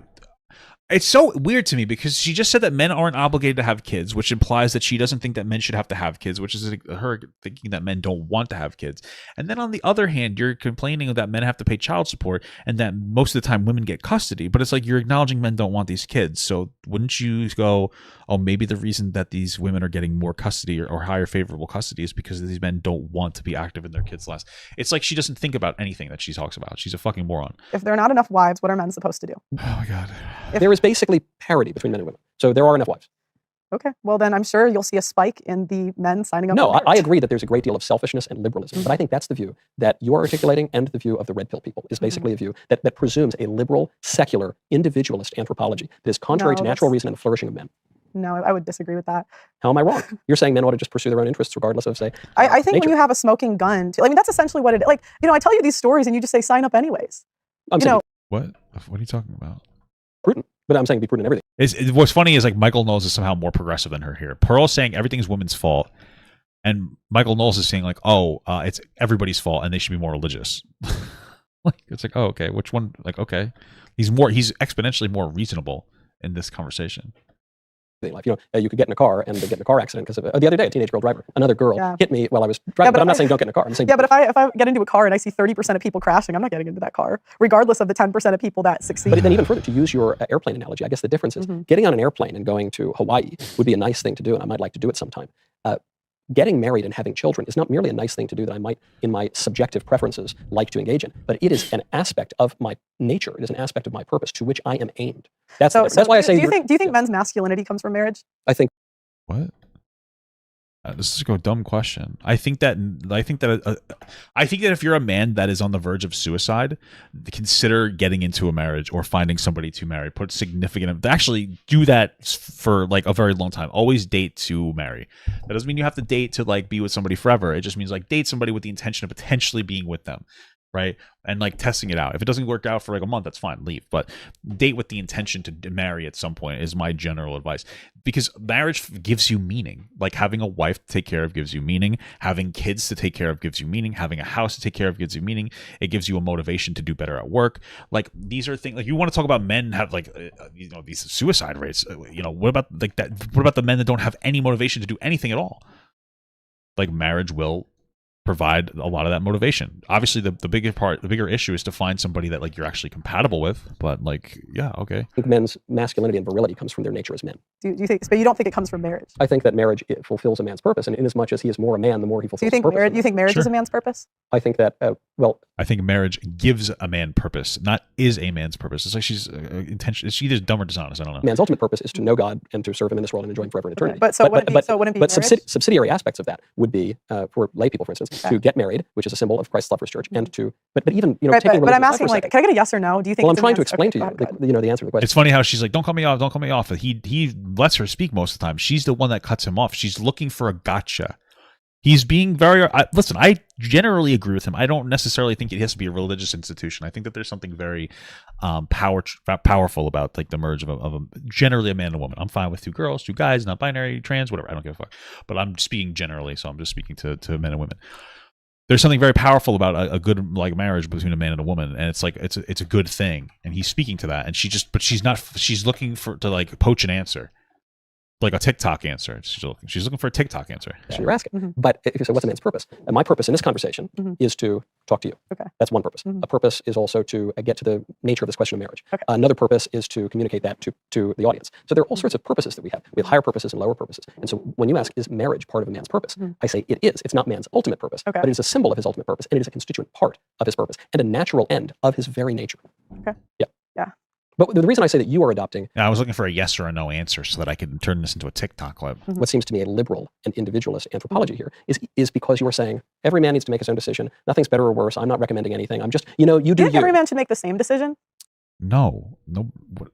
It's so weird to me because she just said that men aren't obligated to have kids, which implies that she doesn't think that men should have to have kids, which is her thinking that men don't want to have kids. And then on the other hand, you're complaining that men have to pay child support and that most of the time women get custody. But it's like you're acknowledging men don't want these kids. So wouldn't you go, oh, maybe the reason that these women are getting more custody or higher favorable custody is because these men don't want to be active in their kids' lives. It's like she doesn't think about anything that she talks about. She's a fucking moron. If there are not enough wives, what are men supposed to do? Oh my God. There is basically parity between men and women. So there are enough wives. Okay. Well, then I'm sure you'll see a spike in the men signing up. No, I agree that there's a great deal of selfishness and liberalism, but I think that's the view that you are articulating and the view of the red pill people is basically a view that presumes a liberal, secular, individualist anthropology that is contrary to natural reason and the flourishing of men. No, I would disagree with that. How am I wrong? You're saying men ought to just pursue their own interests regardless of, say, I think nature. When you have a smoking gun, I mean, that's essentially what it is. Like, I tell you these stories and you just say, sign up anyways. What are you talking about? Prudent. But I'm saying be prudent in everything. What's funny is like Michael Knowles is somehow more progressive than her here. Pearl's saying everything's women's fault, and Michael Knowles is saying like, oh, it's everybody's fault, and they should be more religious. Like it's like, oh, okay, which one? Like, okay, he's exponentially more reasonable in this conversation. Life. You could get in a car and get in a car accident because the other day, a teenage girl driver, another girl hit me while I was driving. But I'm not saying don't get in a car. I'm saying but if I get into a car and I see 30% of people crashing, I'm not getting into that car, regardless of the 10% of people that succeed. But then even further, to use your airplane analogy, I guess the difference is getting on an airplane and going to Hawaii would be a nice thing to do, and I might like to do it sometime. Getting married and having children is not merely a nice thing to do that I might, in my subjective preferences, like to engage in, but it is an aspect of my nature. It is an aspect of my purpose to which I am aimed. That's why I say. Do you think men's masculinity comes from marriage? I think. What? This is a dumb question. I think that if you're a man that is on the verge of suicide, consider getting into a marriage or finding somebody to marry. Put significant. Actually, do that for like a very long time. Always date to marry. That doesn't mean you have to date to like be with somebody forever. It just means like date somebody with the intention of potentially being with them, right? And like testing it out. If it doesn't work out for like a month, that's fine. Leave. But date with the intention to marry at some point is my general advice. Because marriage gives you meaning. Like having a wife to take care of gives you meaning. Having kids to take care of gives you meaning. Having a house to take care of gives you meaning. It gives you a motivation to do better at work. Like these are things like you want to talk about men have like these suicide rates. What about like that? What about the men that don't have any motivation to do anything at all? Like marriage will provide a lot of that motivation. Obviously, the bigger issue is to find somebody that like you're actually compatible with. But like, yeah, okay. I think men's masculinity and virility comes from their nature as men. Do you think? But you don't think it comes from marriage? I think that marriage fulfills a man's purpose, and in as much as he is more a man, the more he fulfills his purpose. Do you think marriage is a man's purpose? I think that I think marriage gives a man purpose, not is a man's purpose. It's like she's she's either dumb or dishonest. I don't know. Man's ultimate purpose is to know God and to serve Him in this world and enjoy Him forever in eternity. But subsidiary aspects of that would be for lay people, for instance, to get married, which is a symbol of Christ's love for His church, and to but even taking. But I'm asking like, can I get a yes or no? Do you think? Well, I'm trying to explain to you, the answer to the question. It's funny how she's like, "Don't cut me off, don't cut me off." He lets her speak most of the time. She's the one that cuts him off. She's looking for a gotcha. He's being very listen. I generally agree with him. I don't necessarily think it has to be a religious institution. I think that there's something very powerful about like the merge of generally a man and a woman. I'm fine with 2 girls, 2 guys, not binary, trans, whatever. I don't give a fuck. But I'm speaking generally, so I'm just speaking to men and women. There's something very powerful about a good like marriage between a man and a woman, and it's like it's a good thing. And he's speaking to that, and she's looking to like poach an answer. Like a TikTok answer. She's looking for a TikTok answer. So you're asking. But if you say, what's a man's purpose? And my purpose in this conversation is to talk to you. Okay. That's one purpose. A purpose is also to get to the nature of this question of marriage. Okay. Another purpose is to communicate that to the audience. So there are all sorts of purposes that we have. We have higher purposes and lower purposes. And so when you ask, is marriage part of a man's purpose? I say it is. It's not man's ultimate purpose, but it is a symbol of his ultimate purpose, and it is a constituent part of his purpose and a natural end of his very nature. Okay. Yeah. Yeah. But the reason I say that you are adopting... I was looking for a yes or a no answer so that I could turn this into a TikTok clip. What seems to me a liberal and individualist anthropology here is because you are saying every man needs to make his own decision. Nothing's better or worse. I'm not recommending anything. I'm just, you do you. Do you think every man should make the same decision? No. What?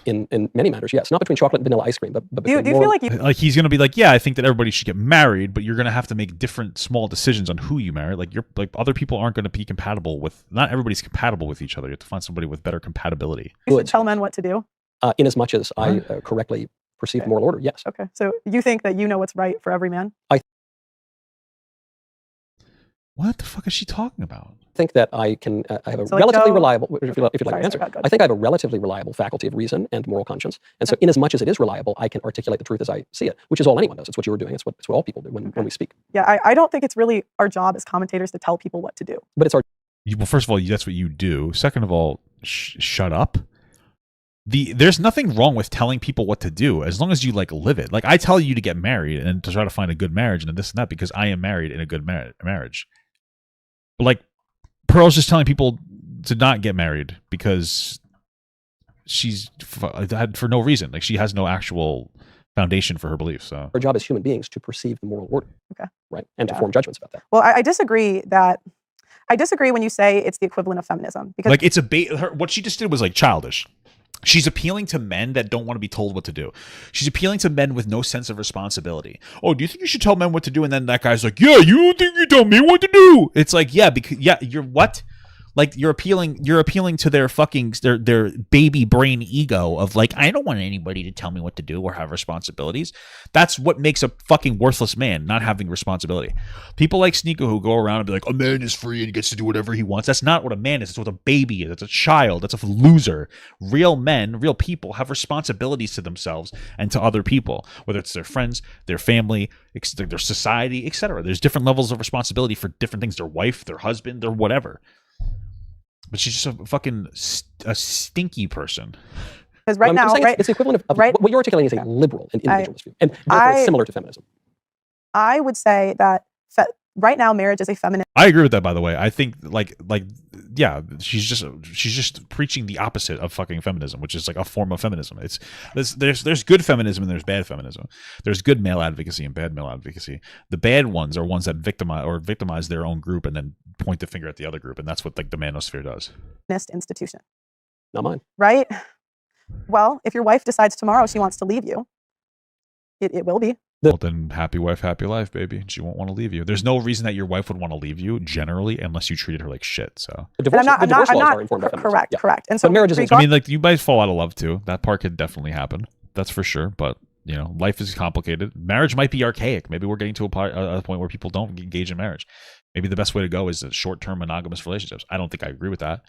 In many matters, yes. Not between chocolate and vanilla ice cream, but do you feel like like he's going to be like, yeah, I think that everybody should get married, but you're going to have to make different small decisions on who you marry. Like other people aren't going to be compatible with. Not everybody's compatible with each other. You have to find somebody with better compatibility. You should tell men what to do. In as much as I correctly perceive moral order, yes. Okay, so you think that you know what's right for every man? What the fuck is she talking about? I think that I can. I have a relatively reliable. If you'd like to answer, I think I have a relatively reliable faculty of reason and moral conscience. And so, in as much as it is reliable, I can articulate the truth as I see it, which is all anyone does. It's what you were doing. It's what all people do when we speak. Yeah, I don't think it's really our job as commentators to tell people what to do. But it's our. Well, first of all, that's what you do. Second of all, shut up. There's nothing wrong with telling people what to do as long as you like live it. Like I tell you to get married and to try to find a good marriage and this and that because I am married in a good marriage. But like Pearl's just telling people to not get married because she's for no reason. Like she has no actual foundation for her beliefs. So our job as human beings to perceive the moral order, right, and to form judgments about that. Well, I disagree when you say it's the equivalent of feminism because like it's what she just did was like childish. She's appealing to men that don't want to be told what to do. She's appealing to men with no sense of responsibility. Oh, do you think you should tell men what to do? And then that guy's like, yeah, you think you tell me what to do? It's like, yeah, because you're what? Like you're appealing to their fucking their baby brain ego of like, I don't want anybody to tell me what to do or have responsibilities. That's what makes a fucking worthless man, not having responsibility. People like Sneeko who go around and be like, a man is free and he gets to do whatever he wants. That's not what a man is. That's what a baby is. That's a child. That's a loser. Real men, real people have responsibilities to themselves and to other people, whether it's their friends, their family, their society, etc. There's different levels of responsibility for different things. Their wife, their husband, their whatever. But she's just a fucking a stinky person. Because right now, it's the equivalent of what you're articulating is a liberal and individualist view, and therefore similar to feminism. I would say that right now marriage is a feminist. I agree with that, by the way. I think yeah, she's just preaching the opposite of fucking feminism, which is like a form of feminism. It's there's good feminism and there's bad feminism. There's good male advocacy and bad male advocacy. The bad ones are ones that victimize their own group and then point the finger at the other group, and that's what like the manosphere does. Institution. Not mine. Right? Well, if your wife decides tomorrow she wants to leave you, it will be. Well, then happy wife, happy life, baby. She won't want to leave you. There's no reason that your wife would want to leave you generally, unless you treated her like shit. So the divorce laws are informed by feminism. Correct, yeah. correct. And so marriage is. I mean, like you might fall out of love too. That part could definitely happen. That's for sure. But you know, life is complicated. Marriage might be archaic. Maybe we're getting to a point where people don't engage in marriage. Maybe the best way to go is short-term monogamous relationships. I don't think I agree with that.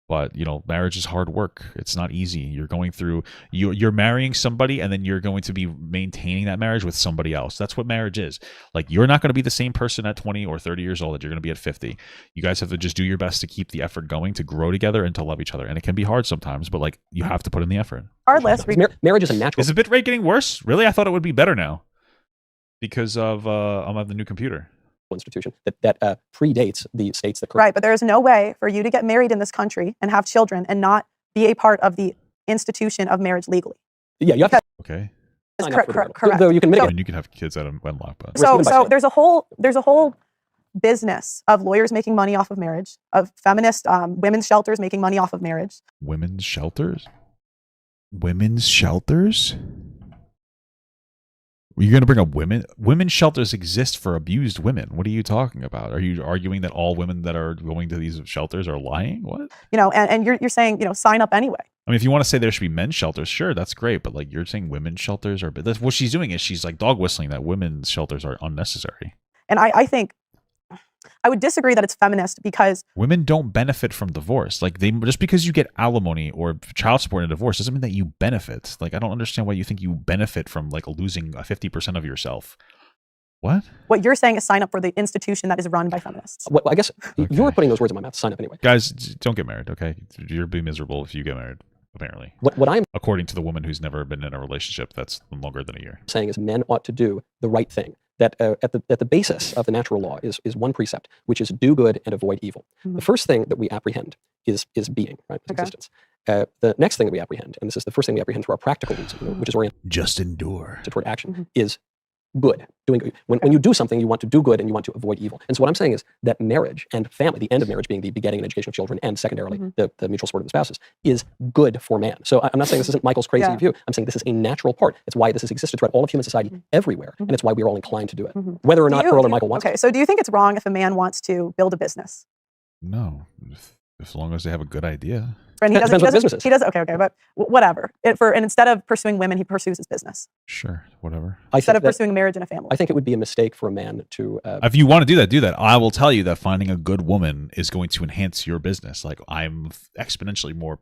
But, you know, marriage is hard work. It's not easy. You're going through, you're marrying somebody and then you're going to be maintaining that marriage with somebody else. That's what marriage is. Like, you're not going to be the same person at 20 or 30 years old that you're going to be at 50. You guys have to just do your best to keep the effort going, to grow together and to love each other. And it can be hard sometimes, but like, you have to put in the effort. Regardless, marriage is a natural. Is the bit rate getting worse? Really? I thought it would be better now because of the new computer. Institution that predates the states that right, but there is no way for you to get married in this country and have children and not be a part of the institution of marriage legally. Yeah, you have to. Okay. Correct. Though you can mitigate. And you can have kids out of wedlock, but so there's a whole business of lawyers making money off of marriage, of feminist women's shelters making money off of marriage. Women's shelters? Women's shelters? You're going to bring up women? Women's shelters exist for abused women. What are you talking about? Are you arguing that all women that are going to these shelters are lying? What? You know, and you're saying, you know, sign up anyway. I mean, if you want to say there should be men's shelters, sure, that's great. But like you're saying women's shelters are... That's what she's doing is she's like dog whistling that women's shelters are unnecessary. And I think I would disagree that it's feminist because women don't benefit from divorce. Like they just because you get alimony or child support in a divorce doesn't mean that you benefit. Like I don't understand why you think you benefit from like losing 50% of yourself. What? What you're saying is sign up for the institution that is run by feminists. Well, I guess you were putting those words in my mouth. Sign up anyway. Guys, don't get married, okay? You'll be miserable if you get married, apparently. What I'm according to the woman who's never been in a relationship that's longer than a year. Saying is men ought to do the right thing. That at the basis of the natural law is one precept, which is do good and avoid evil. Mm-hmm. The first thing that we apprehend is being, right? Okay. Existence. The next thing that we apprehend, and this is the first thing we apprehend through our practical roots, which is oriented just endure toward action, is good. Doing good. When you do something, you want to do good and you want to avoid evil. And so what I'm saying is that marriage and family, the end of marriage being the begetting and education of children, and secondarily the mutual support of the spouses, is good for man. So I'm not saying this isn't Michael's crazy view. I'm saying this is a natural part. It's why this has existed throughout all of human society everywhere, and it's why we're all inclined to do it, whether or not Pearl or Michael wants it. Okay, so do you think it's wrong if a man wants to build a business? No, as long as they have a good idea. And depends what the business is. He does okay, but whatever. And instead of pursuing women, he pursues his business. Sure, whatever. Instead of pursuing marriage and a family. I think it would be a mistake for a man to. If you want to do that, do that. I will tell you that finding a good woman is going to enhance your business. Like I'm exponentially more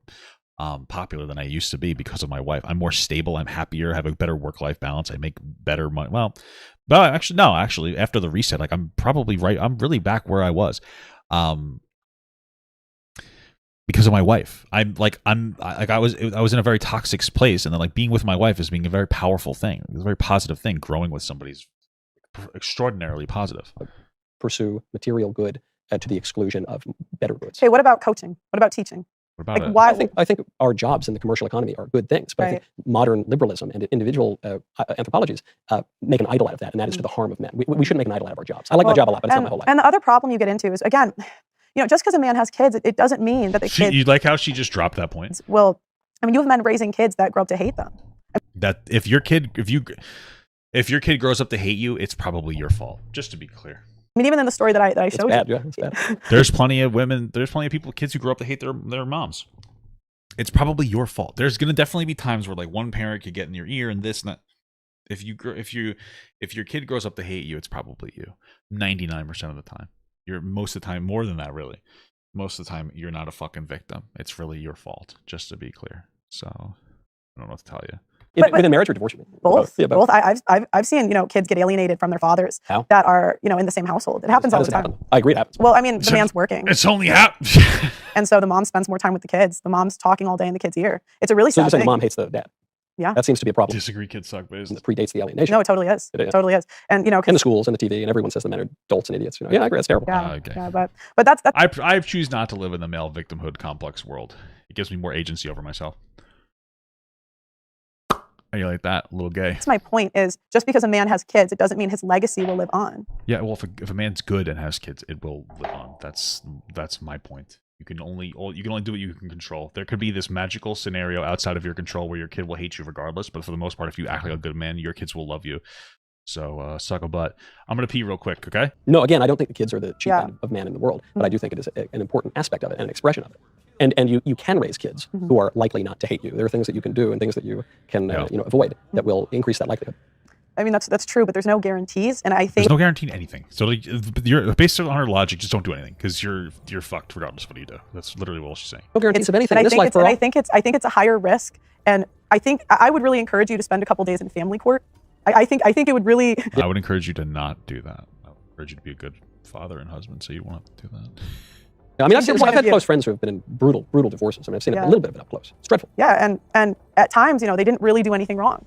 popular than I used to be because of my wife. I'm more stable. I'm happier. I have a better work-life balance. I make better money. Well, but actually, no. Actually, after the reset, like I'm probably right. I'm really back where I was. Because of my wife. I was in a very toxic place, and then like being with my wife is being a very powerful thing. It's a very positive thing. Growing with somebody is extraordinarily positive. Pursue material good to the exclusion of better goods. Okay, what about coaching? What about teaching? What about it? Why? I think our jobs in the commercial economy are good things, but I think modern liberalism and individual anthropologies make an idol out of that, and that is to the harm of men. We shouldn't make an idol out of our jobs. I like my job a lot, but it's not my whole life. And the other problem you get into is, again, you know, just because a man has kids, it doesn't mean that the kid... You like how she just dropped that point? Well, I mean, you have men raising kids that grow up to hate them. That if your kid grows up to hate you, it's probably your fault. Just to be clear. I mean, even in the story that I It's showed bad. you. Yeah, it's bad. There's plenty of women. There's plenty of people, kids who grow up to hate their moms. It's probably your fault. There's gonna definitely be times where like one parent could get in your ear and this and that. If your kid grows up to hate you, it's probably you. 99% of the time. You're most of the time, more than that, really. Most of the time, you're not a fucking victim. It's really your fault. Just to be clear. So I don't know what to tell you. Within marriage or divorce? You mean? Both. Yeah, Both. I've seen kids get alienated from their fathers How? that are in the same household. It happens How all does the it time. happen? I agree, it happens. Well, I mean, the man's working, It's only happened. and so the mom spends more time with the kids. The mom's talking all day in the kid's ear. It's a really So you're sad saying thing. the mom hates the dad? Yeah. That seems to be a problem. Disagree, kids suck, but That predates the alienation. No, it totally is. It is. Totally is. And And the schools and the TV and everyone says the men are adults and idiots. Yeah, I agree. That's terrible. yeah, okay. yeah, but that's I choose not to live in the male victimhood complex world. It gives me more agency over myself. How you like that? A little gay. that's my point. Is just because a man has kids, it doesn't mean his legacy will live on. Yeah, well, if a man's good and has kids, it will live on. That's my point. You can only do what you can control. There could be this magical scenario outside of your control where your kid will hate you regardless, but for the most part, if you act like a good man, your kids will love you. So suck a butt. I'm gonna pee real quick, okay? No, again, I don't think the kids are the chief Yeah. end of man in the world, but I do think it is an important aspect of it and an expression of it. And you can raise kids who are likely not to hate you. There are things that you can do and things that you can avoid that will increase that likelihood. I mean, that's true, but there's no guarantees, and I think There's no guarantee in anything. So like, you're based on her logic, just don't do anything because you're fucked regardless of what you do. That's literally what she's saying. No guarantees of anything. And This life for all. I think it's a higher risk, and I think I would really encourage you to spend a couple days in family court. I think it would really. I would encourage you to not do that. I would encourage you to be a good father and husband, so you won't have to do that. I mean, I've point had of view. close friends who have been in brutal divorces. I mean, I've seen a little bit of it up close. It's dreadful. Yeah, and at times, they didn't really do anything wrong.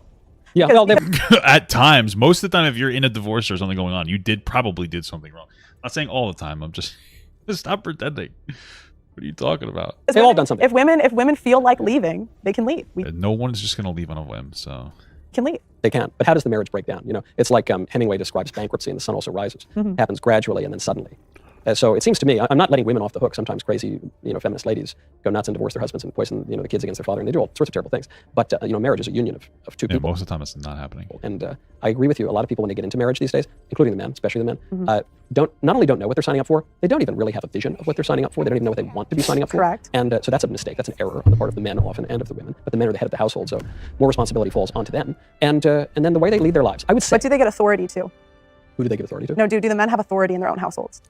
Yeah, Because- well, At times, most of the time, if you're in a divorce or something going on, you probably did something wrong. I'm not saying all the time. I'm just stop pretending. What are you talking about? they've all done something. If women feel like leaving, they can leave. We No one's just gonna leave on a whim. So can leave. They can. But how does the marriage break down? It's like Hemingway describes bankruptcy in The Sun Also Rises. It happens gradually and then suddenly. So it seems to me, I'm not letting women off the hook. Sometimes crazy, feminist ladies go nuts and divorce their husbands and poison, the kids against their father, and they do all sorts of terrible things. But marriage is a union of two yeah, people. most of the time, it's not happening. And I agree with you. A lot of people, when they get into marriage these days, including the men, especially the men, not only don't know what they're signing up for, they don't even really have a vision of what they're signing up for. They don't even know what they want to be signing up for. Correct. And so that's a mistake. That's an error on the part of the men often and of the women. But the men are the head of the household, so more responsibility falls onto them. And then the way they lead their lives, I would say. But do they get authority too? Who do they give authority to? No, do the men have authority in their own households?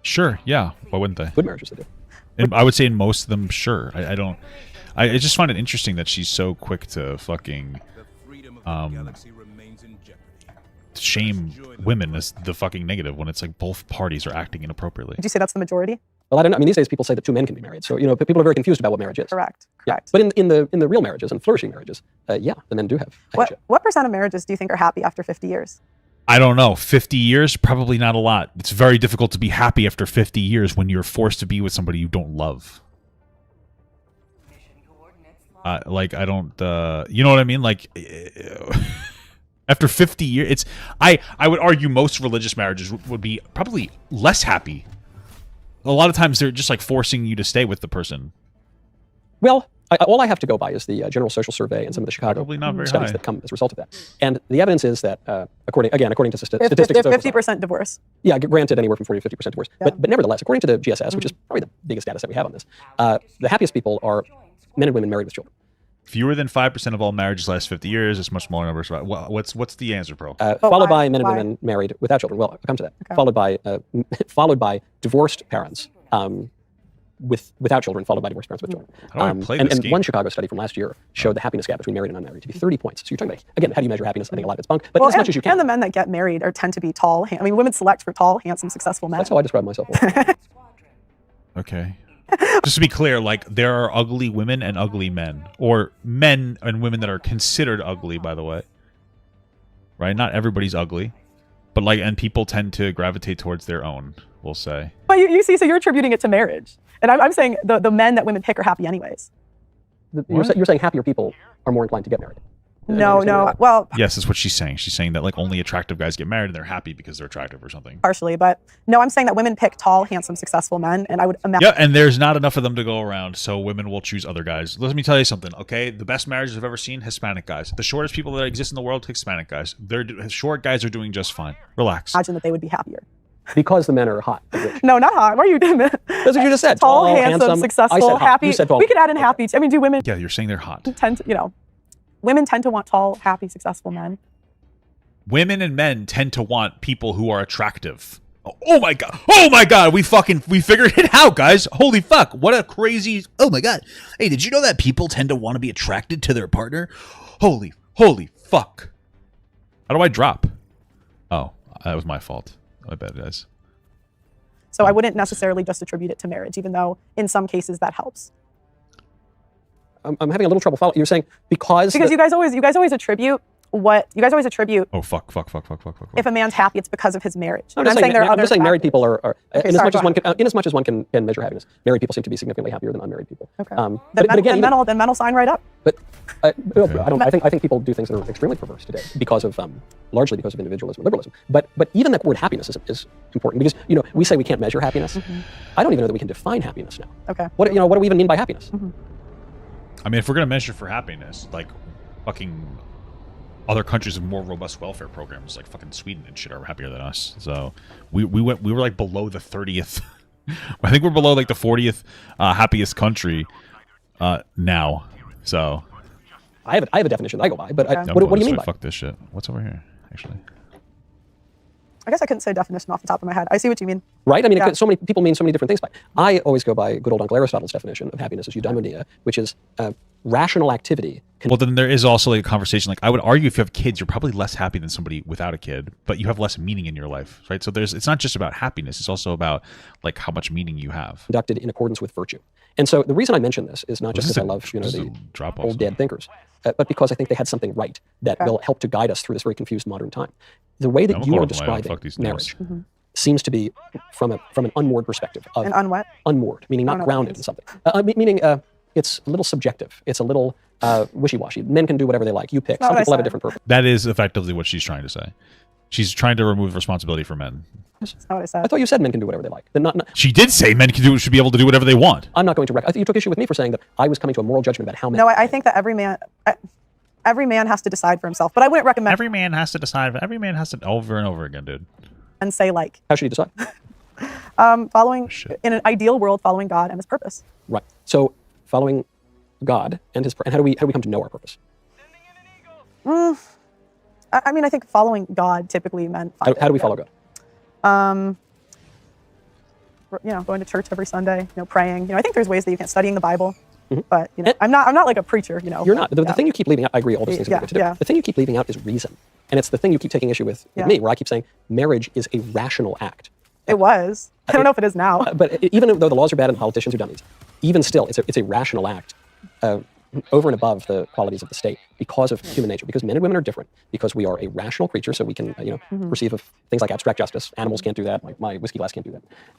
Sure, yeah. Why wouldn't they? Good marriages, they do. And I would say in most of them, sure. I don't. I just find it interesting that she's so quick to fucking shame women as the fucking negative when it's like both parties are acting inappropriately. Would you say that's the majority? Well, I don't know. I mean, these days people say that two men can be married. So, people are very confused about what marriage is. Correct. Yeah. Correct. But in the real marriages and flourishing marriages, the men do have headship. What percent of marriages do you think are happy after 50 years? I don't know. 50 years? Probably not a lot. It's very difficult to be happy after 50 years when you're forced to be with somebody you don't love. Like, I don't, you know what I mean? Like, after 50 years, I would argue most religious marriages would be probably less happy. A lot of times they're just like forcing you to stay with the person. Well, all I have to go by is the General Social Survey and some of the Chicago Probably not very studies high. that come as a result of that. And the evidence is that, according to statistics, If of 50% divorce. yeah, granted anywhere from 40 to 50% divorce. Yeah. But nevertheless, according to the GSS, which is probably the biggest data set we have on this, the happiest people are men and women married with children. Fewer than 5% of all marriages last 50 years. It's much smaller numbers. What's the answer, Pearl? Followed why? by men and Why? women married without children. Well, I'll come to that. Okay. Followed by divorced parents without children, followed by divorced parents with children. How do I play this and game? one Chicago study from last year showed the happiness gap between married and unmarried to be 30 points. So you're talking about, again, how do you measure happiness? I think a lot of it's bunk, but as much as you can. And the men that get married tend to be tall. Women select for tall, handsome, successful men. That's how I describe myself. Okay. Just to be clear, like, there are ugly women and ugly men. Or men and women that are considered ugly, by the way. Right? Not everybody's ugly. But, like, and people tend to gravitate towards their own, we'll say. But you see, so you're attributing it to marriage. And I'm saying the men that women pick are happy anyways. You're saying happier people are more inclined to get married. No. Well, Yes, that's what she's saying. She's saying that, like, only attractive guys get married and they're happy because they're attractive or something. partially, but no, I'm saying that women pick tall, handsome, successful men, and I would imagine. Yeah, and there's not enough of them to go around, so women will choose other guys. Let me tell you something, okay? The best marriages I've ever seen, Hispanic guys. The shortest people that exist in the world, Hispanic guys. Short guys are doing just fine. Relax. Imagine that they would be happier. Because the men are hot. and rich. No, not hot. Why are you doing that? That's what you just said. Tall, handsome, I successful, said hot. happy. You said tall. We could add in happy. I mean, do women Yeah, you're saying they're hot. tend to, women tend to want tall, happy, successful men? Women and men tend to want people who are attractive. Oh my god. Oh my god. We figured it out, guys. Holy fuck. What a crazy. Oh my god. Hey, did you know that people tend to want to be attracted to their partner? Holy fuck. How do I drop? Oh, that was my fault. My bad, guys. So I wouldn't necessarily just attribute it to marriage, even though in some cases that helps. I'm having a little trouble following. You're saying because you guys always attribute Oh fuck. if a man's happy, it's because of his marriage. I'm And just saying, there are I'm just saying married factors. people are Okay, in as sorry, much as go one can, in as much as one can measure happiness. Married people seem to be significantly happier than unmarried people. Okay. But again, then men will sign right up. But I think people do things that are extremely perverse today because of largely because of individualism and liberalism. But even that word happiness is important because we say we can't measure happiness. I don't even know that we can define happiness now. Okay. What do we even mean by happiness? I mean, if we're gonna measure for happiness, like fucking other countries with more robust welfare programs, like fucking Sweden and shit, are happier than us. So we were like below the 30th. I think we're below like the 40th happiest country now. So I have a definition that I go by, but Okay. what do you mean by? Fuck this shit. What's over here? Actually, I guess I couldn't say definition off the top of my head. I see what you mean. Right? I mean, Yeah. so many people mean so many different things by it. I always go by good old Uncle Aristotle's definition of happiness as eudaimonia, which is rational activity. well, then there is also like a conversation. Like, I would argue if you have kids, you're probably less happy than somebody without a kid, but you have less meaning in your life, right? So it's not just about happiness; it's also about like how much meaning you have. Conducted in accordance with virtue. And so the reason I mention this is not Was just this because I a- love this is the a drop-off old zone? dead thinkers, but because I think they had something right that Okay. will help to guide us through this very confused modern time. The way that I'm you gonna are go to my, describing fuck these marriage nails. seems to be from an unmoored perspective of And unwet. unmoored, meaning I not don't know what grounded that in something. Meaning it's a little subjective. It's a little wishy-washy. Men can do whatever they like. You pick. not Some what I people have a said. different purpose. That is effectively what she's trying to say. She's trying to remove responsibility from men. That's not what I said. I thought you said men can do whatever they like. Then She did say men should be able to do whatever they want. I'm not going to. I think you took issue with me for saying that I was coming to a moral judgment about how men. No, I think that every man has to decide for himself. But I wouldn't recommend Every man has to decide. Every man has to over and over again, dude. and say like How should he decide? following shit. in an ideal world, following God and His purpose. Right. So following God and how do we come to know our purpose? I mean, I think following God typically meant. How do we follow God? Going to church every Sunday. Praying. I think there's ways that you can studying the Bible. Mhm. But And- I'm not like a preacher. You're not. The thing you keep leaving out, I agree, all those things are Yeah, good to do. yeah. The thing you keep leaving out is reason. And it's the thing you keep taking issue with Yeah. me, where I keep saying marriage is a rational act. It was. I don't know if it is now. But even though the laws are bad and politicians are dummies, even still, it's a rational act over and above the qualities of the state because of human nature. Because men and women are different. Because we are a rational creature, so we can perceive of things like abstract justice. Animals can't do that. Like my whiskey glass can't do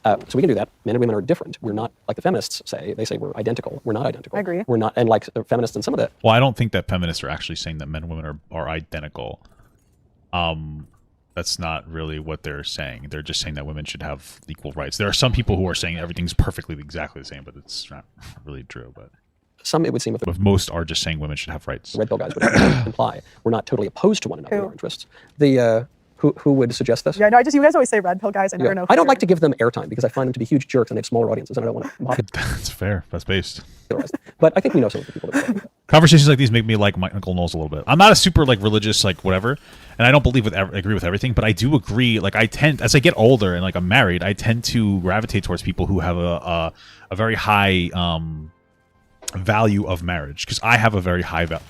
that. So we can do that. Men and women are different. We're not like the feminists say. They say we're identical. We're not identical. I agree. We're not. And like feminists and some of the Well, I don't think that feminists are actually saying that men and women are identical. That's not really what they're saying. They're just saying that women should have equal rights. There are some people who are saying everything's perfectly exactly the same, but it's not really true. But some it would seem if the most are just saying women should have rights. red pill guys would imply we're not totally opposed to one another in Who? our interests. The who would suggest this? Yeah, no, you guys always say red pill guys. I never Yeah. know. I don't like to give them airtime because I find them to be huge jerks and they have smaller audiences and I don't want to That's fair. That's based. popularize them. But I think we know some of the people that would. Conversations like these make me like my Uncle Knowles a little bit. I'm not a super like religious like whatever, and I don't believe agree with everything, but I do agree. Like I tend, as I get older and like I'm married, I tend to gravitate towards people who have a very high value of marriage because I have a very high value.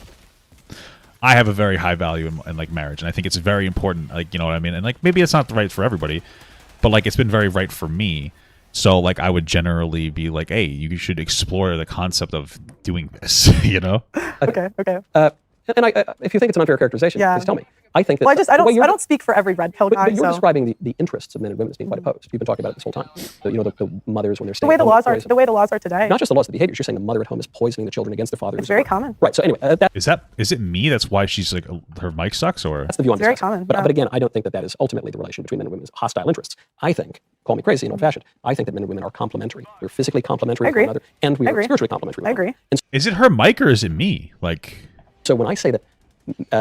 I have a very high value in like marriage, and I think it's very important. Like, you know what I mean? And like maybe it's not right for everybody, but like it's been very right for me. So like I would generally be like, hey, you should explore the concept of doing this. You know? Okay. And if you think it's an unfair characterization, Yeah. please tell me. I think that. Well, I the way you're- don't speak for every red pill guy. But you're so describing the interests of men and women as being quite opposed. You've been talking about it this whole time. The mothers when they're the staying way the home, laws are, poison. the way the laws are today, Not just the laws, the behaviors. You're saying the mother at home is poisoning the children against the father. it's very common. Right. So anyway, Is it me? That's why she's like her mic sucks, or that's the view I'm It's very discussing. common, But, yeah. but again, I don't think that is ultimately the relation between men and women's hostile interests. I think, call me crazy and old-fashioned, I think that men and women are complementary. They're physically complementary I to one agree. another, and we I are agree. spiritually complementary. I agree. And is it her mic or is it me? Like, so when I say that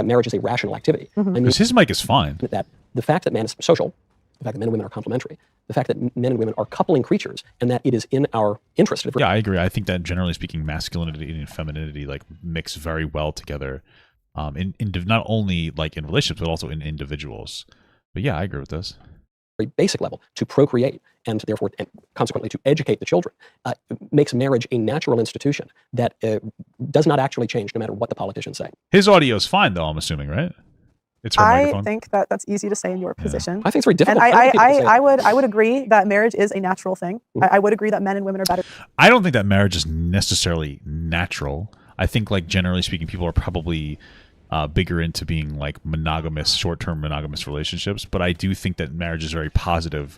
marriage is a rational activity, I mean because his mic is fine. that the fact that man is social the fact that men and women are complementary, the fact that men and women are coupling creatures, and that it is in our interest. Yeah, I agree. I think that generally speaking, masculinity and femininity like mix very well together, in not only like in relationships but also in individuals. But yeah, I agree with this. Very basic level to procreate and therefore and consequently to educate the children makes marriage a natural institution that does not actually change no matter what the politicians say. His audio is fine though, I'm assuming, right? It's her I microphone. think that that's easy to say in your position. I think it's very difficult. And for other people to say that. I would agree that marriage is a natural thing. I would agree that men and women are better. I don't think that marriage is necessarily natural. I think, like, generally speaking, people are probably bigger into being like monogamous, short-term monogamous relationships. But I do think that marriage is very positive,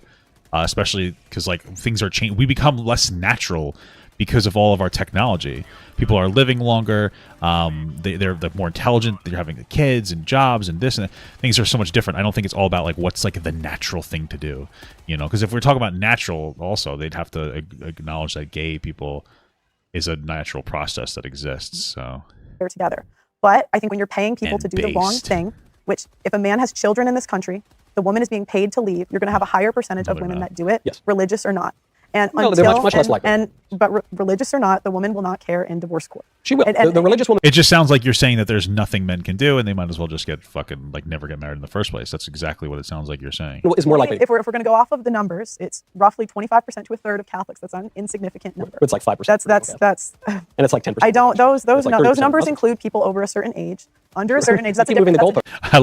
especially because like things are changing. We become less natural because of all of our technology. People are living longer. They're more intelligent. They're having kids and jobs and this and that. Things are so much different. I don't think it's all about like what's like the natural thing to do, you know? Because if we're talking about natural, also they'd have to acknowledge that gay people is a natural process that exists. So They're together. But I think when you're paying people to do the wrong based. thing, which if a man has children in this country, the woman is being paid to leave, you're going to have a higher percentage of No, they're women not. that do it, Yes. religious or not. And No, until, they're much less likely. But religious or not, the woman will not care in divorce court. She will. And- The religious woman. it just sounds like you're saying that there's nothing men can do and they might as well just get fucking like never get married in the first place. That's exactly what it sounds like you're saying. Is more likely. If we're going to go off of the numbers, it's roughly 25% to a third of Catholics. That's an insignificant number. It's like 5%. That's. and it's like 10%. I don't. Those It's like 30% those numbers Muslims. include people over a certain age. Under a certain age, that's a Keep moving different. the That's a-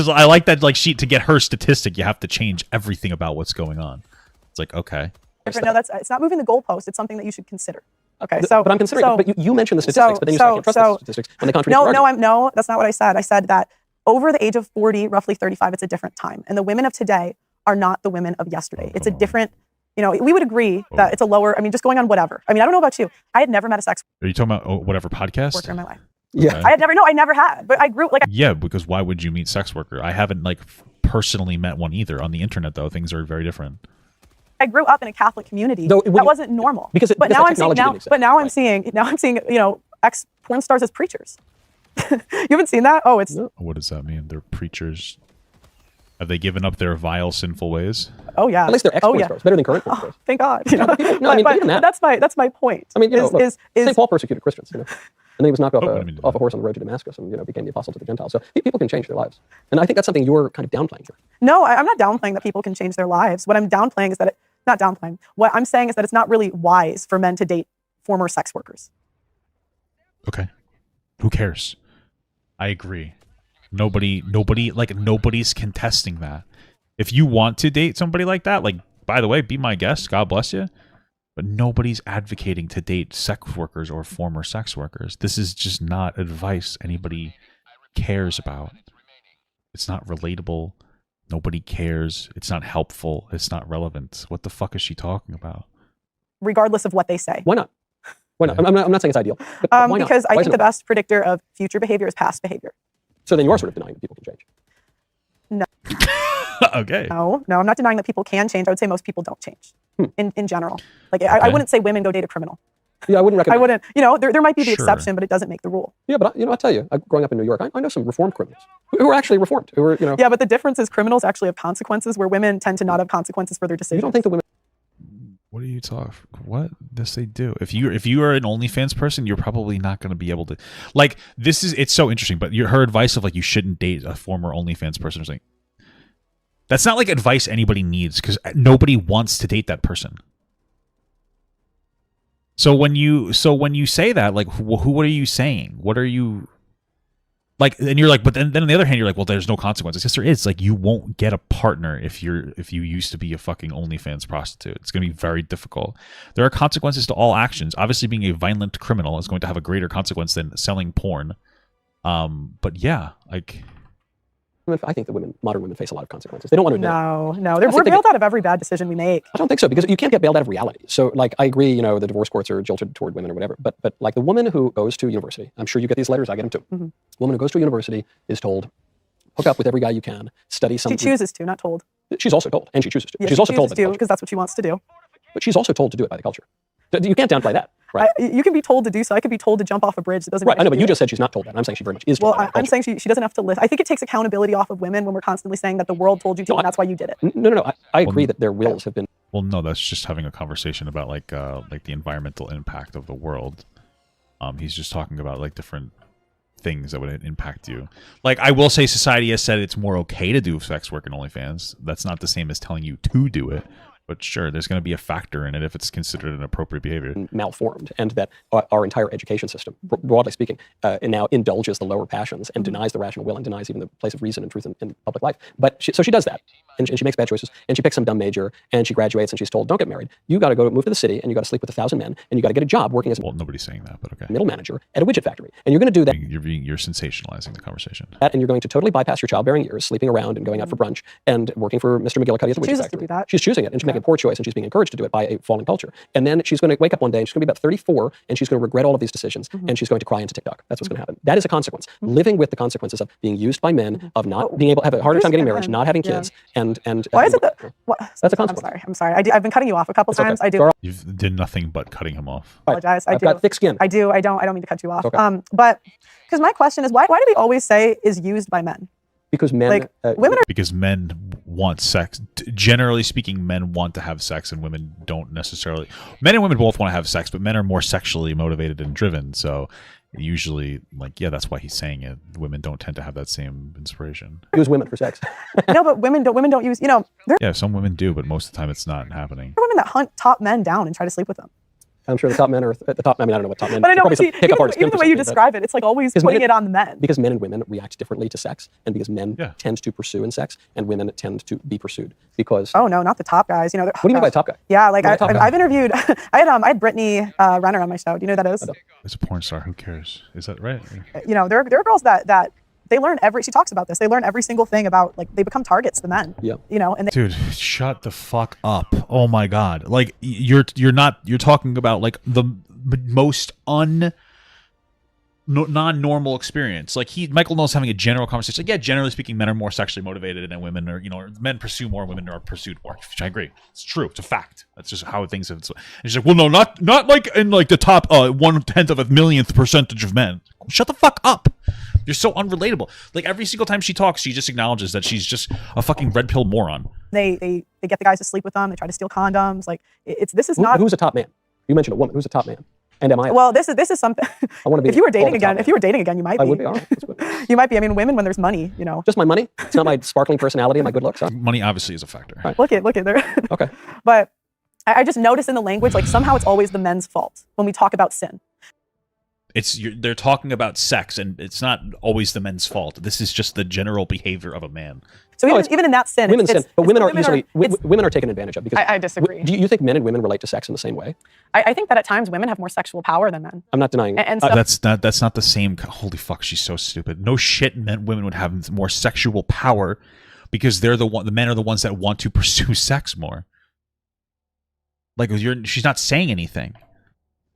goalpost. I like that like sheet to get her statistic. You have to change everything about what's going on. It's like, okay. different. No, it's not moving the goalpost. It's something that you should consider. Okay, so but I'm considering. so- but you mentioned the statistics, but then you said I can't trust the statistics when they contradict. your argument. No, that's not what I said. I said that over the age of 40, roughly 35, it's a different time, and the women of today are not the women of yesterday. It's a different. You know, we would agree that it's a lower. I mean, just going on whatever. I mean, I don't know about you. I had never met a sex Are you talking about whatever podcast? worker in my life. Yeah. Okay. I never had. But I grew like. Yeah, because why would you meet sex worker? I haven't like personally met one either. On the internet though, things are very different. I grew up in a Catholic community. Though, when that you- wasn't normal. because but that now I'm seeing technology now. didn't exist. But now I'm Right. seeing you know ex porn stars as preachers. You haven't seen that? Oh, it's No. What does that mean? They're preachers. Have they given up their vile, sinful ways? oh yeah. At least they're oh ex-porn yeah. stars, better than current porn stars. Thank God. You know? No, I mean, even that. that's my point. I mean, you know, look, is St. Paul persecuted Christians, you know, and then he was knocked off, Oh, I mean, off a horse on the road to Damascus, and became the apostle to the Gentiles. So people can change their lives, and I think that's something you're kind of downplaying here. No, I'm not downplaying that people can change their lives. What I'm downplaying is that not downplaying. What I'm saying is that it's not really wise for men to date former sex workers. Okay. Who cares? I agree. Nobody's contesting that. If you want to date somebody like that, like, by the way, be my guest. God bless you. But nobody's advocating to date sex workers or former sex workers. This is just not advice anybody cares about. It's not relatable. Nobody cares. It's not helpful. It's not relevant. What the fuck is she talking about? Regardless of what they say. Why not? Why not? Yeah. I'm not saying it's ideal, but why not? Because I Why think is the it best predictor of future behavior is past behavior. so then you are sort of denying that people can change. Okay. No, I'm not denying that people can change. I would say most people don't change in general. Like I Okay. wouldn't say women go date a criminal. Yeah, I wouldn't recommend. I wouldn't, there might be the Sure. exception, but it doesn't make the rule. Yeah, but I'll tell you, growing up in New York, I know some reformed criminals who are actually reformed. Who are, Yeah, but the difference is criminals actually have consequences where women tend to not have consequences for their you decisions. don't think the women. What are you talking? What? Yes, they do. If you are an OnlyFans person, you're probably not going to be able to. Like, this is, it's so interesting. But her advice of like you shouldn't date a former OnlyFans person or something. That's not like advice anybody needs because nobody wants to date that person. So when you say that, like, what are you saying? What are you like? And you're like, but then on the other hand, you're like, well, there's no consequences. Yes, there is. Like, you won't get a partner if you used to be a fucking OnlyFans prostitute. It's going to be very difficult. There are consequences to all actions. Obviously, being a violent criminal is going to have a greater consequence than selling porn. But yeah, like. I think that modern women face a lot of consequences. They don't want to admit it. No, I think we're they bailed out of every bad decision we make. I don't think so, because you can't get bailed out of reality. So, like, I agree, the divorce courts are jilted toward women or whatever. But like the woman who goes to university, I'm sure you get these letters, I get them too. Mm-hmm. Woman who goes to university is told, hook up with every guy you can, study something. She chooses to, not told. She's also told, and she chooses to. Yeah, she's she also told chooses by the to culture. because that's what she wants to do. But she's also told to do it by the culture. You can't downplay that. Right. You can be told to do so. I could be told to jump off a bridge. That doesn't right. I know, but you just said she's not told that. I'm saying she very much is told that. I'm saying she doesn't have to listen. I think it takes accountability off of women when we're constantly saying that the world told you to, and that's why you did it. No. I agree that their wills have been. Well, no, that's just having a conversation about like the environmental impact of the world. He's just talking about like different things that would impact you. Like, I will say society has said it's more okay to do sex work in OnlyFans. That's not the same as telling you to do it. But sure, there's going to be a factor in it if it's considered an appropriate behavior. Malformed, and that our entire education system, broadly speaking, now indulges the lower passions and denies the rational will and denies even the place of reason and truth in public life. But so she does that, and she makes bad choices, and she picks some dumb major, and she graduates, and she's told, don't get married. You got to move to the city, and you got to sleep with 1,000 men, and you got to get a job working as a nobody's saying that, but okay. Middle manager at a widget factory, and you're going to do that. You're sensationalizing the conversation. And you're going to totally bypass your childbearing years, sleeping around and going out for brunch and working for Mr. McGillicuddy at the widget factory. To do that. She's choosing it, and she's making a poor choice, and she's being encouraged to do it by a falling culture. And then she's going to wake up one day, and she's going to be about 34, and she's going to regret all of these decisions, and she's going to cry into TikTok. That's what's going to happen. That is a consequence. Living with the consequences of being used by men, of not being able to have a harder time getting married, not having kids, and why is it that? That's a consequence. I'm sorry. I've been cutting you off a couple times. Okay. I do. You've did nothing but cutting him off. I apologize. I've got thick skin. I do. I don't mean to cut you off. Okay. But because my question is, why do we always say is used by men? Because men, women are. Because men want sex. Generally speaking, men want to have sex, and women don't necessarily. Men and women both want to have sex, but men are more sexually motivated and driven. So usually, that's why he's saying it. Women don't tend to have that same inspiration. Use women for sex. No, but women don't use. Yeah, some women do, but most of the time it's not happening. There are women that hunt top men down and try to sleep with them. I'm sure the top men are at the top. I mean, I don't know what top men. But I know, probably even the way you describe it, it's like always putting it on the men. Because men and women react differently to sex, and because men tend to pursue in sex, and women tend to be pursued. Because no, not the top guys. What do you mean by top guy? Yeah, like I've interviewed. I had Brittany Renner on my show. Do you know who that is? It's a porn star. Who cares? Is that right? There are girls that they learn she talks about this. They learn every single thing about, like, they become targets, the men. Yeah. And dude, shut the fuck up. Oh my God. Like, you're talking about like the most non-normal experience. Like, Michael Knowles having a general conversation. Like, yeah, generally speaking, men are more sexually motivated, and women are, men pursue more, women are pursued more. Which I agree. It's true. It's a fact. That's just how things have. And she's like, well, no, not like in like the top 1/10 of a millionth percentage of men. Shut the fuck up. You're so unrelatable. Like, every single time she talks, she just acknowledges that she's just a fucking red pill moron. They get the guys to sleep with them. They try to steal condoms. Like, this is not. Who's a top man? You mentioned a woman. Who's a top man? And am I? Well, this is something. I want to be. If you were dating again, you might be. I would be. All right. That's good. You might be. I mean, women, when there's money, Just my money. It's not my sparkling personality and my good looks. Money obviously is a factor. Right. Look at there. Okay. But I just notice in the language, like, somehow it's always the men's fault when we talk about sin. They're talking about sex, and it's not always the men's fault. This is just the general behavior of a man. So even in that sin, women sin, but women are easily women are taken advantage of. Because I disagree. Do you think men and women relate to sex in the same way? I think that at times women have more sexual power than men. I'm not denying. That's not the same. Holy fuck, she's so stupid. No shit, women would have more sexual power because the men are the ones that want to pursue sex more. Like, she's not saying anything.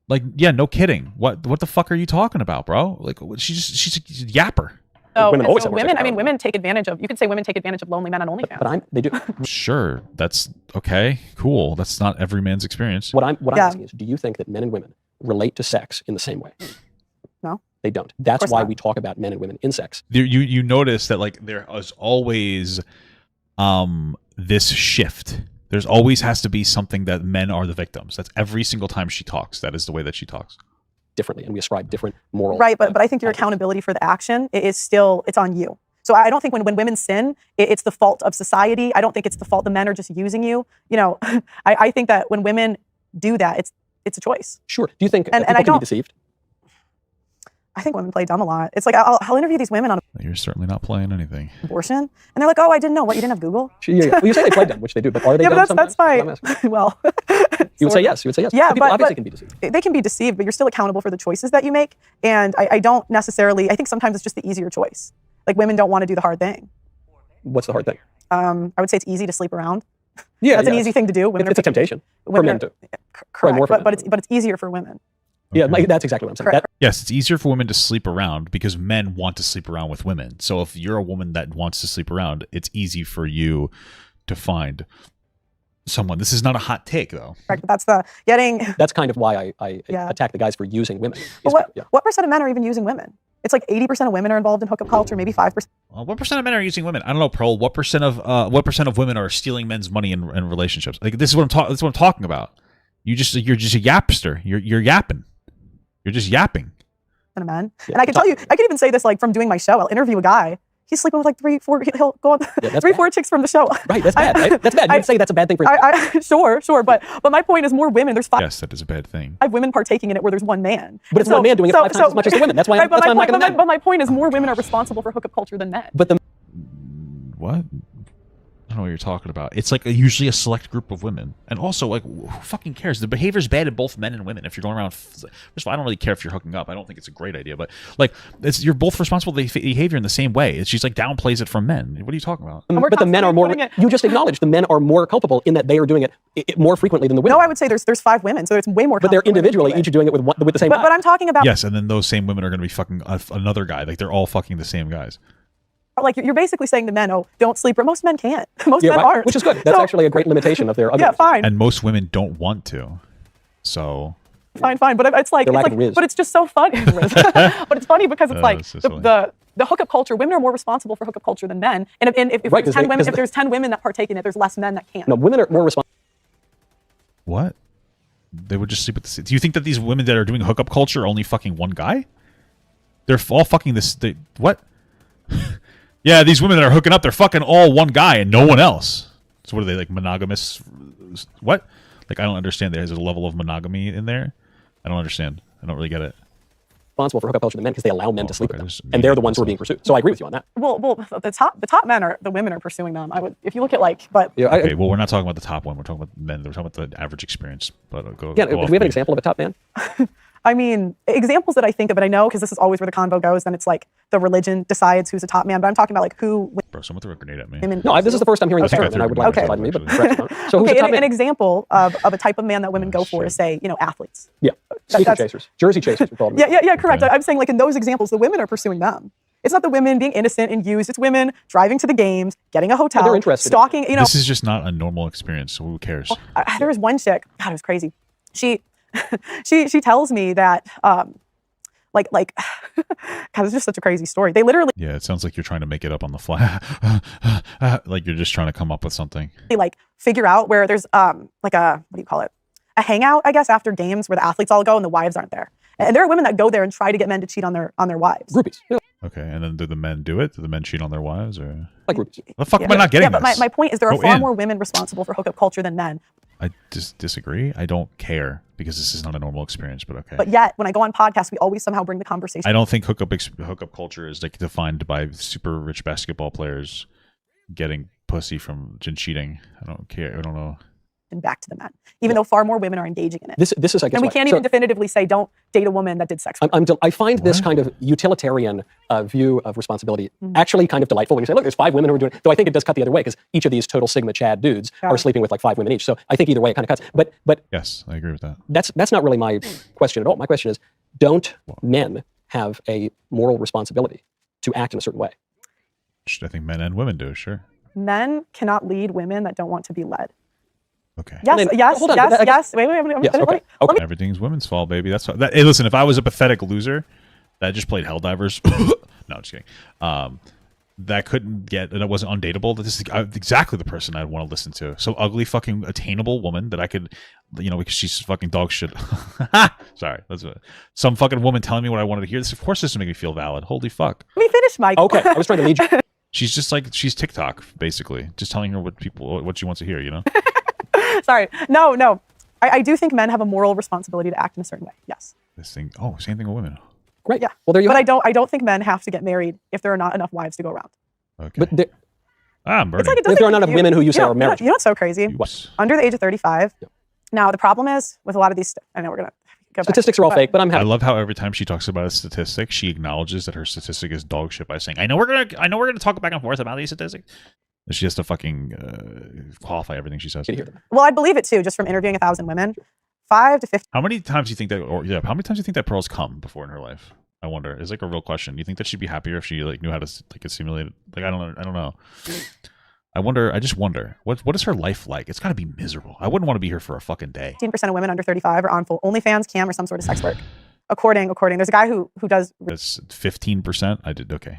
Like, yeah, no kidding. What the fuck are you talking about, bro? Like, she's a yapper. Women take advantage of. You could say women take advantage of lonely men on OnlyFans. But they do. Sure, that's okay, cool. That's not every man's experience. What I'm asking is, do you think that men and women relate to sex in the same way? No, they don't. That's why we talk about men and women in sex. You notice that, like, there is always this shift. There's always has to be something that men are the victims. That's every single time she talks. That is the way that she talks. Differently, and we ascribe different moral. Right, but I think your accountability for the action it's on you. So I don't think when women sin, it's the fault of society. I don't think it's the fault the men are just using you. I think that when women do that, it's a choice. Sure. Do you think people can be deceived? I think women play dumb a lot. It's like I'll interview these women on You're certainly not playing anything. Abortion, and they're like, "Oh, I didn't know. What, you didn't have Google?" Yeah. Well, you say they play dumb, which they do, but are they dumb sometimes? That's fine. Well, you would say yes. You would say yes. Yeah, people but obviously can be deceived. They can be deceived, but you're still accountable for the choices that you make. And I don't necessarily. I think sometimes it's just the easier choice. Like, women don't want to do the hard thing. What's the hard thing? I would say it's easy to sleep around. Yeah, that's an easy thing to do. It's a temptation for men too. Correct, but it's easier for women. Yeah, that's exactly what I'm saying. Yes, it's easier for women to sleep around because men want to sleep around with women. So if you're a woman that wants to sleep around, it's easy for you to find someone. This is not a hot take, though. Correct. But that's the getting. That's kind of why I Yeah. attack the guys for using women. But Yeah. what percent of men are even using women? It's like 80% of women are involved in hookup culture, maybe 5%. What percent of men are using women? I don't know, Pearl. What percent of women are stealing men's money in relationships? Like this is what I'm talking about. You're just a yapster. You're yapping. You're just yapping. Of men. And I can tell you, I can even say this like from doing my show. I'll interview a guy. He's sleeping with like 3, 4. He'll go on 3, 4 chicks from the show. Right, that's bad. Right? That's bad. You would say that's a bad thing for you. Sure. But my point is more women. There's 5 Yes, that is a bad thing. women partaking in it where there's one man. But it's not a man doing it 5 times as much as the women. That's why I'm not going to. But my point is more women are responsible for hookup culture than men. But the What? I don't know what you're talking about. It's like usually a select group of women. And also, like, who fucking cares? The behavior's bad in both men and women. If you're going around, first of all, I don't really care if you're hooking up. I don't think it's a great idea. But, like, you're both responsible for the behavior in the same way. She's like downplays it from men. What are you talking about? But the men are more. You just acknowledged the men are more culpable in that they are doing it more frequently than the women. No, I would say there's 5 women, so it's way more. But they're individually each doing it with the same. But I'm talking about. Yes, and then those same women are going to be fucking another guy. Like, they're all fucking the same guys. Like you're basically saying to men, oh, don't sleep. But most men can't. Most men aren't. Which is good. That's actually a great limitation of their. Yeah, fine. And most women don't want to. So. Fine. But it's like, but it's just so funny. But it's funny because it's like the hookup culture. Women are more responsible for hookup culture than men. And if there's 10 women, if there's 10 women that partake in it, there's less men that can't. No, women are more responsible. What? They would just sleep with the. Do you think that these women that are doing hookup culture are only fucking one guy? They're all fucking this. What? Yeah, these women that are hooking up, they're fucking all one guy and no one else. So what are they, like, monogamous? What? Like, I don't understand. There's a level of monogamy in there. I don't understand. I don't really get it. Responsible for hookup culture than men because they allow men to sleep with them, and they're the ones who are being pursued. So I agree with you on that. Well, the top men are the women are pursuing them. I would, if you look at like, but yeah, okay. Well, we're not talking about the top one. We're talking about men. We're talking about the average experience. But do we have an example of a top man? I mean, examples that I think of, and I know because this is always where the convo goes, then it's like the religion decides who's a top man, but I'm talking about like who. Bro, someone threw a grenade at me. No, this is the first time hearing this term, and I would like to me, but so who's a top man? An example of a type of man that women go for is, say, athletes. Yeah, chasers, jersey chasers. We call them. Yeah, correct. Okay. I'm saying like in those examples, the women are pursuing them. It's not the women being innocent and used. It's women driving to the games, getting a hotel, they're interested. Stalking. This is just not a normal experience. So who cares? Well, there was one chick. God, it was crazy. She tells me that God, it's just such a crazy story. They literally it sounds like you're trying to make it up on the fly. Like you're just trying to come up with something. Like figure out where there's like a what do you call it? A hangout, I guess, after games where the athletes all go and the wives aren't there. And there are women that go there and try to get men to cheat on their wives. Groupies. Yeah. Okay, and then do the men do it? Do the men cheat on their wives, or like groupies? The fuck am I not getting? Yeah, but my point is there are far more women responsible for hookup culture than men. I disagree. I don't care because this is not a normal experience, but okay. But yet, when I go on podcasts, we always somehow bring the conversation. I don't think hookup culture is like defined by super rich basketball players getting pussy from cheating. I don't care. I don't know. And back to the men, even though far more women are engaging in it. This is, I guess, and we can't even definitively say don't date a woman that did sex. I find this kind of utilitarian view of responsibility actually kind of delightful when you say, look, there's 5 women who are doing it. Though I think it does cut the other way because each of these total sigma Chad dudes are sleeping with like 5 women each. So I think either way it kind of cuts. But yes, I agree with that. That's not really my question at all. My question is, don't men have a moral responsibility to act in a certain way? I think men and women do. Sure. Men cannot lead women that don't want to be led. Okay. Yes. Wait. Everything's women's fault, baby. That's what, hey, listen. If I was a pathetic loser that just played Helldivers, no, just kidding. That couldn't get, and it wasn't undateable. This is exactly the person I'd want to listen to. So ugly, fucking attainable woman that I could, because she's fucking dog shit. Sorry, some fucking woman telling me what I wanted to hear. This, of course, this would make me feel valid. Holy fuck. Let me finish, Mike. Okay, I was trying to lead you. She's just like TikTok, basically, just telling her what she wants to hear. Sorry. No. I do think men have a moral responsibility to act in a certain way. Yes. Same thing with women. Great. Yeah. Well, there you go. But I don't think men have to get married if there are not enough wives to go around. Okay. But I'm burning. Like if there are not enough women who you say are married. You know what's so crazy? Under the age of 35. Yeah. Now, the problem is with a lot of these, I know we're going to go statistics are all fake, but I'm happy. I love how every time she talks about a statistic, she acknowledges that her statistic is dog shit by saying, I know we're gonna talk back and forth about these statistics. She has to fucking qualify everything she says. Well, I believe it too, just from interviewing 1,000 women. 5 to 50. How many times do you think how many times do you think that Pearl's come before in her life? I wonder. It's like a real question. Do you think that she'd be happier if she like knew how to like get simulated? Like I don't know. I just wonder, what is her life like? It's got to be miserable. I wouldn't want to be here for a fucking day. 15% of women under 35 are on full OnlyFans, cam, or some sort of sex work. According, there's a guy who does That's 15%.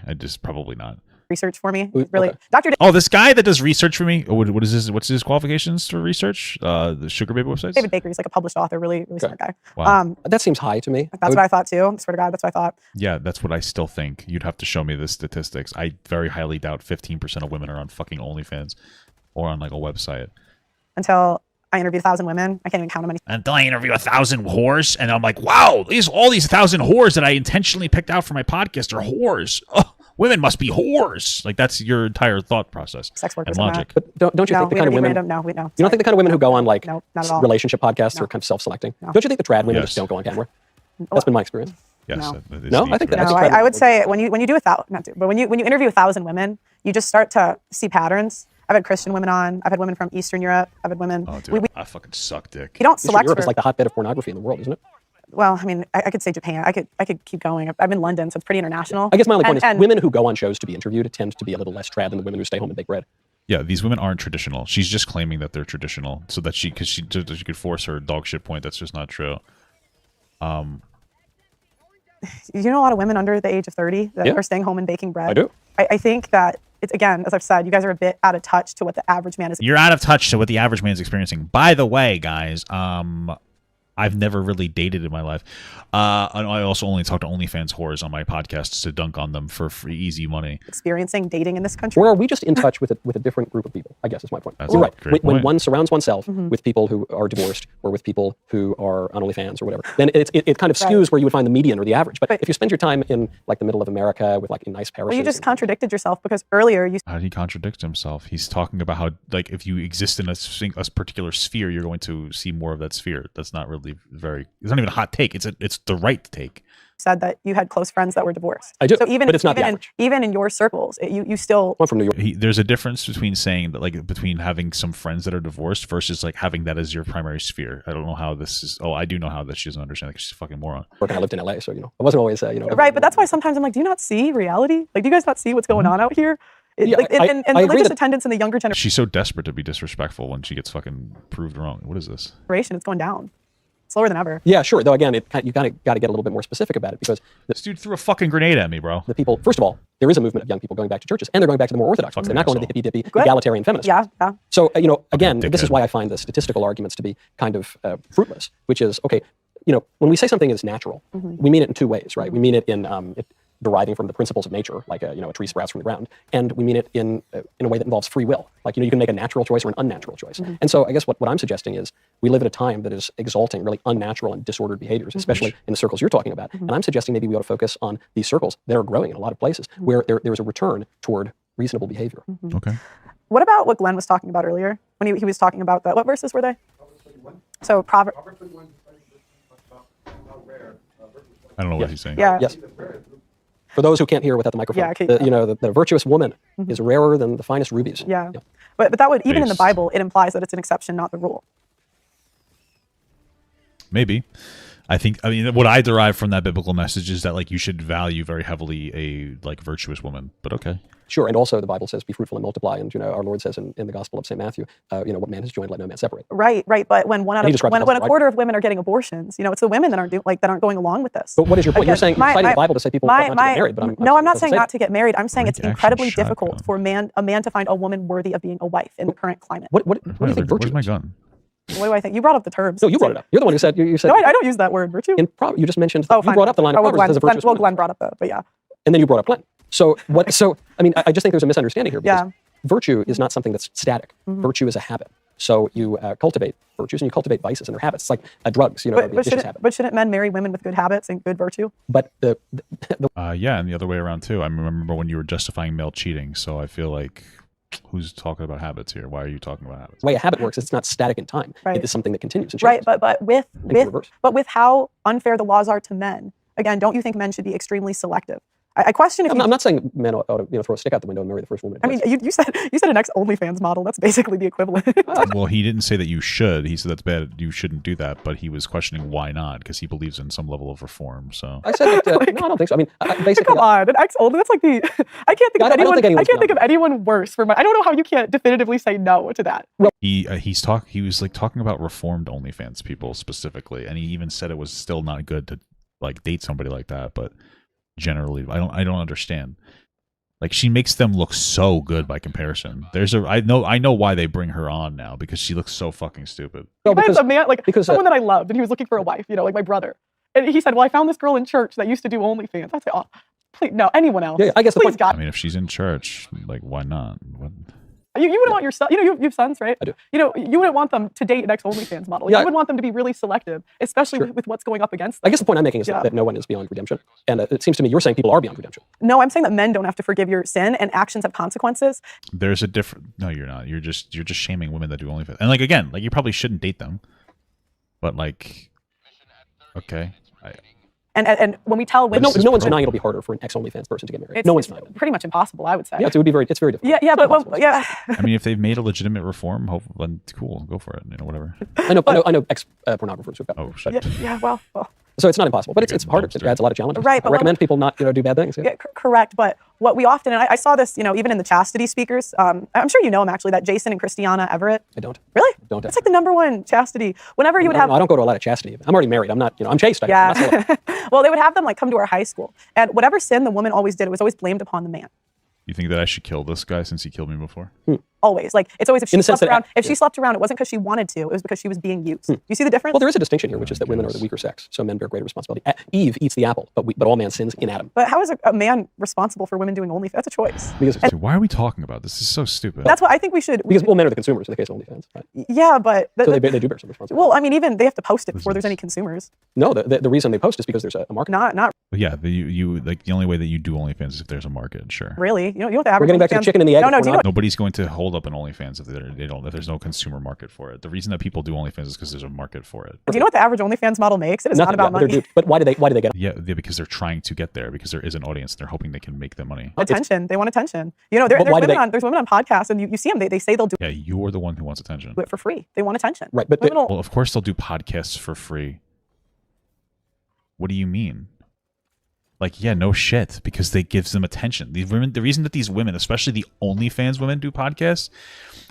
I just probably not. research for me. Ooh, Really, okay. Dr. Oh, this guy that does research for me. What is this? What's his qualifications for research? The sugar baby websites. David Baker, he's like a published author, really smart guy. Wow. That seems high to me. That's what I thought too. I swear to God, that's what I thought. Yeah, that's what I still think. You'd have to show me the statistics. I very highly doubt 15% of women are on fucking OnlyFans or on like a website. Until I interviewed 1,000 women. I can't even count how many. Until I interview 1,000 whores, and I'm like, wow, all these 1,000 whores that I intentionally picked out for my podcast are whores. Oh, women must be whores. Like that's your entire thought process Sex workers and and logic. But don't you think the kind of women? No. You don't think the kind of women who go on like No, not at all. relationship podcasts No. are kind of self-selecting? No. Don't you think the trad women Yes. just don't go on camera? That's been my experience. Yes. No. that is No, the I think that- truth. No, That's I would say when you do 1,000, not do, but when you interview 1,000 women, you just start to see patterns. I've had Christian women on. I've had women from Eastern Europe. I've had women. Oh, dude, I fucking suck dick. You don't Eastern select Europe for. is like the hotbed of pornography in the world, isn't it? Well, I mean, I could say Japan. I could keep going. I'm in London, so it's pretty international. I guess my only point And- is women who go on shows to be interviewed tend to be a little less trad than the women who stay home and bake bread. Yeah, these women aren't traditional. She's just claiming that they're traditional so that she could force her dog shit point. That's just not true. You know a lot of women under the age of 30 that Yeah. are staying home and baking bread. I do. I think that it's, again, as I've said, you guys are a bit out of touch to what the average man is. You're out of touch to what the average man's experiencing. By the way, guys, I've never really dated in my life. And I also only talk to OnlyFans whores on my podcasts to dunk on them for free, easy money. Experiencing dating in this country. Or are we just in touch with a different group of people? I guess is my point. That's You're a right. great When point. one surrounds oneself Mm-hmm. with people who are divorced or with people who are on OnlyFans or whatever, then it kind of skews Right. where you would find the median or the average. But But- if you spend your time in like the middle of America with like in nice parishes, Well, you just and- contradicted yourself because earlier you How did he contradict himself? He's talking about how, like, if you exist in a particular sphere, you're going to see more of that sphere. That's not really very. It's not even a hot take. It's the right take. said that you had close friends that were divorced. I do, So even but it's not the even average. even in your circles, you still. I'm from New York. There's a difference between saying that, like, between having some friends that are divorced versus like having that as your primary sphere. I don't know how this is. Oh, I do know how that she doesn't understand. Like, she's a fucking moron. And I lived in LA, so I wasn't always Right, but that's why sometimes I'm like, do you not see reality? Like, do you guys not see what's going on out here? Yeah, Like, and I agree religious that- attendance in the younger She's so desperate to be disrespectful when she gets fucking proved wrong. What is this? generation, it's going down. Slower than ever. Yeah, sure. Though again, you got to get a little bit more specific about it because This dude threw a fucking grenade at me, bro. the people, first of all, there is a movement of young people going back to churches, and they're going back to the more orthodox ones. They're not going to the hippy dippy Good. egalitarian feminists. Yeah, yeah. So again, this is dickhead. why I find the statistical arguments to be kind of fruitless. Which is okay. When we say something is natural, we mean it in two ways, right? We mean it in it deriving from the principles of nature, like a tree sprouts from the ground, and we mean it in a way that involves free will. Like you can make a natural choice or an unnatural choice. And so I guess what I'm suggesting is we live at a time that is exalting really unnatural and disordered behaviors, especially in the circles you're talking about. And I'm suggesting maybe we ought to focus on these circles that are growing in a lot of places where there's a return toward reasonable behavior. Okay. What about what Glenn was talking about earlier when he was talking about what verses were they? So Proverbs. I don't know what he's saying. Yeah. Yes. For those who can't hear without the microphone, Yeah, okay. the virtuous woman is rarer than the finest rubies. Yeah. But that would, even in the Based. Bible, it implies that it's an exception, not the rule. Maybe. I mean, what I derive from that biblical message is that, like, you should value very heavily a, like, virtuous woman. But okay. Sure, and also the Bible says, "Be fruitful and multiply." And our Lord says in the Gospel of St. Matthew, "What man has joined, let no man separate." Right. But when he describes it as when a right. quarter of women are getting abortions, it's the women that aren't going along with this. But what is your point? Again, You're saying you're citing the Bible to say people ought not to get married, but I'm not doesn't saying say not that. to get married. I'm saying it's Break action incredibly shotgun. difficult for a man to find a woman worthy of being a wife in the current climate. What do you think Whatever. virtue Where's my is? gun? What do I think? You brought up the terms. No, you brought it up. You're the one who said you said. No, I don't use that word. Virtue. You just mentioned. Oh, you fine. brought up the line of well, Proverbs as a virtuous woman. Glenn brought up but yeah. And then you brought up Glenn. So what? So I mean, I just think there's a misunderstanding here because Yeah. virtue is not something that's static. Virtue is a habit. So you cultivate virtues and you cultivate vices and their habits. It's like drugs, the vicious habit. But shouldn't men marry women with good habits and good virtue? But the Yeah, and the other way around too. I remember when you were justifying male cheating. So I feel like, who's talking about habits here? Why are you talking about habits? way a habit works is it's not static in time. Right. It is something that continues and Right. changes. But with reverse. with how unfair the laws are to men, again, don't you think men should be extremely selective I question if I'm not saying men ought to throw a stick out the window and marry the first woman. I mean, you said an ex-OnlyFans model. That's basically the equivalent. Well, he didn't say that you should. He said that's bad. You shouldn't do that. But he was questioning why not, because he believes in some level of reform. So I said that, no, I don't think so. I mean, basically, come on, an ex-only. That's like I can't think of anyone. I can't think of anyone worse for I don't know how you can't definitively say no to that. Well, he was like talking about reformed OnlyFans people specifically, and he even said it was still not good to like date somebody like that. But generally, I don't understand. Like, she makes them look so good by comparison. I know why they bring her on now, because she looks so fucking stupid. No, because a man, because someone that I loved, and he was looking for a wife, like my brother, and he said, "Well, I found this girl in church that used to do OnlyFans." I said, "Oh, please, no, anyone else." Yeah, I guess please, God. I mean, if she's in church, like, why not? You wouldn't want your son, you have sons, right? I do. You wouldn't want them to date an ex-OnlyFans model. You would want them to be really selective, especially with what's going up against them. I guess the point I'm making is that no one is beyond redemption. And it seems to me you're saying people are beyond redemption. No, I'm saying that men don't have to forgive your sin, and actions have consequences. There's a different... No, you're not. You're just shaming women that do OnlyFans. And, like, again, like, you probably shouldn't date them. But, like, okay. And when we tell women... No one's denying it'll be harder for an ex-OnlyFans person to get married. No one's denying it. Pretty much impossible, I would say. Yeah, it's very difficult. Yeah, yeah. I mean, if they've made a legitimate reform, then cool, go for it. Whatever. I know ex-pornographers who've got... Oh, shit. Yeah, well... So it's not impossible, but it's harder. It adds a lot of challenges. Right, I recommend people not do bad things. Yeah, correct. But what we often, and I saw this, even in the chastity speakers. I'm sure you know him actually. That Jason and Christiana Everett. I don't. Really? Don't. It's like the #1 chastity. Whenever you would have. No, I don't go to a lot of chastity. I'm already married. I'm not. I'm chaste. Yeah. Well, they would have them like come to our high school, and whatever sin the woman always did, it was always blamed upon the man. You think that I should kill this guy since he killed me before? Always. Like, it's always if she slept around. If she slept around, it wasn't because she wanted to. It was because she was being used. You see the difference? Well, there is a distinction here, which is that women are the weaker sex, so men bear greater responsibility. Eve eats the apple, but all man sins in Adam. But how is a man responsible for women doing OnlyFans? That's a choice. Dude, why are we talking about this? This is so stupid. That's what I think we should. Because men are the consumers in the case of OnlyFans. Right? Yeah, but so they do bear some responsibility. Well, I mean, even they have to post it before there's any consumers. No, the reason they post is because there's a market. Not. Yeah, you like the only way that you do OnlyFans is if there's a market. Sure. Really? You know what the average? We're getting back to the chicken and the egg. No. Nobody's going to hold up an OnlyFans if there's no consumer market for it. The reason that people do OnlyFans is because there's a market for it. Do you know what the average OnlyFans model makes? It is not about money. But why do they get it? Yeah, because they're trying to get there, because there is an audience and they're hoping they can make them money. Attention. They want attention. There's women on podcasts, and you see them. They say they'll do. Yeah, you're the one who wants attention. Do it for free. They want attention. Right, well, of course they'll do podcasts for free. What do you mean? Like, yeah, no shit, because they gives them attention. These women, the reason that these women, especially the OnlyFans women, do podcasts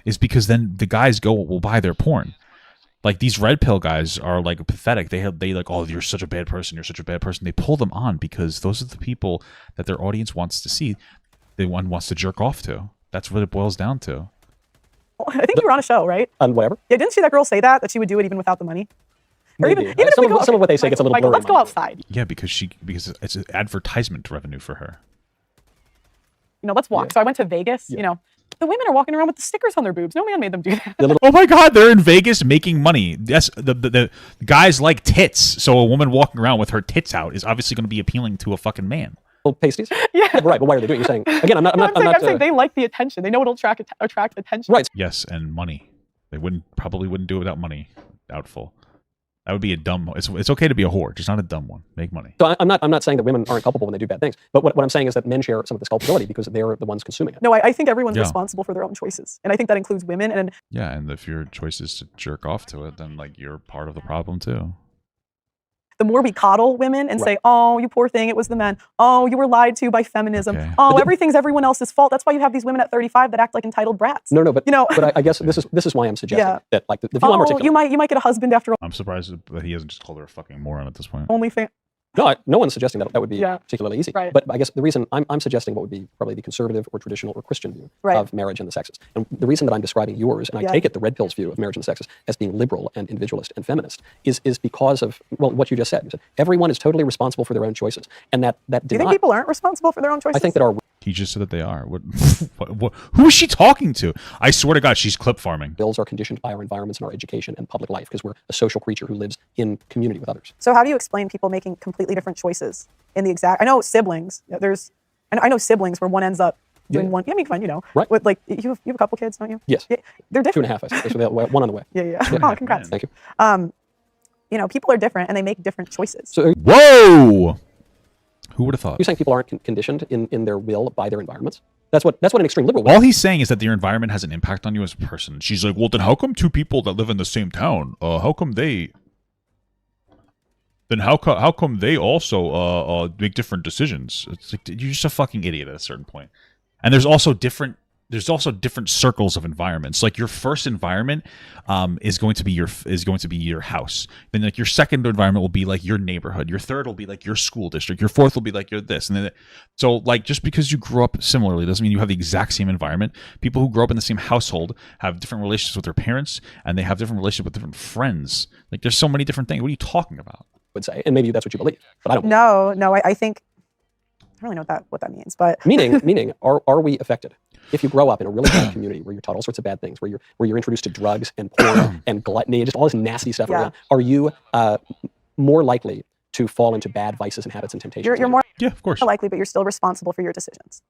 is because then the guys will buy their porn. Like, these red pill guys are like pathetic. They like, oh, you're such a bad person. You're such a bad person. They pull them on because those are the people that their audience wants to see. One wants to jerk off to. That's what it boils down to. Well, I think you were on a show, right? On whatever. Yeah, didn't see that girl say that she would do it even without the money? Or even some of what they say gets a little blurry. Let's go outside. Yeah, because it's an advertisement revenue for her. Let's walk. Yeah. So I went to Vegas. The women are walking around with the stickers on their boobs. No man made them do that. Oh my God, they're in Vegas making money. Yes, the guys like tits. So a woman walking around with her tits out is obviously going to be appealing to a fucking man. Little pasties. Yeah. Right, but why are they doing it? You're saying again? I'm saying they like the attention. They know it'll attract attention. Right. Yes, and money. They probably wouldn't do it without money. Doubtful. That would be a dumb. It's okay to be a whore, just not a dumb one. Make money. So I'm not saying that women aren't culpable when they do bad things, but what I'm saying is that men share some of this culpability because they're the ones consuming it. No, I think everyone's responsible for their own choices, and I think that includes women. And if your choice is to jerk off to it, then like you're part of the problem too. The more we coddle women and say, "Oh, you poor thing, it was the men. Oh, you were lied to by feminism. Okay. Oh, everything's everyone else's fault." That's why you have these women at 35 that act like entitled brats. No, but but I guess this is why I'm suggesting that like the view I'm articulating. You might get a husband after all. I'm surprised that he hasn't just called her a fucking moron at this point. OnlyFans. No one's suggesting that would be particularly easy. Right. But I guess the reason I'm suggesting what would be probably the conservative or traditional or Christian view of marriage and the sexes. And the reason that I'm describing yours, and I take it the red pill's view of marriage and the sexes as being liberal and individualist and feminist, is because of what you just said. You said everyone is totally responsible for their own choices, and that Do you think people aren't responsible for their own choices? I think that our He just said that they are. Who is she talking to? I swear to God, she's clip farming. Bills are conditioned by our environments and our education and public life because we're a social creature who lives in community with others. So how do you explain people making completely different choices in the exact? I know siblings. I know siblings where one ends up doing one. Yeah, I mean, fine, Right. With like you have a couple kids, don't you? Yes. Yeah, they're different. 2.5. I suppose. One on the way. Yeah. Oh, congrats. Thank you. People are different and they make different choices. So, whoa. Who would have thought? You're saying people aren't conditioned in their will by their environments? That's what an extreme liberal will. All he's saying is that your environment has an impact on you as a person. She's like, well, then how come two people that live in the same town, how come they also make different decisions? It's like, you're just a fucking idiot at a certain point. And there's also different circles of environments. Like your first environment is going to be your house. Then like your second environment will be like your neighborhood. Your third will be like your school district. Your fourth will be like your this. And then so like just because you grew up similarly doesn't mean you have the exact same environment. People who grow up in the same household have different relationships with their parents, and they have different relationships with different friends. Like there's so many different things. What are you talking about? Would say, and maybe that's what you believe, but I don't. No, I think I don't really know what that means, but meaning, are we affected? If you grow up in a really bad community where you're taught all sorts of bad things, where you're introduced to drugs and porn and gluttony and just all this nasty stuff around, are you more likely to fall into bad vices and habits and temptations? You're more of course likely, but you're still responsible for your decisions.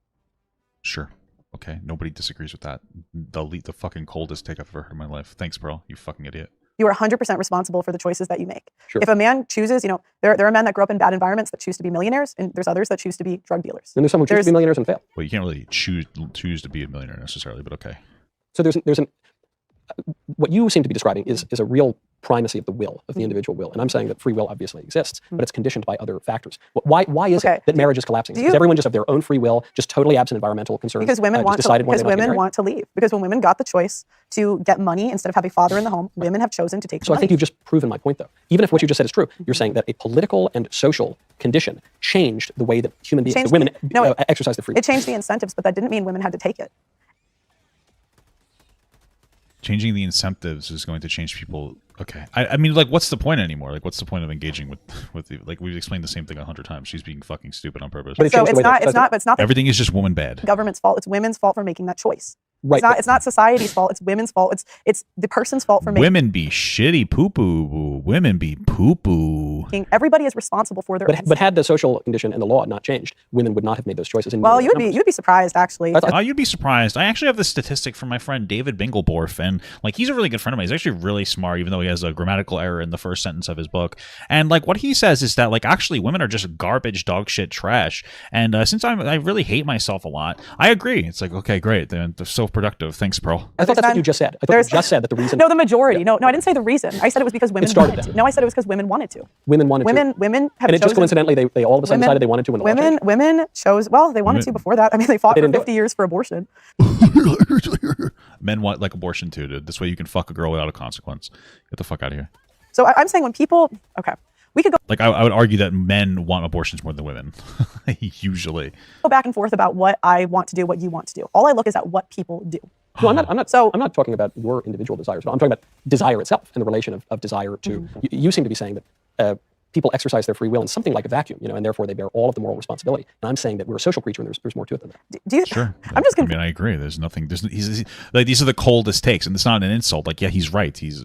Sure. Okay. Nobody disagrees with that. The fucking coldest take I've ever heard in my life. Thanks, Pearl. You fucking idiot. You are 100% responsible for the choices that you make. Sure. If a man chooses, there are men that grow up in bad environments that choose to be millionaires, and there's others that choose to be drug dealers. And there's some who choose to be millionaires and fail. Well, you can't really choose to be a millionaire necessarily, but okay. So there's what you seem to be describing is a real primacy of the will, of the individual will. And I'm saying that free will obviously exists, but it's conditioned by other factors. Why is it that marriage is collapsing? Is everyone just of their own free will, just totally absent environmental concerns? Because women want to leave. Because when women got the choice to get money instead of have a father in the home, women have chosen to take the money. I think you've just proven my point, though. Even if what you just said is true, you're saying that a political and social condition changed the way that human beings, that women exercise their free will. It changed the incentives, but that didn't mean women had to take it. Changing the incentives is going to change people. Okay. I mean, like, what's the point anymore? Like, what's the point of engaging with the, like, we've explained the same thing 100 times. She's being fucking stupid on purpose. But it's not. Everything is just woman bad. Government's fault. It's women's fault for making that choice. Right. It's not society's fault. It's women's fault. It's the person's fault for making. Women be shitty poo-poo. Women be poo-poo. Everybody is responsible for their. But had the social condition and the law not changed, women would not have made those choices. Well, you'd be surprised actually. You'd be surprised. I actually have this statistic from my friend David Bingelborf, and like he's a really good friend of mine. He's actually really smart, even though he has a grammatical error in the first sentence of his book. And like what he says is that like actually women are just garbage, dog shit, trash. And since I really hate myself a lot, I agree. It's like okay, great. They're so productive. Thanks, Pearl. I thought that's what you just said. I thought you just said that the reason. No, the majority. No, I didn't say the reason. I said it was because women wanted to. No, I said it was because women wanted to. Women wanted to. Women have and it just coincidentally, they all of a sudden decided they wanted to. When women chose. Well, they wanted to before that. I mean, they fought for 50 years for abortion. Men want like abortion too, dude. This way you can fuck a girl without a consequence. Get the fuck out of here. So I'm saying when people, we could go. Like I would argue that men want abortions more than women, usually. Go back and forth about what I want to do, what you want to do. All I look is at what people do. No, I'm not talking about your individual desires. No, I'm talking about desire itself and the relation of desire to. You seem to be saying that people exercise their free will in something like a vacuum, and therefore they bear all of the moral responsibility. And I'm saying that we're a social creature, and there's more to it than that. Do you? Sure. I'm just. I mean, I agree. There's nothing. He's like these are the coldest takes, and it's not an insult. Like, yeah, he's right. He's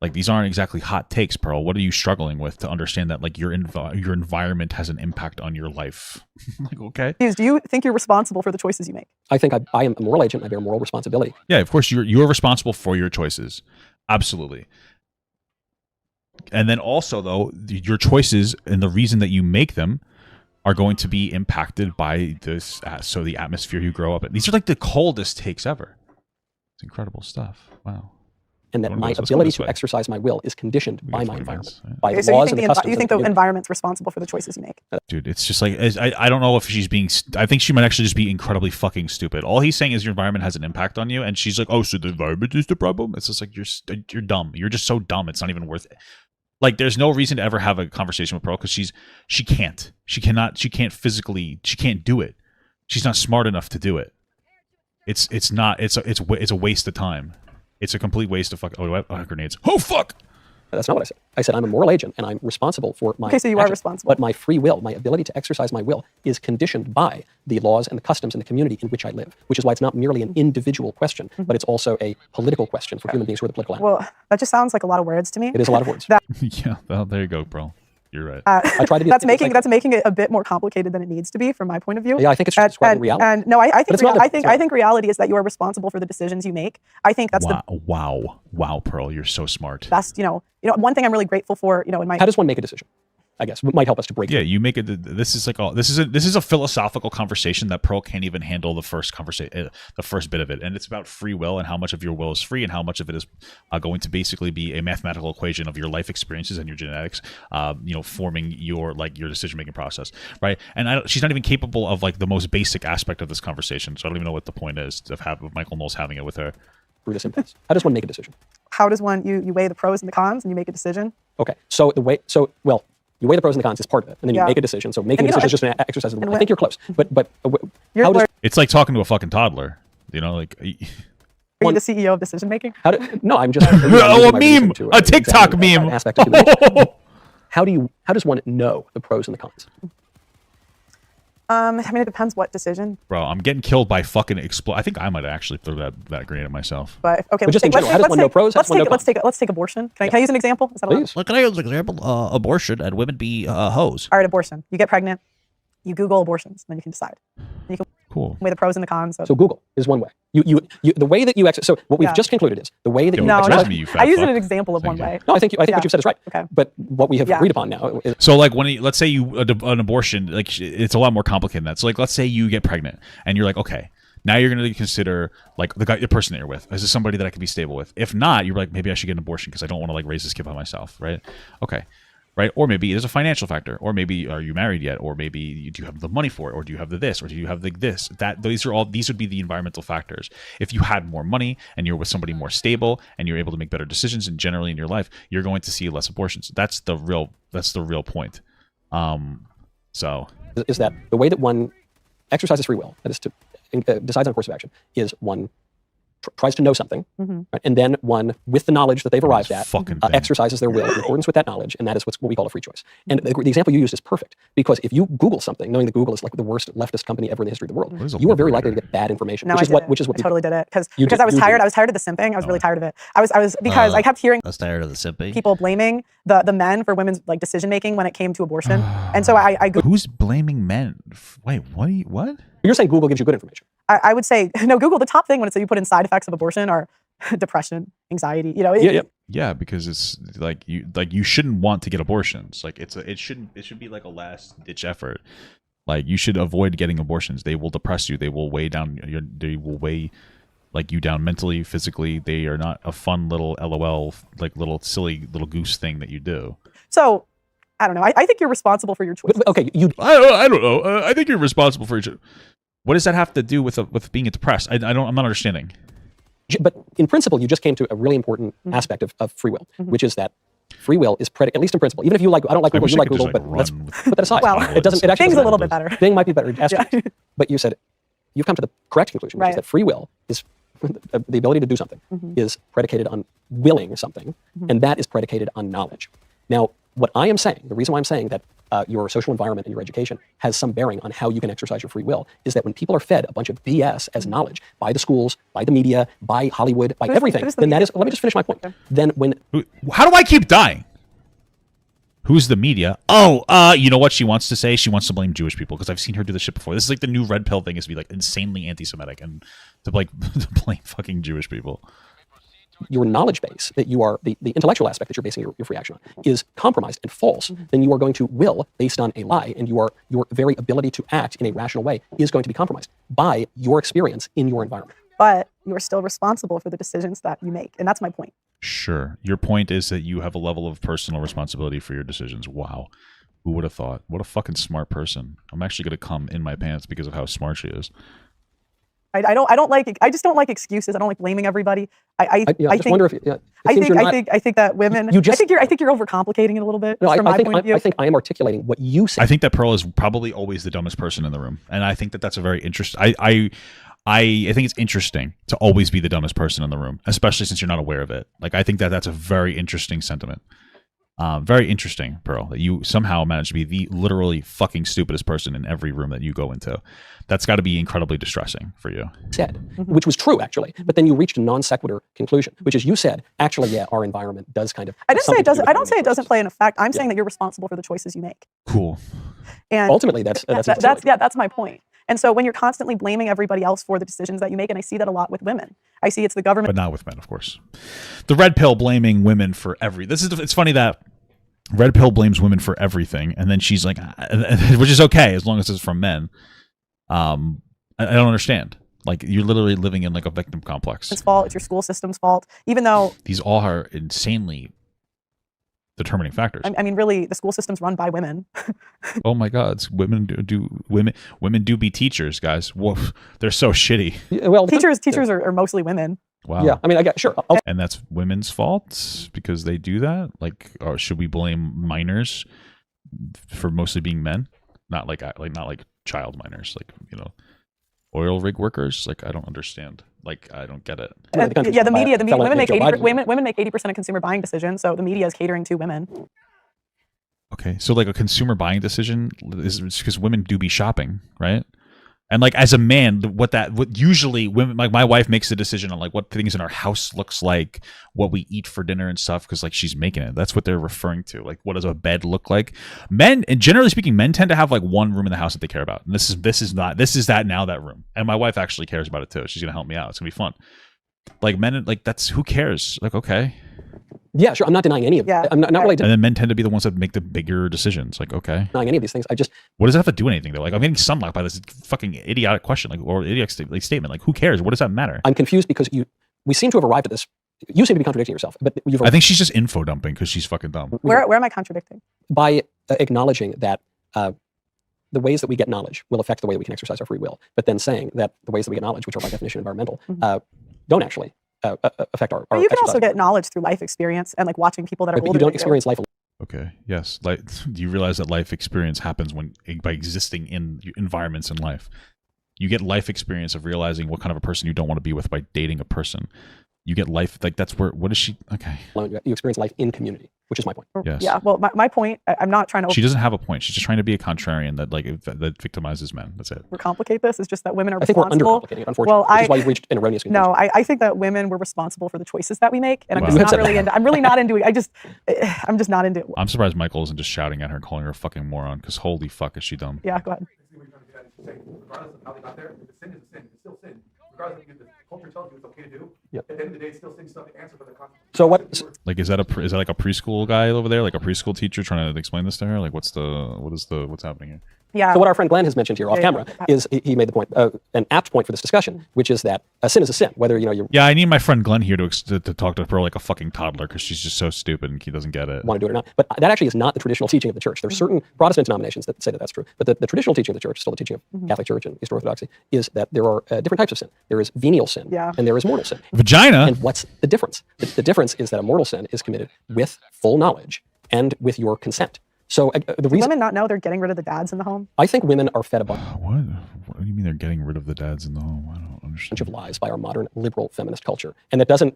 like these aren't exactly hot takes, Pearl. What are you struggling with to understand that like your environment has an impact on your life? Like, okay. Do you think you're responsible for the choices you make? I think I am a moral agent. I bear moral responsibility. Yeah, of course you're responsible for your choices. Absolutely. And then also though, your choices and the reason that you make them are going to be impacted by this. So the atmosphere you grow up in. These are like the coldest takes ever. It's incredible stuff. Wow. And that my ability to exercise my will is conditioned by my environment, by so laws and the customs. You think the environment's responsible for the choices you make? Dude, it's just like, I don't know if she's being, I think she might actually just be incredibly fucking stupid. All he's saying is your environment has an impact on you, and she's like, oh, so the environment is the problem? It's just like, you're dumb. You're just so dumb, it's not even worth it. Like, there's no reason to ever have a conversation with Pearl, because she can't physically, she can't do it. She's not smart enough to do it. It's a waste of time. It's a complete waste of fuck. Oh, do I have grenades? Oh, fuck! That's not what I said. I said I'm a moral agent, and I'm responsible for my so you actions. Are responsible. But my free will, my ability to exercise my will, is conditioned by the laws and the customs in the community in which I live, which is why it's not merely an individual question, but it's also a political question for human beings who are the political animals. Well, that just sounds like a lot of words to me. It is a lot of words. Yeah, well, there you go, bro. You're right. I try to be that's making it a bit more complicated than it needs to be, from my point of view. Yeah, I think it's just describing reality. And no, I think reality is that you are responsible for the decisions you make. I think that's wow, Pearl, you're so smart. That's one thing I'm really grateful for. In my how does one make a decision? I guess, might help us to break. Yeah, you make it. This is a philosophical conversation that Pearl can't even handle the first conversation, the first bit of it, and it's about free will and how much of your will is free and how much of it is going to basically be a mathematical equation of your life experiences and your genetics, forming your decision making process, right? And she's not even capable of like the most basic aspect of this conversation, so I don't even know what the point is of Michael Knowles having it with her. Brutus impasse. How does one make a decision? How does one you weigh the pros and the cons and you make a decision? Okay, you weigh the pros and the cons is part of it, and then you make a decision. So making a decision is just an exercise of the will. I think you're close, but it's like talking to a fucking toddler, like. Are you the CEO of decision making? No, I'm just a meme, a TikTok meme. Aspect of human nature. How does one know the pros and the cons? It depends what decision. Bro, I'm getting killed by fucking explode. I think I might actually throw that grenade at myself. But okay, just in general, how does one know pros? Let's take abortion. Can I use an example? Is that Please. Can I use an example? Abortion and women be hoes. All right, abortion. You get pregnant. You Google abortions, then you can decide. You can weigh the pros and the cons. So Google is one way. The way that you so what we've just concluded is the way that you I use an example of one way. No, I think what you've said is right. Okay. But what we have agreed upon now is so like let's say an abortion, like it's a lot more complicated than that. So like let's say you get pregnant and you're like, okay, now you're going to consider like the person that you're with. Is this somebody that I could be stable with? If not, you're like, maybe I should get an abortion because I don't want to like raise this kid by myself, right? Okay. Right, or maybe there's a financial factor, or maybe are you married yet, or maybe do you have the money for it, or do you have the this, or do you have the this? These would be the environmental factors. If you had more money and you're with somebody more stable and you're able to make better decisions, and generally in your life, you're going to see less abortions. That's the real point. So is that the way that one exercises free will, that is to decides on a course of action, is one tries to know something, right? And then one, with the knowledge that they've arrived at, exercises their will in accordance with that knowledge, and that is what we call a free choice. And the example you used is perfect, because if you Google something, knowing that Google is like the worst leftist company ever in the history of the world, you are very likely to get bad information. No, which is what I totally did it because I was tired. I was tired of the simping. I was really tired of it. Because I kept hearing I was tired of the simping. people blaming the men for women's like decision making when it came to abortion, and so I who's blaming men? Wait, what? You're saying Google gives you good information. I would say no. Google, the top thing when you put in side effects of abortion are depression, anxiety. Yeah, because it's like you shouldn't want to get abortions. Like it should be like a last ditch effort. Like you should avoid getting abortions. They will depress you. They will weigh like you down mentally, physically. They are not a fun little LOL, like little silly little goose thing that you do. So I don't know. I think you're responsible for your choices. Okay, I don't know. I think you're responsible for your. What does that have to do with being depressed? I'm not understanding. But in principle, you just came to a really important aspect of free will, which is that free will is predicated, at least in principle. Even if you like, I don't like Google, you like Google, but let's put that aside. Well, it doesn't. It actually Bing's a little bit better. Bing might be better. But you said you've come to the correct conclusion, which is that free will is the ability to do something is predicated on willing something, and that is predicated on knowledge. Now, what I am saying, the reason why I'm saying that your social environment and your education has some bearing on how you can exercise your free will is that when people are fed a bunch of BS as knowledge by the schools, by the media, by Hollywood, by everything, then that is, let me just finish my point. Then when... How do I keep dying? Who's the media? Oh, you know what she wants to say? She wants to blame Jewish people because I've seen her do this shit before. This is like the new red pill thing, is to be like insanely anti-Semitic and to blame fucking Jewish people. Your knowledge base, that you are the intellectual aspect that you're basing your free action on, is compromised and false, then you are going to will based on a lie, and your very ability to act in a rational way is going to be compromised by your experience in your environment. But you are still responsible for the decisions that you make, and that's my point. Sure. Your point is that you have a level of personal responsibility for your decisions. Wow. Who would have thought? What a fucking smart person. I'm actually going to come in my pants because of how smart she is. I just don't like excuses. I don't like blaming everybody. I think that women. I think you're overcomplicating it a little bit. No, from my point of view. I think I am articulating what you say. I think that Pearl is probably always the dumbest person in the room, and I think that that's a very interesting. I think it's interesting to always be the dumbest person in the room, especially since you're not aware of it. Like I think that that's a very interesting sentiment. Very interesting, Pearl, that you somehow managed to be the literally fucking stupidest person in every room that you go into. That's got to be incredibly distressing for you. Which was true, actually. But then you reached a non sequitur conclusion, which is you said, actually, yeah, our environment does kind of... I didn't say it doesn't. I don't say it doesn't play an effect. I'm saying that you're responsible for the choices you make. Cool. And ultimately, that's my point. And so when you're constantly blaming everybody else for the decisions that you make, and I see that a lot with women. I see it's the government. But not with men, of course. The red pill blaming women for it's funny that Red pill blames women for everything, and then she's like, which is okay as long as it's from men. I don't understand. Like, you're literally living in like a victim complex. It's fault. It's your school system's fault. Even though these all are insanely determining factors. I mean, really, the school system's run by women. Oh my God, women do be teachers, guys. Woof, they're so shitty. Well, teachers are mostly women. Wow. Yeah, I mean, sure. And that's women's fault because they do that. Like, or should we blame minors for mostly being men? Not like child minors, like, you know, oil rig workers. Like, I don't understand. Like, I don't get it. The media. Women make 80% of consumer buying decisions. So the media is catering to women. Okay, so like a consumer buying decision is because women do be shopping, right? And like as a man, what usually women, like my wife makes a decision on like what things in our house looks like, what we eat for dinner and stuff, because like she's making it. That's what they're referring to. Like, what does a bed look like? Men, and generally speaking, men tend to have like one room in the house that they care about. And this is that room. And my wife actually cares about it too. She's gonna help me out. It's gonna be fun. Like men, like that's who cares. Like, okay. Yeah, sure. I'm not denying any of it. I'm not really and then men tend to be the ones that make the bigger decisions. Like, okay. Denying any of these things. What does that have to do with anything though? Like, I'm getting sunlocked by this fucking idiotic question, like, or idiotic statement. Like, who cares? What does that matter? I'm confused because we seem to have arrived at this. You seem to be contradicting yourself, but I think she's just info dumping because she's fucking dumb. Where am I contradicting? By acknowledging that the ways that we get knowledge will affect the way that we can exercise our free will, but then saying that the ways that we get knowledge, which are by definition environmental, don't actually affect our you can also get knowledge through life experience and like watching people that are older. But you don't experience life. Okay. Yes. Like, do you realize that life experience happens by existing in environments in life? You get life experience of realizing what kind of a person you don't want to be with by dating a person. You get life, like that's where, what is she? Okay. You experience life in community, which is my point. Yes. Yeah. Well, my point, I'm not trying to. She doesn't have a point. She's just trying to be a contrarian that victimizes men. That's it. We're complicate this. It's just that women are I think we're responsible. undercomplicating it, unfortunately. Which is why you've reached an erroneous conclusion. No, I think that women were responsible for the choices that we make. And Wow. I'm just not really into, I'm really not into it. I'm just not into it. I'm surprised Michael isn't just shouting at her, calling her a fucking moron, because holy fuck is she dumb. Yeah, go ahead. Regardless of how they got there, if it's sin is a sin. It's still sin. Regardless of what the culture tells you it's okay to do. Yep. At the end of the day, it's still sin. You still have to answer for the consequences. So what? Like, is that like a preschool guy over there, like a preschool teacher trying to explain this to her? Like, what's happening here? Yeah. So what our friend Glenn has mentioned here off camera is he made the point, an apt point for this discussion, which is that a sin is a sin. Whether you're I need my friend Glenn here to talk to her like a fucking toddler because she's just so stupid and he doesn't get it. Want to do it or not. But that actually is not the traditional teaching of the church. There are certain Protestant denominations that say that that's true. But the traditional teaching of the church, still the teaching of Catholic Church and Eastern Orthodoxy, is that there are different types of sin. There is venial sin and there is mortal sin. Vagina? And what's the difference? The difference is that a mortal sin is committed with full knowledge and with your consent. So the reason women not know they're getting rid of the dads in the home. I think women are fed a bunch What do you mean they're getting rid of the dads in the home? I don't understand. of lies by our modern liberal feminist culture, and it doesn't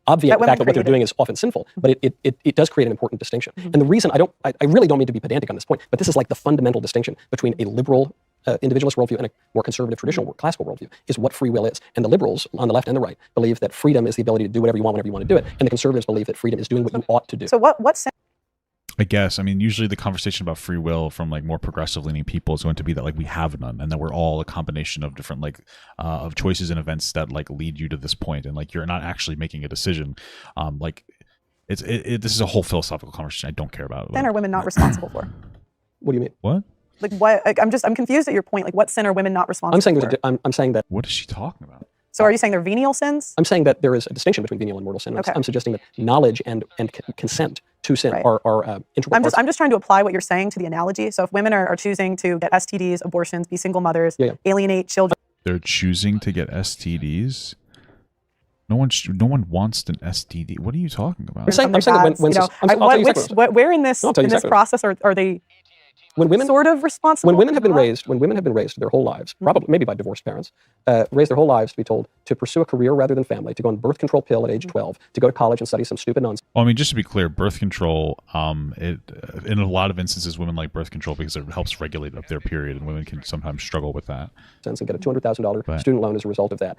obviate the fact that what they're doing is often sinful, but it does create an important distinction. And the reason I really don't mean to be pedantic on this point, but this is like the fundamental distinction between a liberal individualist worldview and a more conservative traditional classical worldview is what free will is. And the liberals on the left and the right believe that freedom is the ability to do whatever you want whenever you want to do it, and the conservatives believe that freedom is doing what you ought to do. So what sin? I guess. I mean, usually the conversation about free will from like more progressive leaning people is going to be that like we have none and that we're all a combination of different like of choices and events that like lead you to this point, and like you're not actually making a decision. Like this is a whole philosophical conversation I don't care about. Sin are women not responsible for? What do you mean? What? Like what? I'm confused at your point. Like what sin are women not responsible for? I'm saying that. What is she talking about? So are you saying they're venial sins? I'm saying that there is a distinction between venial and mortal sin. Okay. I'm suggesting that knowledge and consent to sin are integral parts. I'm just trying to apply what you're saying to the analogy. So if women are choosing to get STDs, abortions, be single mothers, alienate children. They're choosing to get STDs? No one wants an STD. What are you talking about? I'm saying that where in this process are they when women sort of responsible? When women have been raised their whole lives, probably maybe by divorced parents, raised their whole lives to be told to pursue a career rather than family, to go on birth control pill at age 12, to go to college and study some stupid nonsense. Well, I mean, just to be clear, birth control, in a lot of instances, women like birth control because it helps regulate up their period, and women can sometimes struggle with that. And get a $200,000 student loan as a result of that.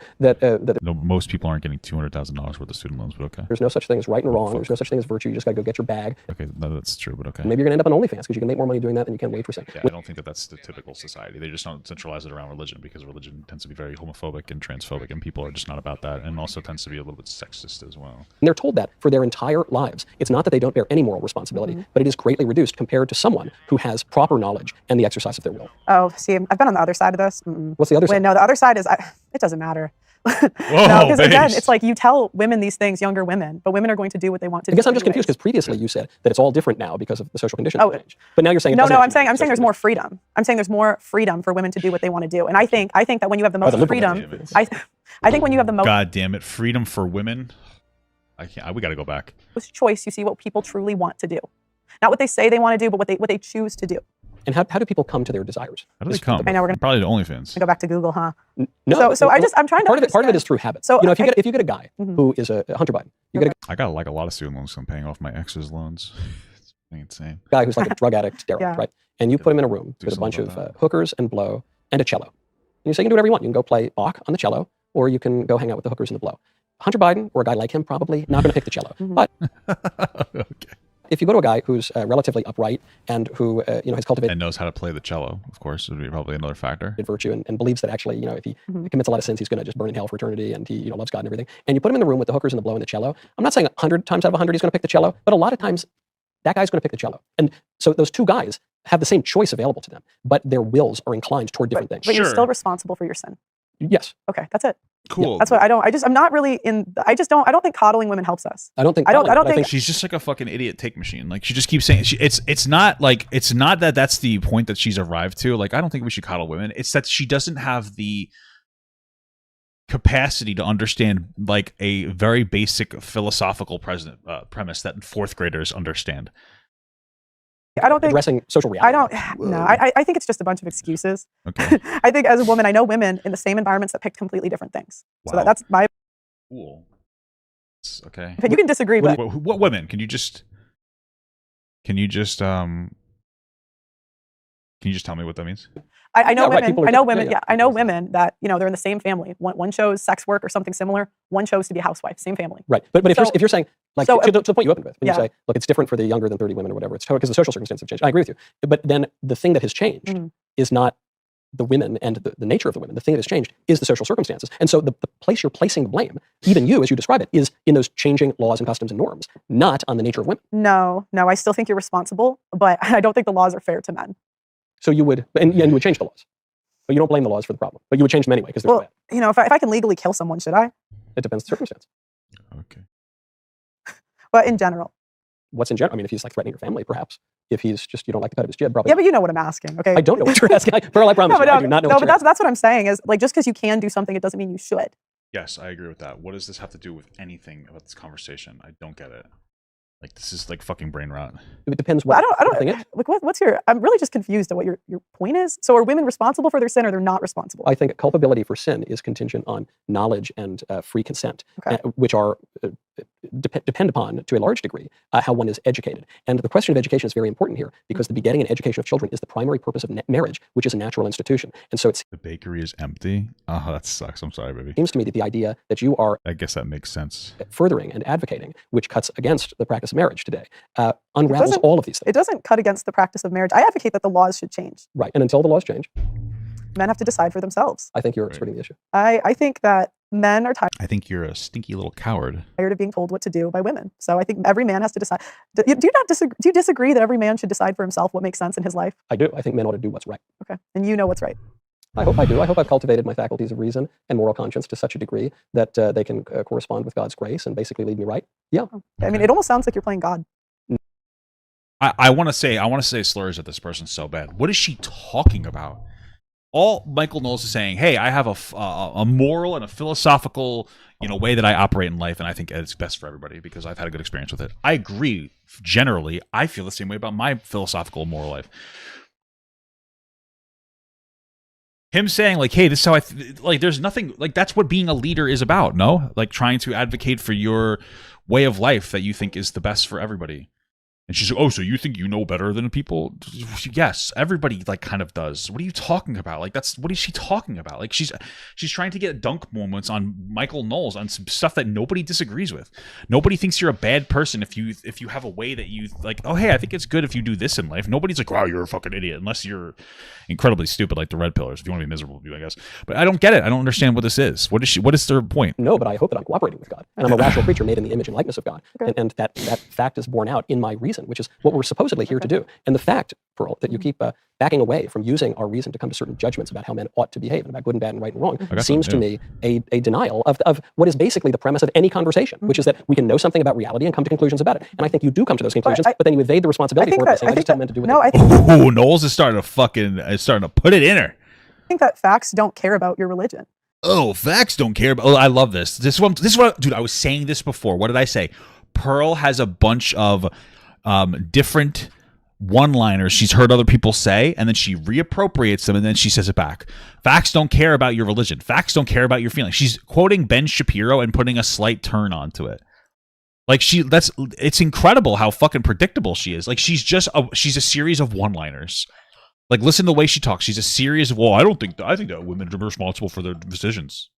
No, most people aren't getting $200,000 worth of student loans, but okay. There's no such thing as right and wrong. There's no such thing as virtue. You just got to go get your bag. Okay, no, that's true, but okay. Maybe you're going to end up on OnlyFans because you can make more money doing that than you can and waitressing. Yeah, I don't think that that's the typical society. They just don't centralize it around religion because religion tends to be very homophobic and transphobic, and people are just not about that, and also tends to be a little bit sexist as well. And they're told that for their entire lives. It's not that they don't bear any moral responsibility, but it is greatly reduced compared to someone who has proper knowledge and the exercise of their will. Oh, see, I've been on the other side of this. What's the other side? No, the other side is it doesn't matter. Whoa, no, because again, babes. it's like you tell women these things, younger women, but women are going to do what they want to do. I guess I'm just anyways. confused because previously you said that it's all different now because of the social conditions Oh, have changed. But now you're saying it No, doesn't no, have I'm to saying be there's social more freedom. I'm saying there's more freedom for women to do what they want to do, and I think that when you have the most the liberal freedom, movement. I think when you have the God damn it, freedom for women. I can't. We got to go back. most choice, you see what people truly want to do, not what they say they want to do, but what they choose to do. And how do people come to their desires? How do they come? I know we're gonna Probably the OnlyFans. go back to Google, huh? No. So I'm trying to part of it understand. is through habit. So So if you get a guy who is a Hunter Biden, you get a I got like a lot of student loans. So I'm paying off my ex's loans. It's insane. guy who's like a drug addict, derelict, Yeah. right? And you put him in a room Do with a bunch something of about hookers and blow and a cello. And you say you can do whatever you want. You can go play Bach on the cello, or you can go hang out with the hookers and the blow. Hunter Biden or a guy like him probably not going to pick the cello. But Okay. if you go to a guy who's relatively upright and who has cultivated And knows how to play the cello, of course, would be probably another factor. virtue and believes that actually, if he commits a lot of sins, he's going to just burn in hell for eternity, and he loves God and everything. And you put him in the room with the hookers and the blow and the cello. I'm not saying 100 times out of 100 he's going to pick the cello, but a lot of times that guy's going to pick the cello. And so those two guys have the same choice available to them, but their wills are inclined toward different things. But you're Sure. still responsible for your sin. Yes, Okay, that's it. Cool. That's what I'm not really in. I don't think coddling women helps us. I don't think. I don't but think- She's just like a fucking idiot take machine. Like she just keeps saying it's not that that's the point that she's arrived to. Like I don't think we should coddle women. It's that she doesn't have the capacity to understand like a very basic philosophical premise that fourth graders understand. I don't think. addressing social reality. I don't. No, I think it's just a bunch of excuses. Okay. I think as a woman, I know women in the same environments that picked completely different things. So Wow. that's my. Cool. Okay. You can disagree, but What women? Can you just tell me what that means? I know Yeah, right, women. people are I know different. women. Yeah, Yeah, yeah. I know women that they're in the same family. One chose sex work or something similar. One chose to be a housewife. Same family. Right, but if So- you're saying like so, to the point you opened with when yeah. you say look, it's different for the younger than 30 women or whatever. It's totally because the social circumstances have changed. I agree with you, but then the thing that has changed Mhm. is not the women and the nature of the women. The thing that has changed is the social circumstances, and so the place you're placing the blame, even you as you describe it, is in those changing laws and customs and norms, not on the nature of women. No, I still think you're responsible, but I don't think the laws are fair to men. So you would and you would change the laws, but you don't blame the laws for the problem. But you would change them anyway because they're Well, bad. if I can legally kill someone, should I? It depends on the circumstance. Okay. But in general, What's in general? I mean, if he's like threatening your family, perhaps. If he's just you don't like the cut of his jib, probably. yeah, but you know what I'm asking, okay? I don't know what you're asking. Pearl, I promise No, you, I do not know no, what but you're that's what I'm saying is like just because you can do something, it doesn't mean you should. Yes, I agree with that. What does this have to do with anything about this conversation? I don't get it. Like this is like fucking brain rot. It depends Well, what I the thing don't. is. Like, what's your? I'm really just confused at what your point is. So, are women responsible for their sin, or they're not responsible? I think culpability for sin is contingent on knowledge and free consent, Okay. which are depend upon to a large degree how one is educated. And the question of education is very important here because the begetting and education of children is the primary purpose of marriage, which is a natural institution. And so it The bakery is empty. Oh, that sucks. I'm sorry, baby. seems to me that the idea that you are I guess that makes sense. furthering and advocating, which cuts against the practice of marriage today, unravels doesn't- all of these things. It doesn't cut against the practice of marriage. I advocate that the laws should change. Right. And until the laws change, Men have to decide for themselves. I think you're Right. exploiting the issue. I think that men are I think you're a stinky little coward. tired of being told what to do by women. So I think every man has to decide. Do you disagree that every man should decide for himself what makes sense in his life? I do. I think men ought to do what's right. Okay, and you know what's right. I hope I do. I hope I've cultivated my faculties of reason and moral conscience to such a degree that they can correspond with God's grace and basically lead me right. Yeah. I mean, it almost sounds like you're playing God. I want to say slurs at this person so bad. What is she talking about? All Michael Knowles is saying, hey, I have a moral and a philosophical, way that I operate in life, and I think it's best for everybody because I've had a good experience with it. I agree. Generally, I feel the same way about my philosophical and moral life. Him saying like, hey, this is how there's nothing like that's what being a leader is about. No, like trying to advocate for your way of life that you think is the best for everybody. And she's like, oh, so you think you know better than people? Yes, everybody like kind of does. What are you talking about? Like what is she talking about? Like she's trying to get dunk moments on Michael Knowles on some stuff that nobody disagrees with. Nobody thinks you're a bad person if you have a way that you like, oh hey, I think it's good if you do this in life. Nobody's like, wow, you're a fucking idiot, unless you're incredibly stupid like the red pillars. If you want to be miserable, I guess. But I don't get it. I don't understand what this is. What is their point? No, but I hope that I'm cooperating with God. And I'm a rational creature made in the image and likeness of God. And that fact is borne out in my reason, which is what we're supposedly here to do. And the fact, Pearl, that you keep backing away from using our reason to come to certain judgments about how men ought to behave and about good and bad and right and wrong seems to me a denial of what is basically the premise of any conversation, which is that we can know something about reality and come to conclusions about it. And I think you do come to those conclusions, but then you evade the responsibility for it by saying, I just tell men to do what they do. Oh, Knowles is starting to put it in her. I think that facts don't care about your religion. Oh, facts don't care about. Oh, I love this. This is what, dude. I was saying this before. What did I say? Pearl has a bunch of different one-liners she's heard other people say, and then she reappropriates them, and then she says it back. Facts don't care about your religion. Facts don't care about your feelings. She's quoting Ben Shapiro and putting a slight turn onto it. Like it's incredible how fucking predictable she is. Like she's a series of one-liners. Like listen to the way she talks. She's a series of, I think that women are responsible for their decisions.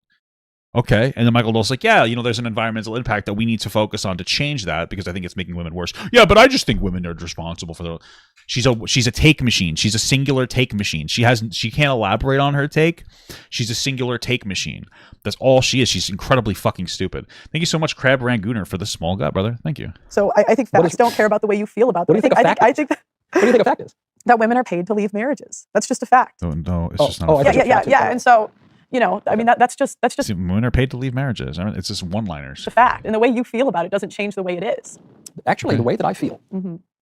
Okay. And then Michael Knowles like, yeah, there's an environmental impact that we need to focus on to change that because I think it's making women worse. Yeah, but I just think women are responsible for the. She's a take machine. She's a singular take machine. She can't elaborate on her take. She's a singular take machine. That's all she is. She's incredibly fucking stupid. Thank you so much, Crab Rangooner, for the small gut, brother. Thank you. So I think facts don't care about the way you feel about them. What do you think a fact is? What do you think a fact is? That women are paid to leave marriages. That's just a fact. No, it's just not. Yeah. And so, I mean, that's just. See, women are paid to leave marriages. I mean, it's just one-liners. It's a fact, and the way you feel about it doesn't change the way it is. Actually, the way that I feel,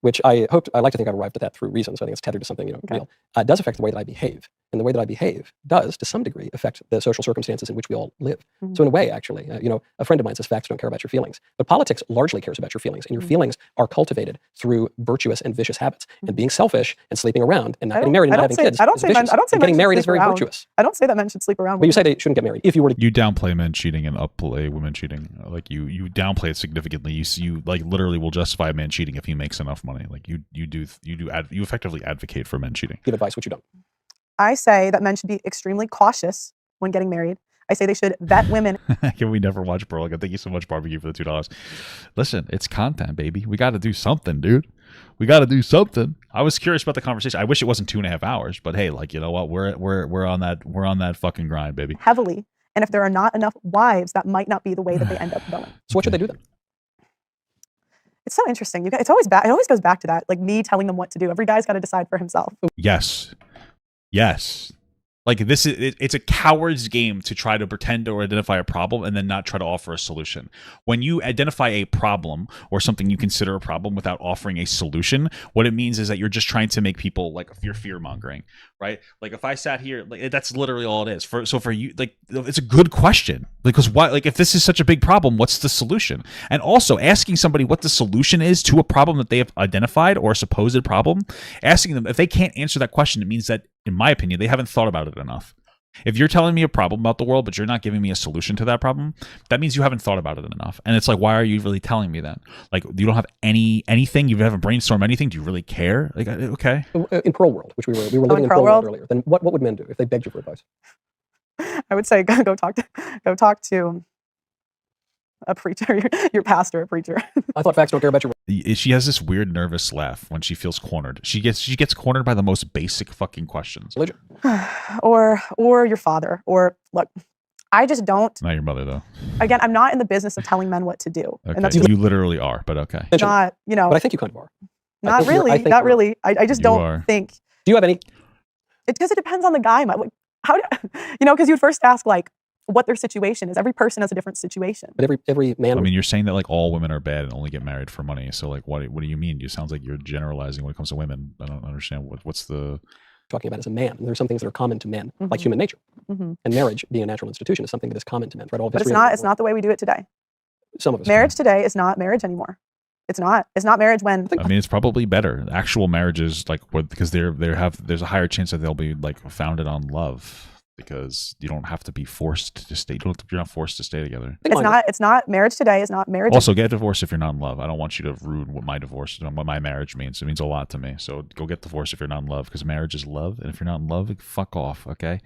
which I like to think I've arrived at that through reason, so I think it's tethered to something real, does affect the way that I behave. And the way that I behave does, to some degree, affect the social circumstances in which we all live. So in a way, actually, a friend of mine says facts don't care about your feelings. But politics largely cares about your feelings. And your feelings are cultivated through virtuous and vicious habits. And being selfish and sleeping around and not getting married and not having kids is vicious. And getting married is very virtuous. I don't say that men should sleep around. But you say they shouldn't get married. If you were to... You downplay men cheating and upplay women cheating. Like you downplay it significantly. You like literally will justify a man cheating if he makes enough money. Like you effectively advocate for men cheating. Give advice, which you don't. I say that men should be extremely cautious when getting married. I say they should vet women. Can we never watch Pearl? Thank you so much, Barbecue, for the $2. Listen, it's content, baby. We got to do something, dude. We got to do something. I was curious about the conversation. I wish it wasn't 2.5 hours, but hey, like, you know what? We're on that fucking grind, baby. Heavily. And if there are not enough wives, that might not be the way that they end up going. So what should they do then? It's so interesting. It always goes back to that, like me telling them what to do. Every guy's got to decide for himself. Yes. Like it's a coward's game to try to pretend or identify a problem and then not try to offer a solution. When you identify a problem or something you consider a problem without offering a solution, what it means is that you're just trying to make people like you're fear mongering, right? Like if I sat here, like that's literally all it is. For you, like it's a good question because why? Like if this is such a big problem, what's the solution? And also asking somebody what the solution is to a problem that they have identified or a supposed problem, asking them if they can't answer that question, it means that, in my opinion, they haven't thought about it enough. If you're telling me a problem about the world, but you're not giving me a solution to that problem, that means you haven't thought about it enough. And it's like, why are you really telling me that? Like, you don't have anything? You haven't brainstormed anything? Do you really care? Like, okay. In Pearl World, which we were living in Pearl World earlier, then what would men do if they begged you for advice? I would say go talk to a preacher, your pastor, a preacher. I thought facts don't care about your... She has this weird nervous laugh when she feels cornered. She gets cornered by the most basic fucking questions. Religion. or your father. Or look, I just don't. Not your mother though. Again, I'm not in the business of telling men what to do. Okay. And that's you literally are, but okay. Not, But I think you kind of are. Not really. Not really. I just don't think. Do you have any? It's because it depends on the guy. Because you'd first ask like what their situation is. Every person has a different situation. But every man... I mean, you're saying that like all women are bad and only get married for money. So like, what do you mean? It sounds like you're generalizing when it comes to women. I don't understand what's the... Talking about as a man. And there's some things that are common to men, like human nature. And marriage, being a natural institution, is something that is common to men. Right? But it's not the way we do it today. Some of us. Marriage today is not marriage anymore. It's not marriage when... I mean, it's probably better. Actual marriages, like, because there's a higher chance that they'll be like founded on love. because you don't have to be forced to stay. You're not forced to stay together. It's not marriage today is not marriage. Also, get divorced if you're not in love. I don't want you to ruin what my divorce, what my marriage means. It means a lot to me. So go get divorced if you're not in love, because marriage is love, and if you're not in love, fuck off. Okay,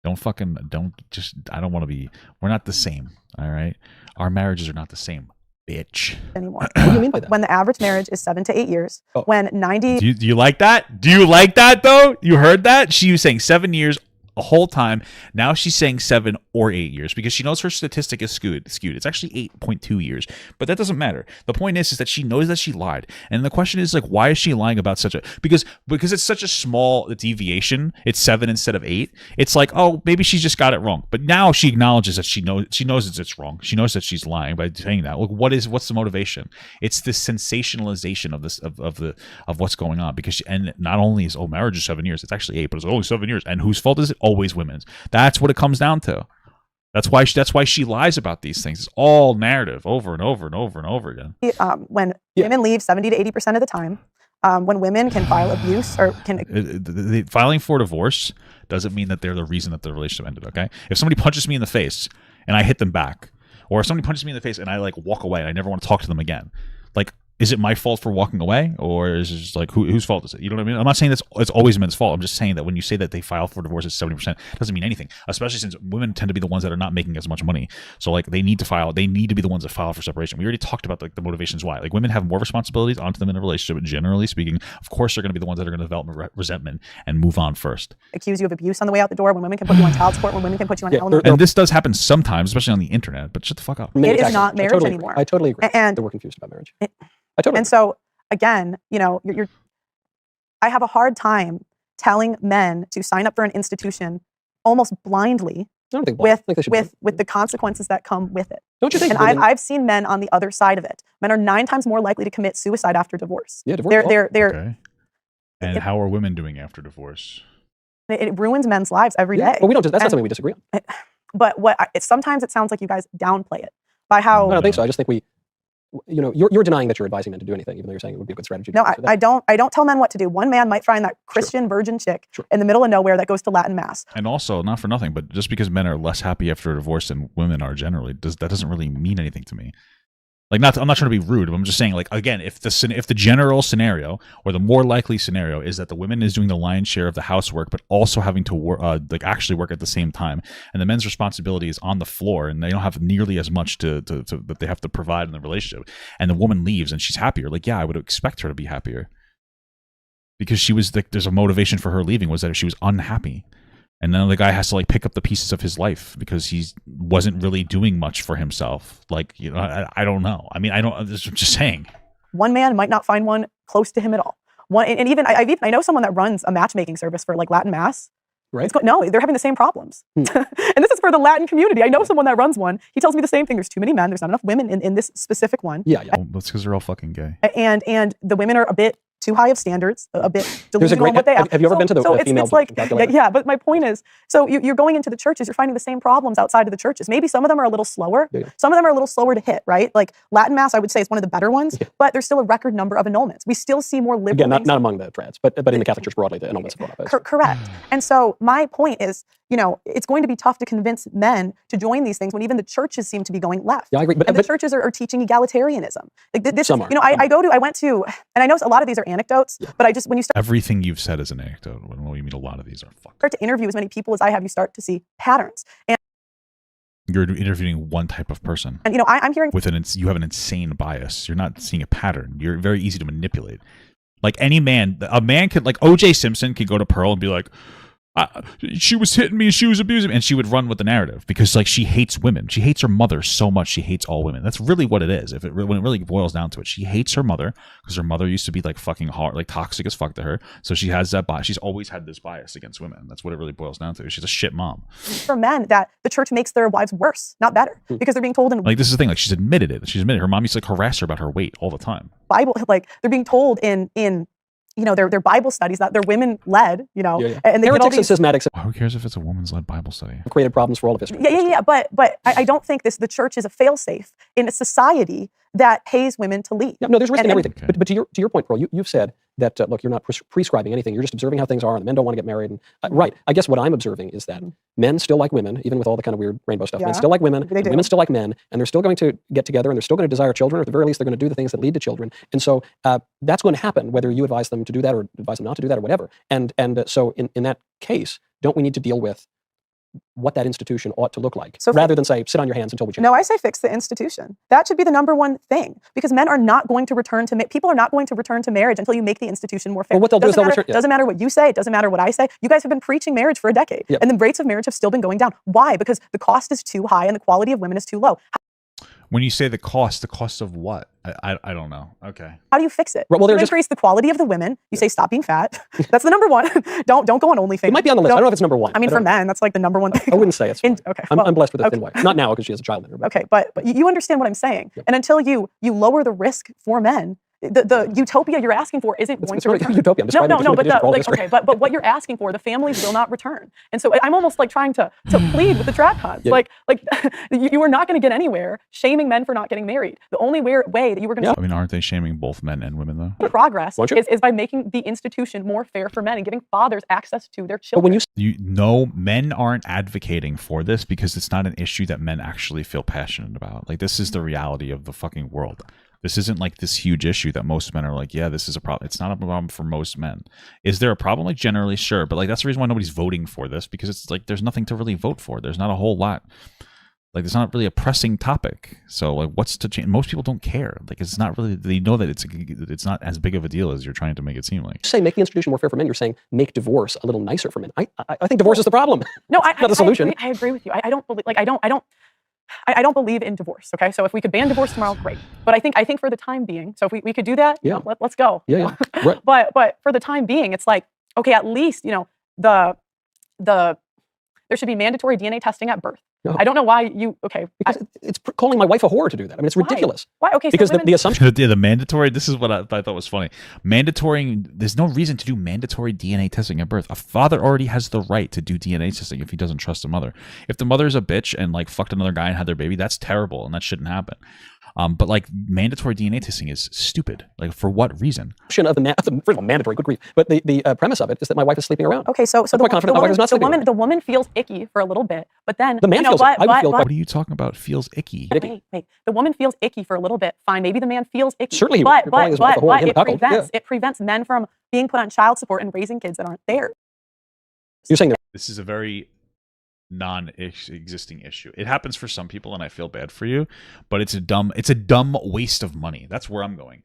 I don't want to be. We're not the same. All right, our marriages are not the same. Bitch. Anymore. What do you mean by that? When the average marriage is 7 to 8 years, when 90. Do you like that? Do you like that though? You heard that? She was saying 7 years the whole time. Now she's saying 7 or 8 years because she knows her statistic is skewed. It's actually 8.2 years, but that doesn't matter. The point is that she knows that she lied, and the question is like, why is she lying about such a? Because it's such a small deviation. It's 7 instead of 8. It's like, oh, maybe she just got it wrong. But now she acknowledges that she knows it's wrong. She knows that she's lying by saying that. Like, what's the motivation? It's this sensationalization of this of what's going on, because and not only is marriage is 7 years, it's actually 8, but it's only 7 years. And whose fault is it? Always women's. That's what it comes down to. That's why she lies about these things. It's all narrative over and over and over and over again. When women leave 70 to 80% of the time, when women can file abuse or can filing for divorce doesn't mean that they're the reason that the relationship ended. Okay, if somebody punches me in the face and I hit them back, or if somebody punches me in the face and I like walk away and I never want to talk to them again, like, is it my fault for walking away, or is it just like whose fault is it? You know what I mean? I'm not saying it's always men's fault. I'm just saying that when you say that they file for divorce at 70%, doesn't mean anything. Especially since women tend to be the ones that are not making as much money. So like they need to be the ones that file for separation. We already talked about like the motivations why. Like women have more responsibilities onto them in a relationship. Generally speaking, of course, they're going to be the ones that are going to develop resentment and move on first. Accuse you of abuse on the way out the door. When women can put you on child support. When women can put you on alimony. And this does happen sometimes, especially on the internet. But shut the fuck up. It is not marriage anymore. I totally agree. And we're confused about marriage. I totally agree. So again, I have a hard time telling men to sign up for an institution almost blindly with the consequences that come with it. Don't you think? And I've seen men on the other side of it. Men are 9 times more likely to commit suicide after divorce. Yeah, divorce. They're okay. And how are women doing after divorce? It ruins men's lives every day. Well, we don't. That's not something we disagree on. But sometimes it sounds like you guys downplay it by how. I don't think so. I just think you're denying that you're advising men to do anything, even though you're saying it would be a good strategy. No, I don't tell men what to do. One man might find that Christian virgin chick in the middle of nowhere that goes to Latin mass. And also, not for nothing, but just because men are less happy after a divorce than women are generally, that doesn't really mean anything to me. Like, I'm not trying to be rude, but I'm just saying, like, again, if the general scenario or the more likely scenario is that the woman is doing the lion's share of the housework, but also having to work, actually work at the same time, and the men's responsibility is on the floor, and they don't have nearly as much that they have to provide in the relationship, and the woman leaves and she's happier, like, yeah, I would expect her to be happier, because she was there's a motivation for her leaving was that she was unhappy. And then the guy has to like pick up the pieces of his life because he wasn't really doing much for himself. Like, I don't know. I mean, I'm just saying. One man might not find one close to him at all. And even I know someone that runs a matchmaking service for like Latin mass. Right. No, they're having the same problems. And this is for the Latin community. I know someone that runs one. He tells me the same thing. There's too many men. There's not enough women in this specific one. Yeah. Well, that's because they're all fucking gay. And the women are a bit too high of standards, a bit delusional in what they have. Have you ever been to the female? It's like, yeah, but my point is, so you're going into the churches, you're finding the same problems outside of the churches. Maybe some of them are a little slower. Yeah. Some of them are a little slower to hit, right? Like Latin mass, I would say is one of the better ones, but there's still a record number of annulments. We still see more liberal. Again, not among the trads, but in the Catholic Church broadly, the annulments have gone up. Correct. And so my point is, it's going to be tough to convince men to join these things when even the churches seem to be going left. Yeah, I agree. But the churches are teaching egalitarianism. Like this, some are. I went to, and I know a lot of these are anecdotes, but when you start everything you've said is an anecdote. What do you mean? A lot of these are fucked. Start to interview as many people as I have, you start to see patterns. And you're interviewing one type of person. And I'm hearing you have an insane bias. You're not seeing a pattern. You're very easy to manipulate. Like a man could, like O.J. Simpson could go to Pearl and be like, she was hitting me and she was abusing me, and she would run with the narrative because like she hates women. She hates her mother so much she hates all women. That's really what it is. When it really boils down to it, she hates her mother because her mother used to be like fucking hard, like toxic as fuck to her. So she has that bias. She's always had this bias against women. That's what it really boils down to. She's a shit mom. For men, that the church makes their wives worse, not better, because they're being told in like this is the thing. Like she's admitted it. Her mom used to like harass her about her weight all the time. Bible, like they're being told in their Bible studies that they're women led, and they get all these schismatics. Who cares if it's a woman's led Bible study? Created problems for all of history. Yeah. But I don't think the church is a failsafe in a society that pays women to lead. No, there's risk in everything. Okay. But to your point, Pearl, you've said that, look, you're not prescribing anything. You're just observing how things are, and the men don't want to get married. And, right. I guess what I'm observing is that men still like women, even with all the kind of weird rainbow stuff. Men still like women, and women still like men, and they're still going to get together, and they're still going to desire children, or at the very least, they're going to do the things that lead to children. And so that's going to happen, whether you advise them to do that or advise them not to do that or whatever. And so in that case, don't we need to deal with what that institution ought to look like, rather than say, sit on your hands until we change? No, I say fix the institution. That should be the number one thing, because men are not going to return to people are not going to return to marriage until you make the institution more fair. Well, what they'll do is they'll return. Doesn't matter what you say. It doesn't matter what I say. You guys have been preaching marriage for a decade, and the rates of marriage have still been going down. Why? Because the cost is too high and the quality of women is too low. When you say the cost of what? I don't know. Okay. How do you fix it? Right, well, you increase the quality of the women. You say stop being fat. That's the number one. Don't go on OnlyFans. It might be on the list. I don't know if it's number one. I mean, for men, that's like the number one thing. I wouldn't say it's. Okay. I'm blessed with a thin wife. Not now, because she has a child in her. Okay, but you understand what I'm saying. And until you lower the risk for men, the utopia you're asking for isn't going to return. Utopia. I'm describing but what you're asking for, the families will not return. And so I'm almost like trying to plead with the trap cons. Yeah. Like you are not going to get anywhere shaming men for not getting married. The only way that you were going to I mean, aren't they shaming both men and women though? progress is by making the institution more fair for men and giving fathers access to their children. But when you know, men aren't advocating for this because it's not an issue that men actually feel passionate about. Like, this is the reality of the fucking world. This isn't like this huge issue that most men are like, yeah, this is a problem. It's not a problem for most men. Is there a problem? Like, generally, sure. But like, that's the reason why nobody's voting for this, because it's like, there's nothing to really vote for. There's not a whole lot. Like, there's not really a pressing topic. So like, what's to change? Most people don't care. Like, it's not really, they know that it's not as big of a deal as you're trying to make it seem like. you say make the institution more fair for men, you're saying make divorce a little nicer for men. I think divorce is the problem. No, not the solution. I agree with you. I don't believe, like, I don't believe in divorce. Okay, so if we could ban divorce tomorrow, great. But I think for the time being, so if we could do that, let's go. Yeah. Right. But for the time being, it's like, okay, at least there should be mandatory DNA testing at birth. No. I don't know why you. Okay, because it's calling my wife a whore to do that. I mean, it's ridiculous. Why? Okay, because so the assumption. The mandatory. This is what I thought was funny. Mandatory. There's no reason to do mandatory DNA testing at birth. A father already has the right to do DNA testing if he doesn't trust the mother. If the mother's a bitch and like fucked another guy and had their baby, that's terrible and that shouldn't happen. But like, mandatory DNA testing is stupid. Like, for what reason? Of the first of all, mandatory, good grief. But the premise of it is that my wife is sleeping around. Okay, so I'm quite confident my wife is not sleeping around. the woman feels icky for a little bit, but then The man feels what? What are you talking about? Feels icky. Wait. The woman feels icky for a little bit. Fine, maybe the man feels icky. Certainly, but it it prevents men from being put on child support and raising kids that aren't there. You're saying This is a very non-existing issue. It happens for some people, and I feel bad for you, but it's a dumb waste of money. That's where I'm going.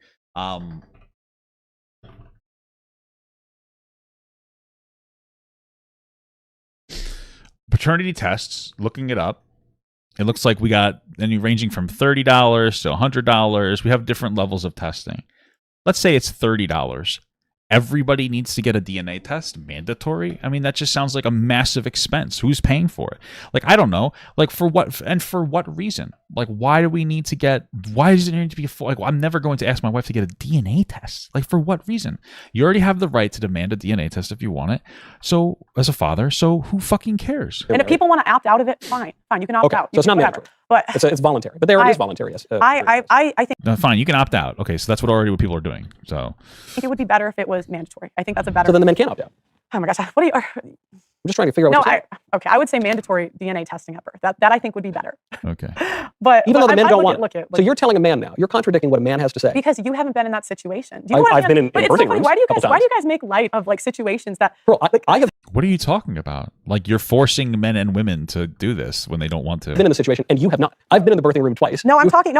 Paternity tests, looking it up, it looks like we got ranging from $30 to $100. We have different levels of testing. Let's say it's $30. Everybody needs to get a DNA test, mandatory. I mean, that just sounds like a massive expense. Who's paying for it? Like, I don't know. Like, for what and for what reason? Like, why do we need to get? Why does it need to be? Like, I'm never going to ask my wife to get a DNA test. Like, for what reason? You already have the right to demand a DNA test if you want it. So, as a father, so who fucking cares? And if people want to opt out of it, fine, you can opt out. So it's not mandatory. But it's voluntary. But it is voluntary. Yes. I think. No, fine, you can opt out. Okay, so that's what people are doing. So I think it would be better if it was mandatory. I think that's a better. So then the men can opt out. Oh my gosh, what are you? I'm just trying to figure out. No, what you're saying. I would say mandatory DNA testing at birth. That I think would be better. okay. But even though the men don't want. Look at. So you're telling a man now. You're contradicting what a man has to say. Because you haven't been in that situation. Do you know I've been in birthing rooms. Why do you guys make light of like situations that? Bro, I have What are you talking about? Like, you're forcing men and women to do this when they don't want to. been in the situation, and you have not. I've been in the birthing room twice. No, I'm talking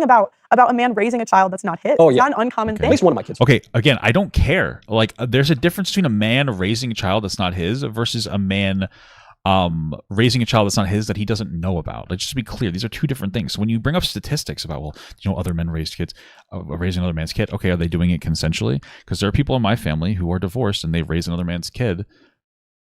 about a man raising a child that's not his. Oh, yeah. It's not an uncommon At thing. least one of my kids. Okay, again, I don't care. Like, there's a difference between a man raising a child that's not his versus a man raising a child that's not his that he doesn't know about. Like, just to be clear, these are two different things. So when you bring up statistics about, well, other men raised kids, raising another man's kid, okay, are they doing it consensually? Because there are people in my family who are divorced and they've raised another man's kid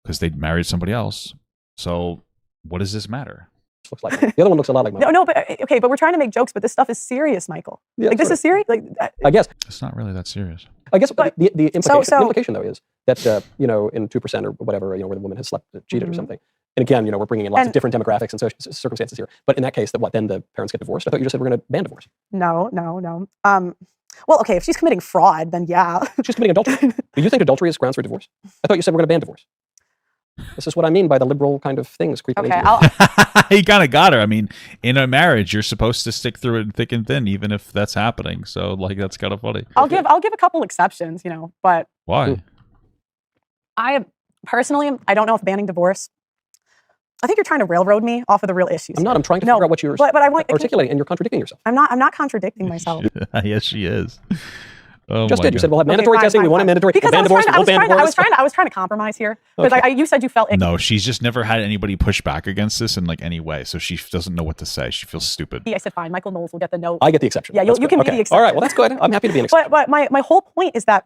because they married somebody else. So what does this matter? Looks like the other one looks a lot like mine. No, but okay, but we're trying to make jokes, but this stuff is serious, Michael. Yeah, like, this is serious. Like, I guess. It's not really that serious. I guess But- the implication, so- the implication though is that in 2% or whatever, where the woman has cheated or something, And again, we're bringing in lots of different demographics and circumstances here. But in that case, then the parents get divorced? I thought you just said we're going to ban divorce. No. Well, okay, if she's committing fraud, then yeah. She's committing adultery. Do you think adultery is grounds for divorce? I thought you said we're going to ban divorce. This is what I mean by the liberal kind of things creeping into He kind of got her. I mean, in a marriage, you're supposed to stick through it thick and thin, even if that's happening. So, like, that's kind of funny. I'll give a couple exceptions, but Why? I personally, I don't know if banning divorce. I think you're trying to railroad me off of the real issues. I'm not. I'm trying to figure out what you're articulating, and you're contradicting yourself. I'm not contradicting myself. Yes, she is. Oh Just my did. You said we'll have Okay, mandatory fine, testing. fine, We want a fine. mandatory. Because ban divorce. We'll ban divorce. I was trying to compromise here because Okay. you said you felt icky. No, she's just never had anybody push back against this in like any way, so she doesn't know what to say. She feels stupid. I said fine. Michael Knowles will get the note. I get the exception. Yeah, That's you good. can be Okay. the exception. All right. Well, that's good. I'm happy to be an exception. But my whole point is that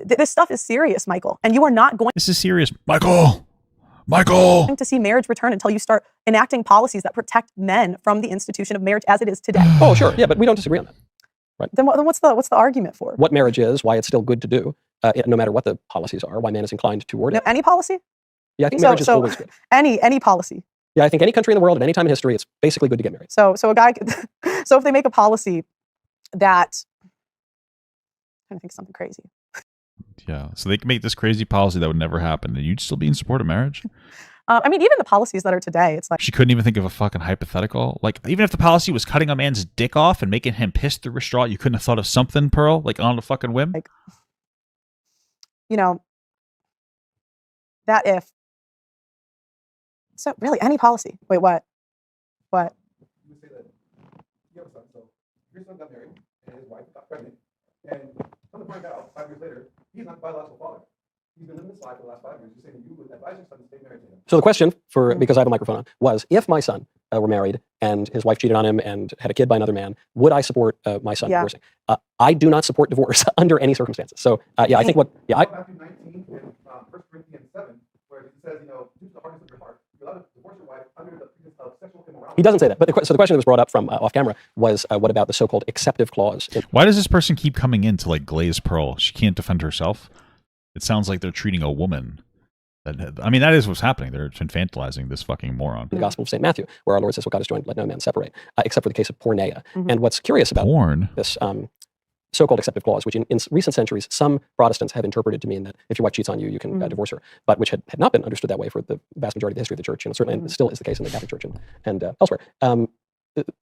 this stuff is serious, Michael, and you are not going This is serious, Michael. Michael. to see marriage return until you start enacting policies that protect men from the institution of marriage as it is today. Oh, sure. Yeah, but we don't disagree on that. Then what's the argument for? What marriage is, why it's still good to do, no matter what the policies are, why man is inclined toward it. Any policy? Yeah, I think marriage is always good. Any policy. Yeah, I think any country in the world at any time in history, it's basically good to get married. So a guy, so if they make a policy that, I'm trying to think of something crazy. Yeah, so they can make this crazy policy that would never happen, and you'd still be in support of marriage? I mean, even the policies that are today, it's like She couldn't even think of a fucking hypothetical. Like, even if the policy was cutting a man's dick off and making him piss through a straw, you couldn't have thought of something, Pearl, like on a fucking whim? Like, that if. So really, any policy. Wait, what? What? You would say that you have a son, so your son got married, and his wife got pregnant, and come to find out, 5 years later, he's not the biological father. He's been living this life for the last 5 years. You're saying you would advise your son to stay married to him. So the question, because I have a microphone on, was if my son were married and his wife cheated on him and had a kid by another man, would I support my son divorcing? I do not support divorce under any circumstances. So I think Matthew 19 and 1 Corinthians 7, where he says, due to the hardness of your heart, you're allowed to divorce your wife under the pretense of sexual immorality. he doesn't say that. But so the question that was brought up from off camera was what about the so-called acceptive clause? Why does this person keep coming in to like glaze Pearl? She can't defend herself. It sounds like they're treating a woman. That is what's happening. They're infantilizing this fucking moron. The Gospel of St. Matthew, where our Lord says, what God has joined, let no man separate, except for the case of porneia. Mhm. And what's curious about Porn. this so-called acceptive clause, which in recent centuries, some Protestants have interpreted to mean that if your wife cheats on you, you can divorce her, but which had not been understood that way for the vast majority of the history of the church, certainly and still is the case in the Catholic Church and elsewhere.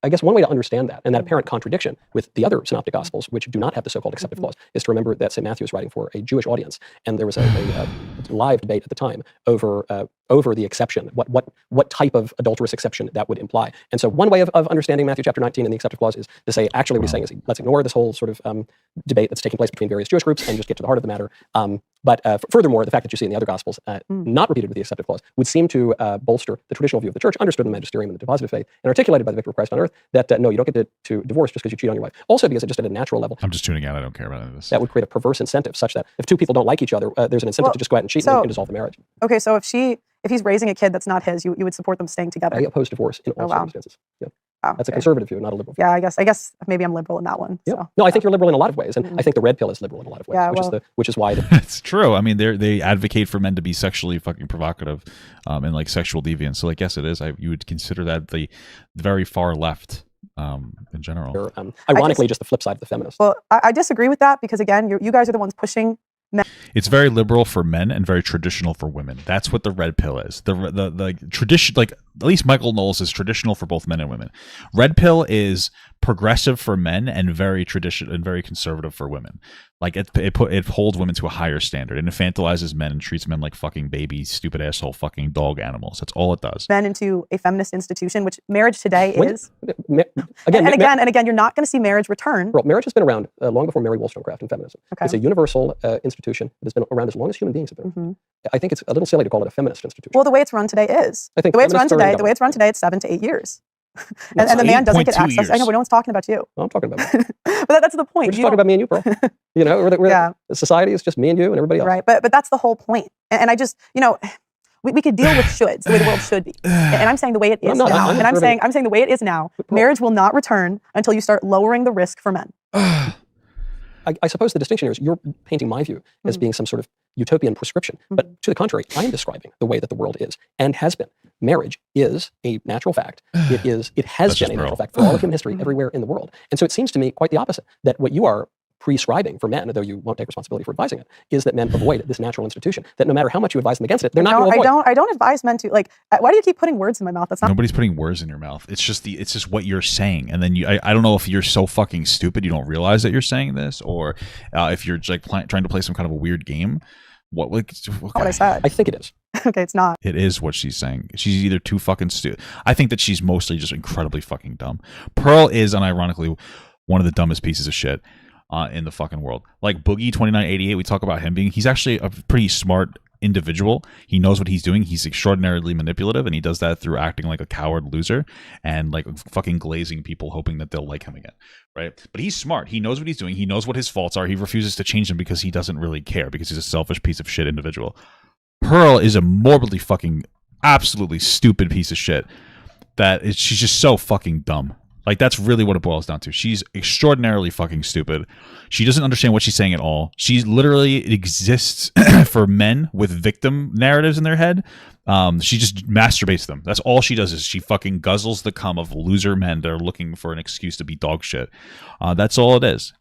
I guess one way to understand that, and that apparent contradiction with the other synoptic gospels, which do not have the so-called acceptive clause, is to remember that St. Matthew is writing for a Jewish audience, and there was a live debate at the time over the exception, what type of adulterous exception that would imply. And so one way of understanding Matthew chapter 19 and the acceptive clause is to say, actually what he's saying is, let's ignore this whole sort of debate that's taking place between various Jewish groups and just get to the heart of the matter. But furthermore, the fact that you see in the other Gospels not repeated with the acceptive clause would seem to bolster the traditional view of the church, understood in the magisterium and the deposit of faith, and articulated by the vicar of Christ on earth, that no, you don't get to divorce just because you cheat on your wife. Also because it just at a natural level, I'm just tuning out. I don't care about any of this. that would create a perverse incentive such that if two people don't like each other, there's an incentive to just go out and cheat and dissolve the marriage. Okay, so if he's raising a kid that's not his, you would support them staying together. I oppose divorce in all circumstances. Yeah. Wow, That's a conservative view, not a liberal view. Yeah, I guess maybe I'm liberal in that one. Yeah. So. No, I think you're liberal in a lot of ways, and I think the red pill is liberal in a lot of ways, Yeah, which is why It's true. I mean, they advocate for men to be sexually fucking provocative, and like sexual deviance. So, like, yes, it is. You would consider that the very far left, in general. ironically just the flip side of the feminist. Well, I disagree with that because again, you guys are the ones pushing. It's very liberal for men and very traditional for women. That's what the red pill is. The tradition, like at least Michael Knowles is traditional for both men and women. Red pill is progressive for men and very traditional and very conservative for women. Like it holds women to a higher standard and infantilizes men and treats men like fucking babies, stupid asshole, fucking dog animals. That's all it does. Men into a feminist institution, which marriage today is. Again, you're not going to see marriage return. Well, marriage has been around long before Mary Wollstonecraft and feminism. Okay. It's a universal institution that has been around as long as human beings have been. Mm-hmm. I think it's a little silly to call it a feminist institution. Well, the way it's run today is. I think the way it's run today, it's 7 to 8 years. and the man doesn't get 8.2 access. years. I know, but no one's talking about you. Well, I'm talking about me. But that's the point. We're just talking about me and you, Pearl. Society is just me and you and everybody else. Right, but that's the whole point. And I just, we could deal with shoulds the way the world should be. And I'm saying the way it is now. I'm saying the way it is now, marriage will not return until you start lowering the risk for men. I suppose the distinction here is you're painting my view as being some sort of utopian prescription. But to the contrary, I am describing the way that the world is and has been. Marriage is a natural fact. It has That's been just a natural Pearl. fact for all of human history, everywhere in the world. And so it seems to me quite the opposite, that what you are prescribing for men, though you won't take responsibility for advising it, is that men avoid this natural institution, that no matter how much you advise them against it, they're not going to avoid. I don't advise men to, like, why do you keep putting words in my mouth? That's not. Nobody's putting words in your mouth. It's just what you're saying, and then I don't know if you're so fucking stupid you don't realize that you're saying this, or if you're like trying to play some kind of a weird game. What I said. I think it is. Okay, it's not. It is what she's saying. She's either too fucking stupid. I think that she's mostly just incredibly fucking dumb. Pearl is, unironically, one of the dumbest pieces of shit in the fucking world. Like Boogie 2988, we talk about him he's actually a pretty smart individual. He knows what he's doing. He's extraordinarily manipulative, and he does that through acting like a coward loser and like fucking glazing people, hoping that they'll like him again. Right? But he's smart. He knows what he's doing. He knows what his faults are. He refuses to change them because he doesn't really care, because he's a selfish piece of shit individual. Pearl is a morbidly fucking, absolutely stupid piece of shit. She's just so fucking dumb. Like, that's really what it boils down to. She's extraordinarily fucking stupid. She doesn't understand what she's saying at all. She literally exists for men with victim narratives in their head. She just masturbates them. That's all she does, is she fucking guzzles the cum of loser men that are looking for an excuse to be dog shit. That's all it is.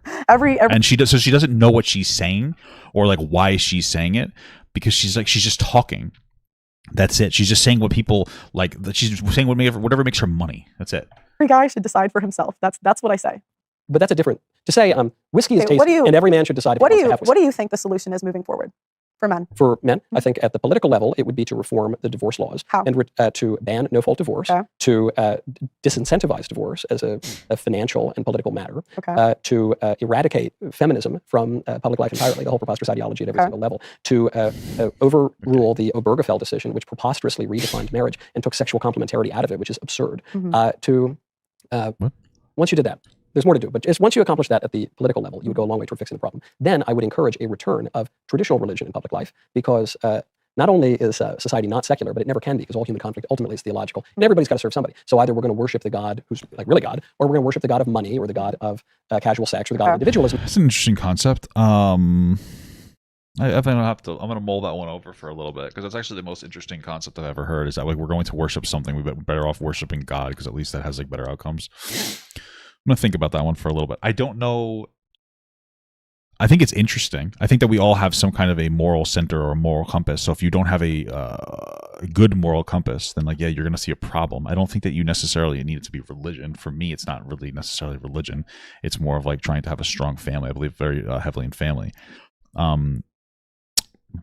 And she doesn't know what she's saying or like why she's saying it, because she's just talking. That's it. She's just saying what people like. She's saying whatever makes her money. That's it. Every guy should decide for himself. That's what I say. But that's a different, to say whiskey is Okay, tasty and every man should decide if he wants to have whiskey. What do you think the solution is moving forward for men? For men, I think at the political level, it would be to reform the divorce laws. How? And to ban no-fault divorce, to disincentivize divorce as a financial and political matter, to eradicate feminism from public life entirely, the whole preposterous ideology at every single level, to overrule the Obergefell decision, which preposterously redefined marriage and took sexual complementarity out of it, which is absurd. Once you did that, there's more to do, but once you accomplish that at the political level, you would go a long way toward fixing the problem. Then I would encourage a return of traditional religion in public life, because not only is society not secular, but it never can be, because all human conflict ultimately is theological, and everybody's got to serve somebody. So either we're going to worship the God who's like really God, or we're going to worship the God of money, or the God of casual sex, or the God of individualism. It's an interesting concept. I'm going to mull that one over for a little bit, because that's actually the most interesting concept I've ever heard, is that like we're going to worship something, we're better off worshiping God, because at least that has like better outcomes. I'm going to think about that one for a little bit. I don't know. I think it's interesting. I think that we all have some kind of a moral center or a moral compass. So if you don't have a good moral compass, then like, yeah, you're going to see a problem. I don't think that you necessarily need it to be religion. For me, it's not really necessarily religion. It's more of like trying to have a strong family. I believe very heavily in family.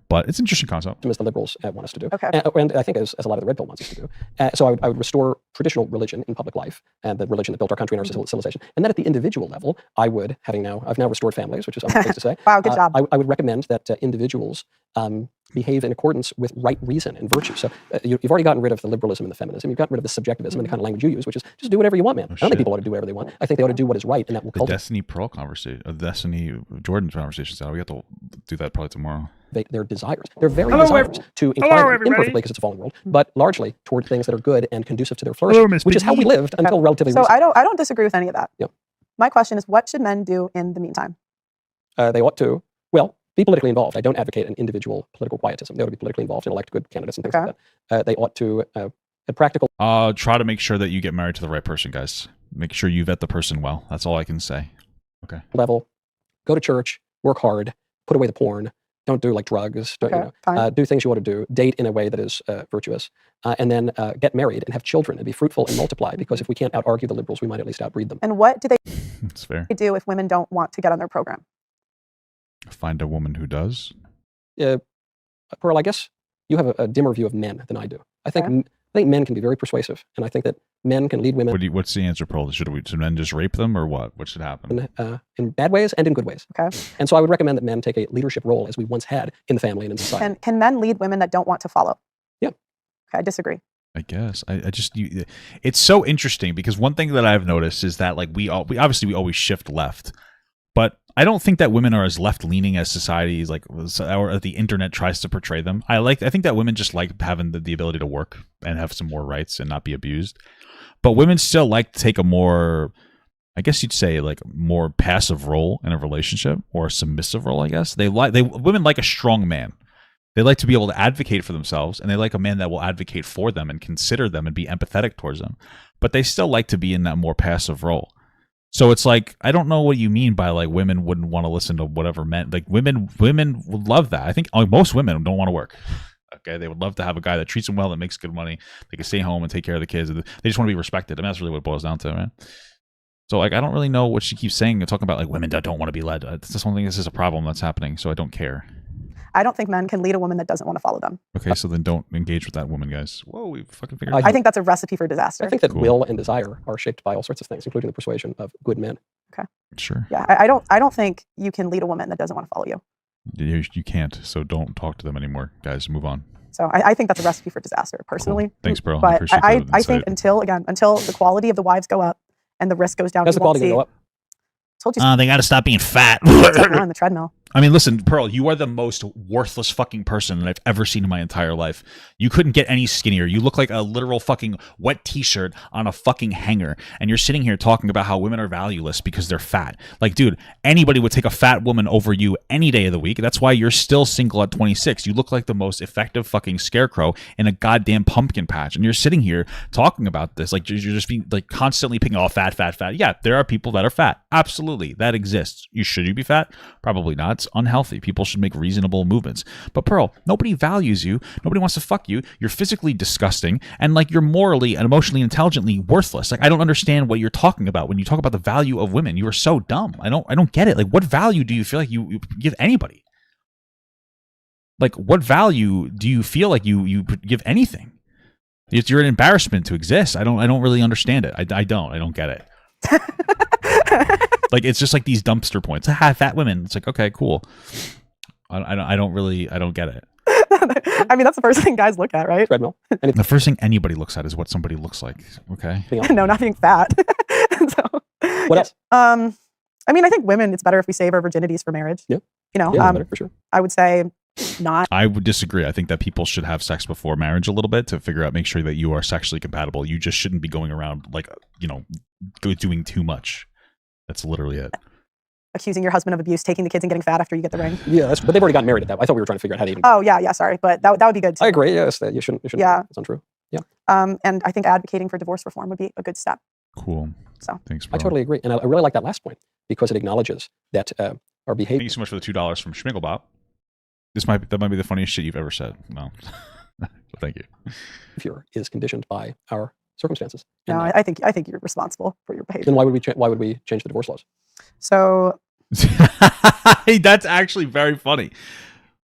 But it's an interesting concept. As the liberals want us to do. Okay. And I think as a lot of the red pill wants us to do. So I would restore traditional religion in public life, and the religion that built our country and our civilization. And then at the individual level, I would, I've now restored families, which is I'm pleased to say. Wow, good job. I would recommend that individuals behave in accordance with right reason and virtue. So you've already gotten rid of the liberalism and the feminism. You've gotten rid of the subjectivism and the kind of language you use, which is just do whatever you want, man. I don't think people ought to do whatever they want. I think they ought to do what is right, and that will The Destiny Pearl conversation, Destiny Jordan conversation. We have to do that probably tomorrow. Their desires. Their very desires to inquire imperfectly, because it's a fallen world, but largely toward things that are good and conducive to their flourishing, which is how we lived until relatively recently. So I don't disagree with any of that. Yep. My question is, what should men do in the meantime? They ought to, be politically involved. I don't advocate an individual political quietism. They ought to be politically involved and elect good candidates and things like that. They ought to, a practical... Try to make sure that you get married to the right person, guys. Make sure you vet the person well. That's all I can say. Okay. Level, go to church, work hard, put away the porn, don't do like drugs, do things you want to do, date in a way that is virtuous, and then get married and have children and be fruitful and multiply, because if we can't out-argue the liberals, we might at least outbreed them. And what do they That's fair. do if women don't want to get on their program? Find a woman who does. Pearl, I guess you have a dimmer view of men than I do. I think men can be very persuasive, and I think that men can lead women. What's the answer, Pearl? Should men just rape them, or what? What should happen? In bad ways and in good ways. Okay. And so I would recommend that men take a leadership role, as we once had in the family and in society. Can men lead women that don't want to follow? Yeah. Okay, I disagree. I guess it's so interesting, because one thing that I've noticed is that like we always shift left, but I don't think that women are as left leaning as society is, like, or the internet tries to portray them. I think that women just like having the ability to work and have some more rights and not be abused. But women still like to take a more I guess you'd say like more passive role in a relationship, or a submissive role. I guess women like a strong man. They like to be able to advocate for themselves, and they like a man that will advocate for them and consider them and be empathetic towards them. But they still like to be in that more passive role. So it's like, I don't know what you mean by like women wouldn't want to listen to whatever men. Like women would love that. I think most women don't want to work. Okay, they would love to have a guy that treats them well, that makes good money. They can stay home and take care of the kids. They just want to be respected. I mean, that's really what it boils down to, man. So like, I don't really know what she keeps saying and talking about like women that don't want to be led. That's just one thing. This is a problem that's happening. So I don't care. I don't think men can lead a woman that doesn't want to follow them. Okay, so then don't engage with that woman, guys. Whoa, we fucking figured it out. I think that's a recipe for disaster. I think that Cool. will and desire are shaped by all sorts of things, including the persuasion of good men. Sure. Yeah, I don't think you can lead a woman that doesn't want to follow you. You can't, so don't talk to them anymore. Guys, move on. So I think that's a recipe for disaster, personally. Cool. Thanks, bro. But appreciate I the think insight. until the quality of the wives go up and the risk goes down, How's you the won't quality see. go up? Told you They got to stop being fat. on the treadmill. I mean, listen, Pearl, you are the most worthless fucking person that I've ever seen in my entire life. You couldn't get any skinnier. You look like a literal fucking wet t-shirt on a fucking hanger. And you're sitting here talking about how women are valueless because they're fat. Like, dude, anybody would take a fat woman over you any day of the week. That's why you're still single at 26. You look like the most effective fucking scarecrow in a goddamn pumpkin patch. And you're sitting here talking about this. Like, you're just being like constantly picking, oh, fat, fat, fat. Yeah, there are people that are fat. Absolutely. That exists. Should you be fat? Probably not. It's unhealthy. People should make reasonable movements. But Pearl, nobody values you. Nobody wants to fuck you. You're physically disgusting, and like you're morally and emotionally intelligently worthless. Like, I don't understand what you're talking about when you talk about the value of women. You are so dumb. I don't get it. Like, what value do you feel like you give anybody? Like, what value do you feel like you give anything? You're an embarrassment to exist. I don't really understand it. I don't get it. Like, it's just like these dumpster points. Fat women. It's like, okay, cool. I don't get it. I mean, that's the first thing guys look at, right? Treadmill. The first thing anybody looks at is what somebody looks like. Okay. No, not being fat. So, What else? I mean, I think women, it's better if we save our virginities for marriage. Yeah. You know, Yeah, better, for sure. I would say not. I would disagree. I think that people should have sex before marriage a little bit to figure out, make sure that you are sexually compatible. You just shouldn't be going around like, doing too much. That's literally it. Accusing your husband of abuse, taking the kids and getting fat after you get the ring. Yeah, but they've already gotten married at that. I thought we were trying to figure out how to even. Oh, yeah, sorry. But that would be good too. I agree. Yes, that you shouldn't. Yeah. It's untrue. Yeah. And I think advocating for divorce reform would be a good step. Cool. So thanks, I bro. totally agree. And I really like that last point because it acknowledges that our behavior. Thank you so much for the $2 from Schmigglebop. That might be the funniest shit you've ever said. No. But thank you. Is conditioned by our circumstances. No, And, I think you're responsible for your behavior. then why would we change the divorce laws? So That's actually very funny.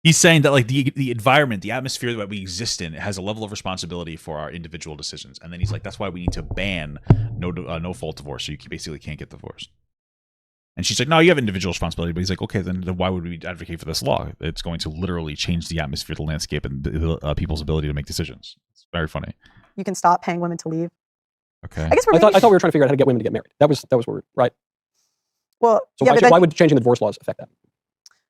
He's saying that like the environment, the atmosphere that we exist in, it has a level of responsibility for our individual decisions. And then he's like, that's why we need to ban no fault divorce, so you basically can't get divorced. And she's like, no, you have individual responsibility. But he's like, okay, then why would we advocate for this law? It's going to literally change the atmosphere, the landscape, and people's ability to make decisions. It's very funny. you can stop paying women to leave. Okay. I guess I thought we were trying to figure out how to get women to get married. That was what we're right. Well, So yeah, why would changing the divorce laws affect that?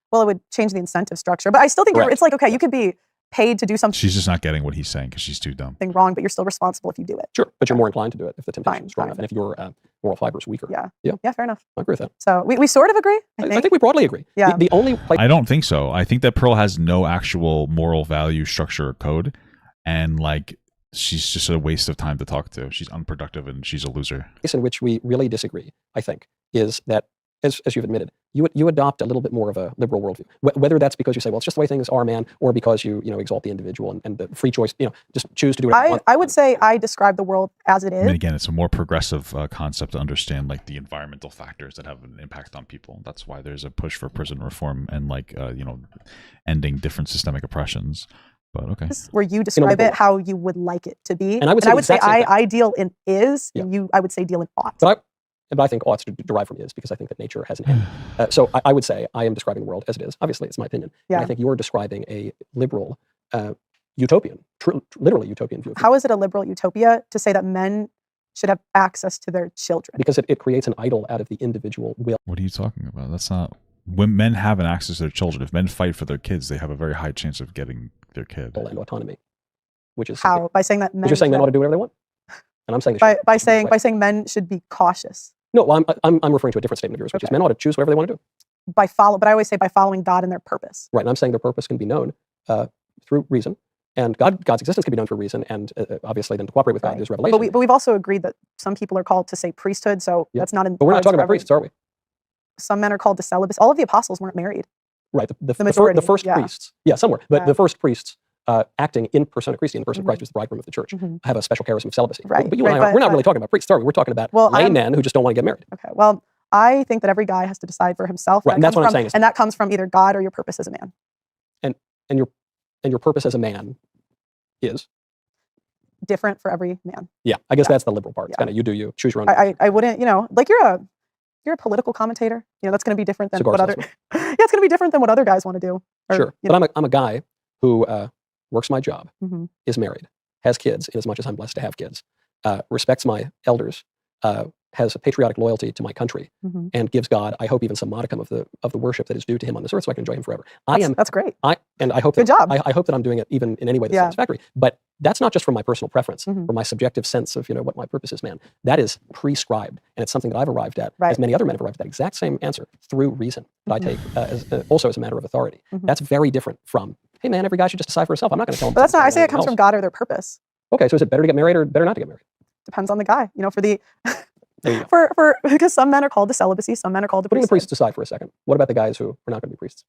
well, it would change the incentive structure. But I still think Correct. it's like, okay, you could be paid to do something She's just not getting what he's saying because she's too dumb. wrong, but you're still responsible if you do it. Sure, but you're more inclined to do it if the temptation Fine, is strong fine. enough and if your moral fiber is weaker. Yeah. Yeah. Yeah, fair enough. I agree with that. So we sort of agree, I think we broadly agree. Yeah. The only place I don't think so. I think that Pearl has no actual moral value, structure, or code. And like, she's just a waste of time to talk to. She's unproductive and she's a loser. in which we really disagree, I think, is that, as you've admitted, you adopt a little bit more of a liberal worldview. Whether that's because you say, well, it's just the way things are, man, or because you exalt the individual and the free choice, just choose to do whatever you want. I would say I describe the world as it I mean, is. again, it's a more progressive concept to understand like the environmental factors that have an impact on people. That's why there's a push for prison reform and like, ending different systemic oppressions. But okay. Where you describe liberal it how you would like it to be. And I would say the say exact same thing. I deal in is, Yeah. and I would say deal in ought. But I think oughts to derive from is because I think that nature has an end. So I would say I am describing the world as it is. Obviously, it's my opinion. Yeah. And I think you're describing a liberal, utopian, literally utopian view of How is it a liberal utopia to say that men should have access to their children? because it creates an idol out of the individual will. What are you talking about? That's not. When men have an access to their children, if men fight for their kids, they have a very high chance of getting their kid. And autonomy, which is How? By saying that men Because you're saying men should- ought to do whatever they want, and I'm saying they by shouldn't. by It should be saying this way. by saying men should be cautious. No, well, I'm referring to a different statement of yours, which is men ought to choose whatever they want to do. But I always say by following God and their purpose. Right, and I'm saying their purpose can be known through reason, and God's existence can be known through reason, and obviously then to cooperate with God, there's revelation. But we've also agreed that some people are called to say priesthood, so that's not in. But we're not talking about priests, are we? Some men are called to celibacy. All of the apostles weren't married. Right, the majority, first priests, somewhere, but the first priests acting in persona Christi, in the person of Christ, who's the bridegroom of the church, have a special charism of celibacy. Right, but you and I, we're not really talking about priests, are we? We're talking about laymen who just don't want to get married. Okay, well, I think that every guy has to decide for himself. Right, and that's what I'm saying. And that comes from either God or your purpose as a man. And your purpose as a man is different for every man. Yeah, I guess that's the liberal part. It's kind of you do you, choose your own. I wouldn't, like you're a political commentator. That's going to be different than what other. It's going to be different than what other guys want to do. Sure, but I'm a guy who works my job, is married, has kids, in as much as I'm blessed to have kids, respects my elders, has a patriotic loyalty to my country, and gives God, I hope, even some modicum of the worship that is due to Him on this earth, so I can enjoy Him forever. That's great. I hope good job. I hope that I'm doing it even in any way that's satisfactory. But that's not just from my personal preference or my subjective sense of what my purpose is, man. That is prescribed, and it's something that I've arrived at, as many other men have arrived at that exact same answer through reason that I take also as a matter of authority. That's very different from, hey man, every guy should just decide for himself. I'm not going to tell him. But that's not. I say it comes from God or their purpose. Okay, so is it better to get married or better not to get married? Depends on the guy. Because some men are called to celibacy, some men are called to putting the priests aside for a second. What about the guys who are not going to be priests?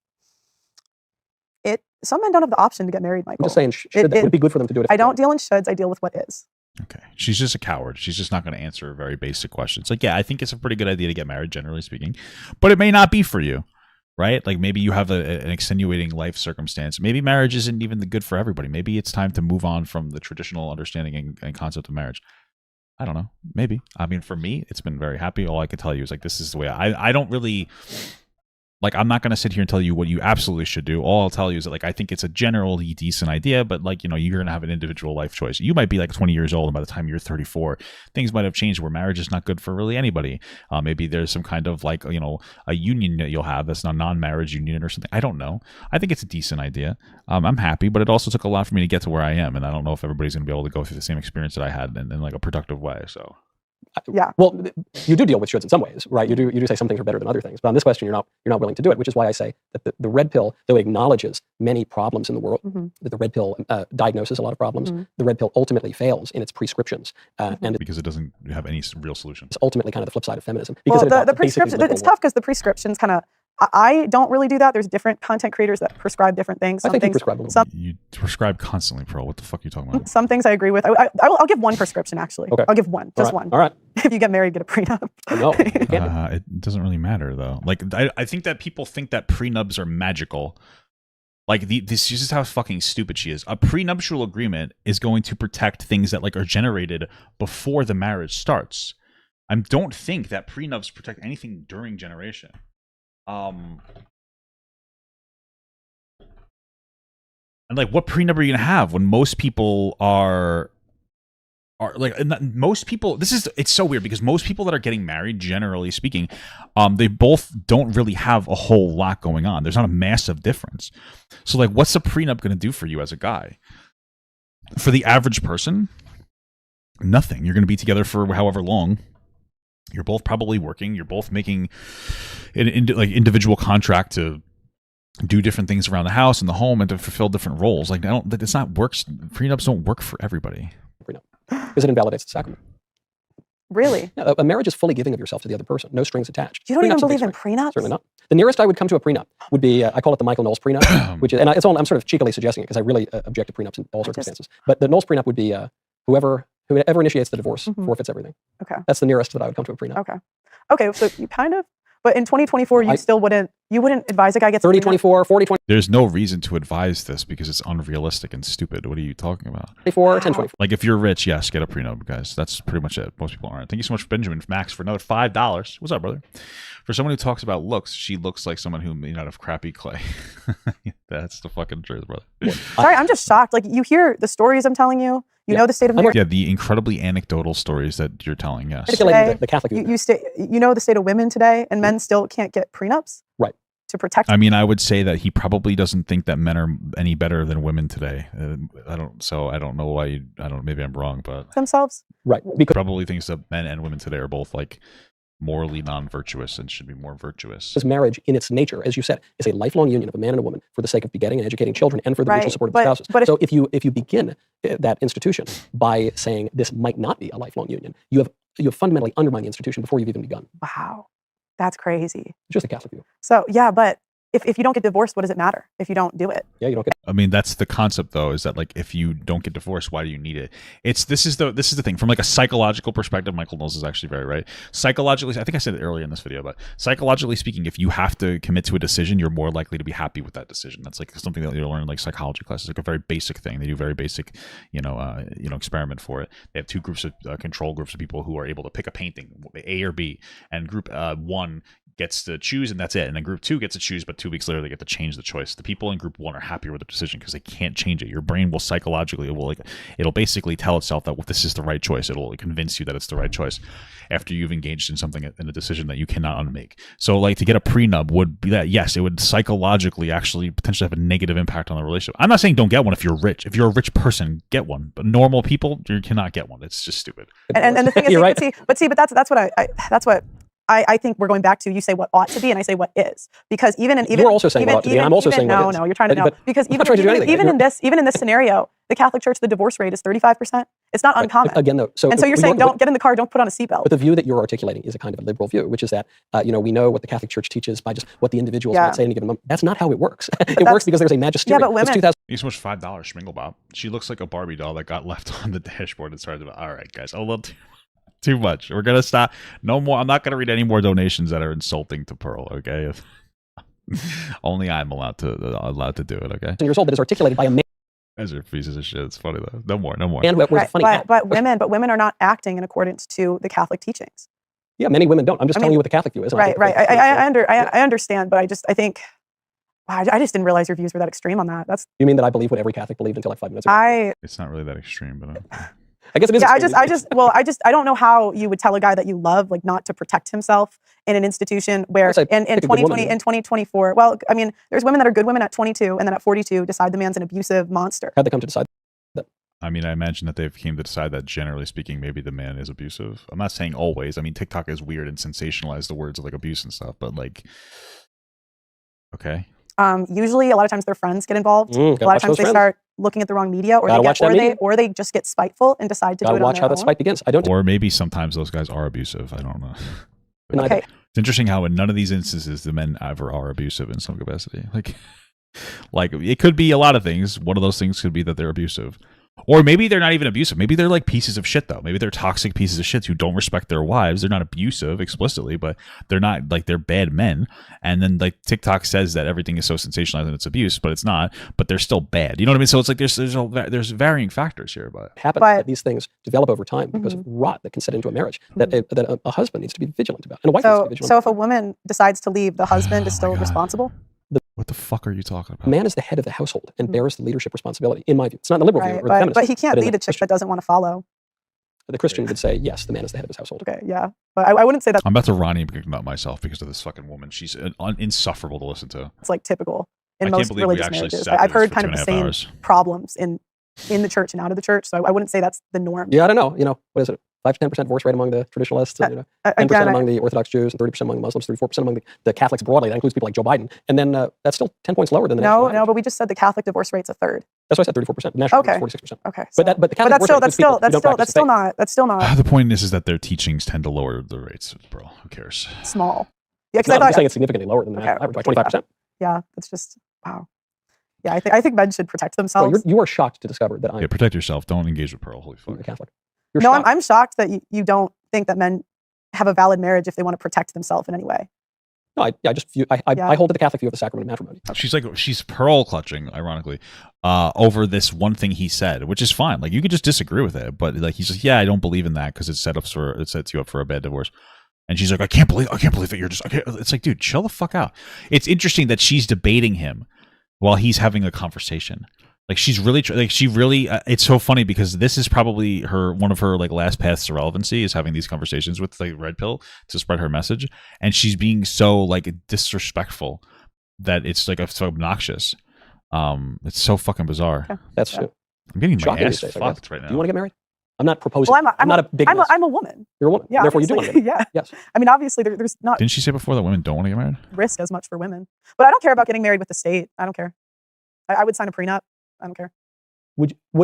Some men don't have the option to get married, Michael. I'm just saying, would it be good for them to do it? I don't deal in shoulds. I deal with what is. Okay. She's just a coward. She's just not going to answer very basic questions. Like, yeah, I think it's a pretty good idea to get married, generally speaking, but it may not be for you, right? Like maybe you have an extenuating life circumstance. Maybe marriage isn't even the good for everybody. Maybe it's time to move on from the traditional understanding and concept of marriage. I don't know. Maybe. I mean, for me, it's been very happy. All I could tell you is like, this is the way I don't really, like, I'm not going to sit here and tell you what you absolutely should do. All I'll tell you is that, like, I think it's a generally decent idea, but like, you're going to have an individual life choice. You might be like 20 years old, and by the time you're 34, things might have changed where marriage is not good for really anybody. Maybe there's some kind of like, a union that you'll have that's not a non-marriage union or something. I don't know. I think it's a decent idea. I'm happy, but it also took a lot for me to get to where I am. And I don't know if everybody's going to be able to go through the same experience that I had in like a productive way. So. Yeah. Well, you do deal with shoulds in some ways, right? You do say some things are better than other things, but on this question, you're not willing to do it, which is why I say that the red pill, though it acknowledges many problems in the world, that the red pill diagnoses a lot of problems. The red pill ultimately fails in its prescriptions, and because it doesn't have any real solution. It's ultimately kind of the flip side of feminism. Because the prescription, it's tough because the prescriptions kind of. I don't really do that. There's different content creators that prescribe different things. I think you prescribe a little bit. You prescribe constantly, Pearl. What the fuck are you talking about? Some things I agree with. I'll give one prescription, actually. Okay. I'll give one. Just one. All right. If you get married, get a prenup. No, you can't. It doesn't really matter, though. Like, I think that people think that prenups are magical. Like, this is just how fucking stupid she is. A prenuptial agreement is going to protect things that, like, are generated before the marriage starts. I don't think that prenups protect anything during generation. And like, what prenup are you gonna have when most people are like, most people, it's so weird because most people that are getting married, generally speaking, they both don't really have a whole lot going on. There's not a massive difference. So like, what's a prenup gonna do for you as a guy? For the average person, nothing. You're gonna be together for however long. You're both probably working. You're both making an individual contract to do different things around the house and the home and to fulfill different roles. Like, it's not works. Prenups don't work for everybody. Prenup, because it invalidates the sacrament. Really? Yeah, a marriage is fully giving of yourself to the other person. No strings attached. You don't even believe in prenups? Certainly not. The nearest I would come to a prenup would be, I call it the Michael Knowles prenup, which is, and I'm sort of cheekily suggesting it because I really object to prenups in all circumstances. But the Knowles prenup would be whoever initiates the divorce forfeits everything. Okay. That's the nearest that I would come to a prenup. Okay, so you kind of, but in 2024, you wouldn't advise a guy gets 30, 24, 40, 20. There's no reason to advise this because it's unrealistic and stupid. What are you talking about? 24, 10, 24. Like, if you're rich, yes, get a prenup, guys. That's pretty much it. Most people aren't. Thank you so much, Benjamin Max, for another $5. What's up, brother? For someone who talks about looks, she looks like someone who made out of crappy clay. That's the fucking truth, brother. Sorry, I'm just shocked. Like, you hear the stories I'm telling you. You know the state of New York. Yeah, the incredibly anecdotal stories that you're telling, yes. Today, the Catholic. You know the state of women today, and men still can't get prenups? Right. To protect them. I mean, I would say that he probably doesn't think that men are any better than women today. I don't know why maybe I'm wrong, but themselves. Right. Because probably thinks that men and women today are both like morally non-virtuous and should be more virtuous. Because marriage, in its nature, as you said, is a lifelong union of a man and a woman for the sake of begetting and educating children and for the mutual support of the spouses. But so if you begin that institution by saying this might not be a lifelong union, you have fundamentally undermined the institution before you've even begun. Wow, that's crazy. It's just a Catholic view. So yeah, but if you don't get divorced, what does it matter if you don't do it? Yeah, you don't get. I mean, that's the concept, though, is that like if you don't get divorced, why do you need it? This is the thing from like a psychological perspective. Michael Knowles is actually very right. Psychologically, I think I said it earlier in this video, but psychologically speaking, if you have to commit to a decision, you're more likely to be happy with that decision. That's like something that you learn in like psychology classes, like a very basic thing. They do very basic, experiment for it. They have two groups of control groups of people who are able to pick a painting, A or B, and group 1 gets to choose and that's it, and then group 2 gets to choose, but 2 weeks later they get to change the choice. The people in group 1 are happier with the decision because they can't change it. Your brain will psychologically, it'll basically tell itself that this is the right choice. It'll convince you that it's the right choice after you've engaged in something, in a decision that you cannot unmake. So like to get a prenup would be that, yes, it would psychologically actually potentially have a negative impact on the relationship. I'm not saying don't get one if you're rich. If you're a rich person, get one, but normal people, you cannot get one. It's just stupid. And the thing is, You're right. but that's what I think we're going back to. You say what ought to be, and I say what is, because even you're also saying what ought to be, and I'm also saying what is. No, you're trying to know, because I'm not trying to do anything. even in this scenario, the Catholic Church, the divorce rate is 35%. It's not uncommon. Again, though, so you're saying don't get in the car, don't put on a seatbelt. But the view that you're articulating is a kind of a liberal view, which is that we know what the Catholic Church teaches by just what the individuals might say in a given moment. That's not how it works. It works because there's a magisterium. Yeah, but women. He's so much $5 Schmingle Bob. She looks like a Barbie doll that got left on the dashboard and started. All right, guys, a little too much. We're gonna stop. No more. I'm not gonna read any more donations that are insulting to Pearl. Okay, only I'm allowed to do it. Okay. Years old that is articulated by a man. Those are pieces of shit. It's funny though. No more. And but women are not acting in accordance to the Catholic teachings. Yeah, many women don't. I'm just telling you what the Catholic view is. Right. I understand, but I think. Wow, I just didn't realize your views were that extreme on that. You mean that I believe what every Catholic believed until like 5 minutes ago? It's not really that extreme, but. I guess it is. Yeah, I don't know how you would tell a guy that you love like not to protect himself in an institution where in 2020 and 2024. Well, I mean, there's women that are good women at 22 and then at 42 decide the man's an abusive monster. How'd they come to decide that? I mean, I imagine that they've came to decide that generally speaking, maybe the man is abusive. I'm not saying always. I mean, TikTok is weird and sensationalized the words of like abuse and stuff, but like, okay. Usually, a lot of times their friends get involved. A lot of times they start looking at the wrong media, or they just get spiteful and decide to do it on their own. Watch how that spite begins. Or maybe sometimes those guys are abusive. I don't know. Okay. It's interesting how in none of these instances the men ever are abusive in some capacity. Like it could be a lot of things. One of those things could be that they're abusive. Or maybe they're not even abusive. Maybe they're like pieces of shit, though. Maybe they're toxic pieces of shit who don't respect their wives. They're not abusive explicitly, but they're not like they're bad men. And then like TikTok says that everything is so sensationalized and it's abuse, but it's not. But they're still bad. You know what I mean? So it's like there's varying factors here. But that these things develop over time because of rot that can set into a marriage that a husband needs to be vigilant about, and a wife needs to be vigilant. So if a woman decides to leave, the husband is still responsible. What the fuck are you talking about? A man is the head of the household and bears the leadership responsibility, in my view. It's not in the liberal view or the feminist. But he can't lead a chick that doesn't want to follow. The Christian would say, yes, the man is the head of his household. Okay, yeah. But I wouldn't say that. I'm about to Ronnie nut myself because of this fucking woman. She's insufferable to listen to. It's like typical in most religious marriages. I've heard kind of the same problems in the church and out of the church. So I wouldn't say that's the norm. Yeah, I don't know. What is it? 5 to 10% divorce rate among the traditionalists, and 10% among the Orthodox Jews, and 30% among the Muslims, 34% among the Catholics broadly. That includes people like Joe Biden. And then that's still 10 points lower than the national average. No, but we just said the Catholic divorce rate's a third. That's why I said 34%. The national average is 46%. Okay. So, but the Catholic that's still not. The point is that their teachings tend to lower the rates, bro. Who cares? Small. Yeah, because I'm saying it's significantly lower than the national average, like 25%. Yeah, that's just wow. Yeah, I think men should protect themselves. Well, you are shocked to discover that I'm protect yourself. Don't engage with Pearl. Holy fuck. Catholic. I'm shocked that you don't think that men have a valid marriage if they want to protect themselves in any way. No, I hold to the Catholic view of the sacrament of matrimony. She's pearl clutching, ironically, over this one thing he said, which is fine. Like you could just disagree with it, but like he's like, yeah, I don't believe in that because it sets you up for a bad divorce. And she's like, I can't believe that you're just. It's like, dude, chill the fuck out. It's interesting that she's debating him while he's having a conversation. Like she's really it's so funny because this is probably one of her like last paths to relevancy is having these conversations with like Red Pill to spread her message, and she's being so like disrespectful that it's like so obnoxious. It's so fucking bizarre. That's true. I'm getting my ass fucked right now. Do you want to get married? I'm not proposing. Well, I'm not a big. I'm a woman. You're a woman. Yeah, Therefore, you do want to get married. yeah. Yes. I mean, obviously, there's not Didn't she say before that women don't want to get married? risk as much for women. But I don't care about getting married with the state. I don't care. I would sign a prenup. I don't care.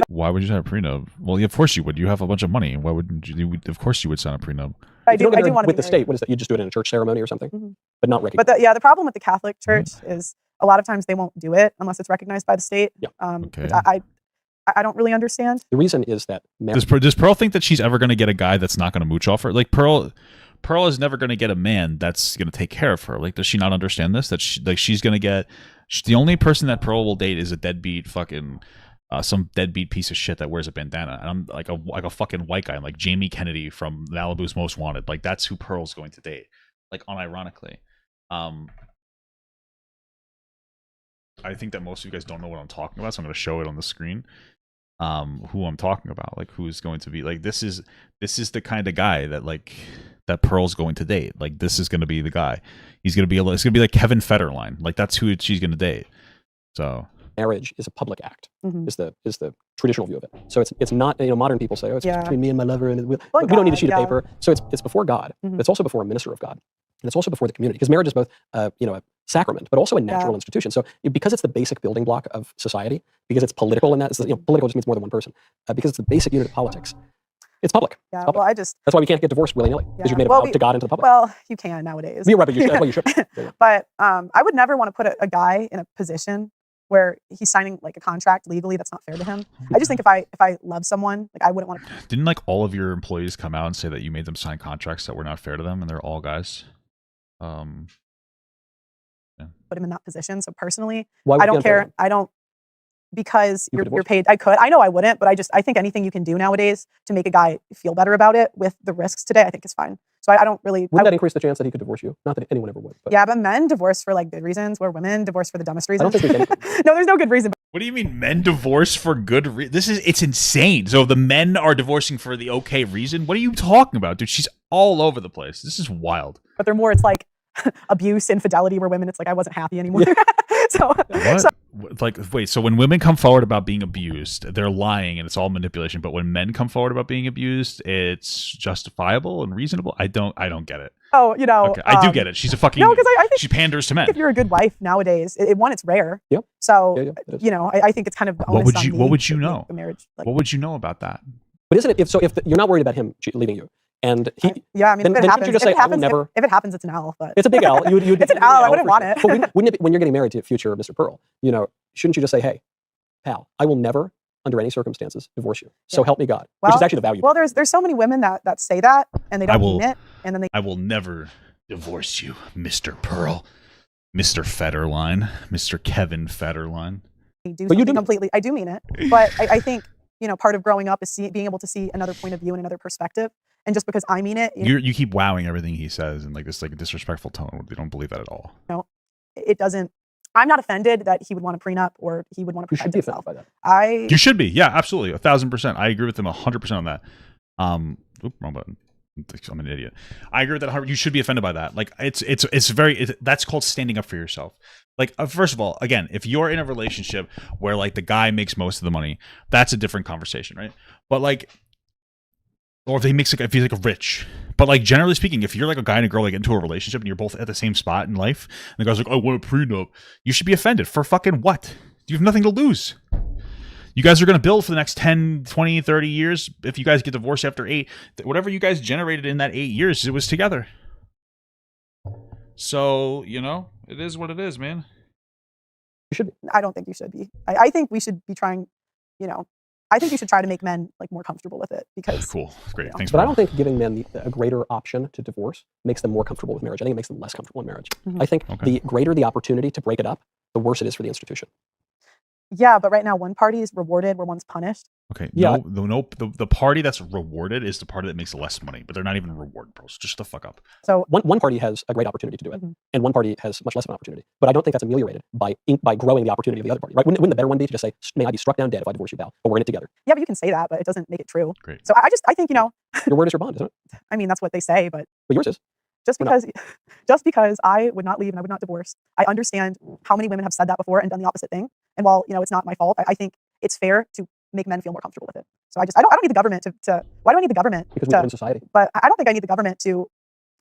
Why would you sign a prenup? Well, yeah, of course you would. You have a bunch of money. Why wouldn't you? Of course you would sign a prenup. I do want to with the state. What is that? You just do it in a church ceremony or something, but not recognized. But the problem with the Catholic Church is a lot of times they won't do it unless it's recognized by the state. Yeah. Okay. I don't really understand. The reason is that does Pearl think that she's ever going to get a guy that's not going to mooch off her? Like Pearl is never going to get a man that's going to take care of her. Like, does she not understand this? That she's going to get the only person that Pearl will date is a deadbeat fucking some deadbeat piece of shit that wears a bandana, and I'm like a fucking white guy. I'm like Jamie Kennedy from Malibu's Most Wanted. Like, that's who Pearl's going to date. Like, unironically. I think that most of you guys don't know what I'm talking about, so I'm going to show it on the screen. Who I'm talking about, like who's going to be like this is the kind of guy that Pearl's going to date. Like, this is going to be the guy. It's going to be like Kevin Federline. Like, that's who she's going to date. So marriage is a public act. Is the traditional view of it. So it's not, modern people say, oh, it's between me and my lover, and we don't need a sheet of paper. So it's before God. It's also before a minister of God. And it's also before the community, because marriage is both a sacrament, but also a natural institution. So because it's the basic building block of society, because it's political, and that's political just means more than one person, because it's the basic unit of politics. It's public. Yeah. It's public. Well, that's why we can't get divorced willy-nilly, because you've made a vow to God and to the public. Well, you can nowadays. You're right, but you should. Yeah. But I would never want to put a guy in a position where he's signing like a contract legally that's not fair to him. I just think if I love someone, like I wouldn't want to. Didn't like all of your employees come out and say that you made them sign contracts that were not fair to them, and they're all guys? Put him in that position. So personally, Why would I you don't care. unfair? I don't, because You could you're divorce. paid. I could. I know I wouldn't, but I think anything you can do nowadays to make a guy feel better about it with the risks today, I think is fine. So I don't really. Wouldn't that increase the chance that he could divorce you? Not that anyone ever would. But Yeah, but men divorce for like good reasons, where women divorce for the dumbest I don't reasons. think there's No, there's no good reason. What do you mean men divorce for good it's insane. So the men are divorcing for the okay reason? What are you talking about, dude? She's all over the place. This is wild. But they're more, it's like abuse, infidelity, where women, it's like, I wasn't happy anymore. What? Like, wait, so when women come forward about being abused, they're lying and it's all manipulation. But when men come forward about being abused, it's justifiable and reasonable? I don't get it. Oh, Okay, I do get it. She's a fucking, no, because I think she panders to men. if you're a good wife nowadays, it's rare. Yep. So, Yeah, it is. I think it's kind of the onus on me what would you to know? make the marriage. Like, What would you know about that? But isn't it, if you're not worried about him leaving you, and he, yeah, I mean, then if it shouldn't happens, you just if say, it "I will happens, never"? if it happens, it's an L. But It's a big L. It's an L. I wouldn't want it. But wouldn't it, when you're getting married to future Mr. Pearl, shouldn't you just say, "Hey, pal, I will never, under any circumstances, divorce you. So help me God," which is actually the value. Well, there's so many women that say that and they don't mean it, and then they. I will never divorce you, Mr. Pearl, Mr. Federline, Mr. Kevin Federline. Do But you something do. completely. I do mean it, but I think part of growing up is being able to see another point of view and another perspective. And just because I mean it, You keep wowing everything he says in like this like a disrespectful tone. They don't believe that at all. it doesn't. I'm not offended that he would want a prenup or he would want to You should protect be himself. offended by that. You should be, yeah, absolutely, 1,000%. I agree with him 100% on that. Wrong button. I'm an idiot. I agree with that. You should be offended by that. Like that's called standing up for yourself. Like, first of all, again, if you're in a relationship where like the guy makes most of the money, that's a different conversation, right? But like, or if he's like rich, but like generally speaking, if you're like a guy and a girl like get into a relationship and you're both at the same spot in life, and the guy's like, "I want a prenup," you should be offended for fucking what? You have nothing to lose. You guys are going to build for the next 10, 20, 30 years. If you guys get divorced after 8, whatever you guys generated in that 8 years, it was together. So, it is what it is, man. You should be. I don't think you should be. I think we should be trying. I think you should try to make men like more comfortable with it because. Cool, great, thanks. But I Bro. don't think giving men a greater option to divorce makes them more comfortable with marriage. I think it makes them less comfortable in marriage. Mhm. I think Okay. the greater the opportunity to break it up, the worse it is for the institution. Yeah, but right now one party is rewarded where one's punished. Okay, Yeah. the party that's rewarded is the party that makes less money, but they're not even rewarded, bros. Just the fuck up. So One party has a great opportunity to do it, Mhm. and one party has much less of an opportunity. But I don't think that's ameliorated by growing the opportunity of the other party. Right? Wouldn't the better one be to just say, "May I be struck down dead if I divorce you, Val, but we're in it together." yeah, but you can say that, but it doesn't make it true. Great. So I think Your word is your bond, isn't it? I mean that's what they say, but But yours is. just Or not. because I would not leave and I would not divorce, I understand how many women have said that before and done the opposite thing. And while it's not my fault, I think it's fair to make men feel more comfortable with it. So I don't need the government to why do I need the government Because we live in to, society. but I don't think I need the government to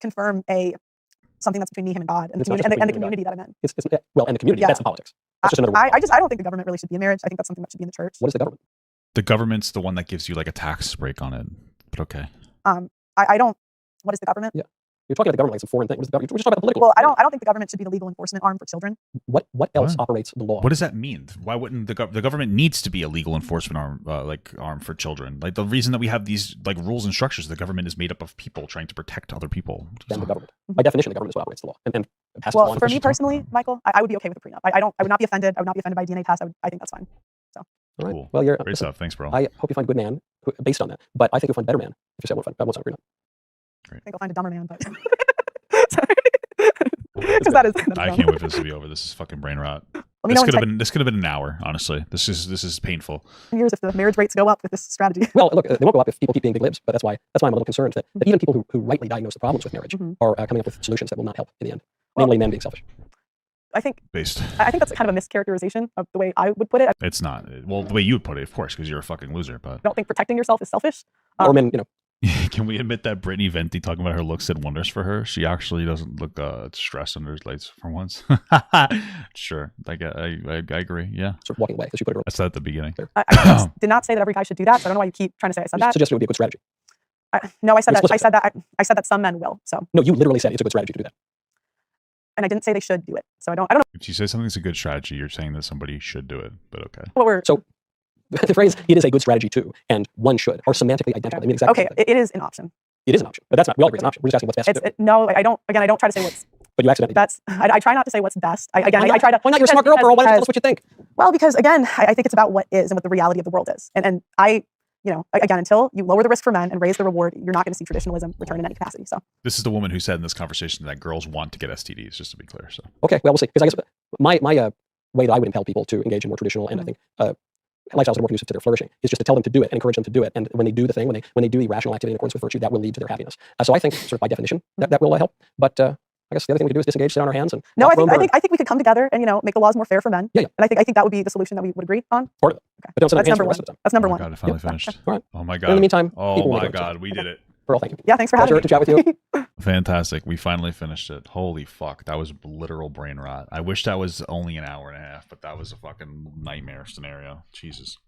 confirm something that's between me, him, and God, and the It's not community, just and the between you and community that I'm in. Well, and the community. Yeah. That's the politics. That's just another word. I don't think the government really should be in marriage. I think that's something that should be in the church. What is the government? The government's the one that gives you like a tax break on it. But okay. I don't. What is the government? Yeah. You're talking about the government like it's a foreign thing. What is the government? We're just talking about the political. Well, I don't think the government should be the legal enforcement arm for children. What else What? operates the law? What does that mean? Why wouldn't the government needs to be a legal enforcement arm for children? Like the reason that we have these like rules and structures, the government is made up of people trying to protect other people. Then the government. By definition, the government is what operates the law and passes Well, law. for me talking personally, about? Michael, I would be okay with a prenup. I would not be offended. I would not be offended by a DNA test. I think that's fine. All right. Cool. Well, you're Great listen, stuff. Thanks, bro. I hope you find a good man based on that. But I think you'll find a better man if you say I won't sign a prenup. I think I'll find a dumber man, but because that is. I can't wait for this to be over. This is fucking brain rot. Let me This know could have in been an hour. Honestly, this is painful. 10 years if the marriage rates go up with this strategy. Well, look, they won't go up if people keep being big libs, but that's why I'm a little concerned that even people who rightly diagnose the problems with marriage Mhm. are coming up with solutions that will not help in the end. Well- Namely, men being selfish. I think Based. that's kind of a mischaracterization of the way I would put it. I It's not. Well, the way you would put it, of course, because you're a fucking loser. But don't think protecting yourself is selfish. Or men, can we admit that Brittany Venti talking about her looks did wonders for her? She actually doesn't look stressed under his lights for once. Sure, I agree. Yeah, sort of walking away, as you put it. I said at the beginning. I did not say that every guy should do that. So I don't know why you keep trying to say I said I that. suggested it would be a good strategy. No, I said You're that. explicit. I said that some men will. So, No, you literally said it's a good strategy to do that. and I didn't say they should do it. So I don't know If you say something's a good strategy, you're saying that somebody should do it. But okay. what we're. So the phrase "it is a good strategy too" and "one should" are semantically identical. They mean exactly Okay, the same thing. it is an option. It is an option, but that's not. We all agree it's an option. We're just asking what's best to do. No, I don't. Again, I don't try to say what's. But you accidentally. That's. I try not to say what's best. I try to. Why not? You're a smart girl, Pearl. Why don't you tell us what you think? Well, because again, I think it's about what is and what the reality of the world is. And I, again, until you lower the risk for men and raise the reward, you're not going to see traditionalism return in any capacity. So This is the woman who said in this conversation that girls want to get STDs, just to be clear. So Okay, well, we'll see. Because I guess my way that I would impel people to engage in more traditional and I think lifestyles that are more conducive to their flourishing is just to tell them to do it and encourage them to do it. And when they do the thing, when they do the rational activity in accordance with virtue, that will lead to their happiness. So I think, sort of by definition, that will help. But I guess the other thing we could do is disengage, sit on our hands, and no, not throw them I think we could come together and make the laws more fair for men. Yeah. And I think that would be the solution that we would agree on. part of it. Okay. But don't sit on That's our hands for number the one. rest of the time. That's number oh my one. god, I finally Yeah. finished. All right. Oh my And in god. the meantime, Oh people will my make god, themselves. we did it. Pearl, thank you. Yeah, thanks for having Pleasure me. to chat with you. Fantastic. We finally finished it. Holy fuck. That was literal brain rot. I wish that was only an hour and a half, but that was a fucking nightmare scenario. Jesus.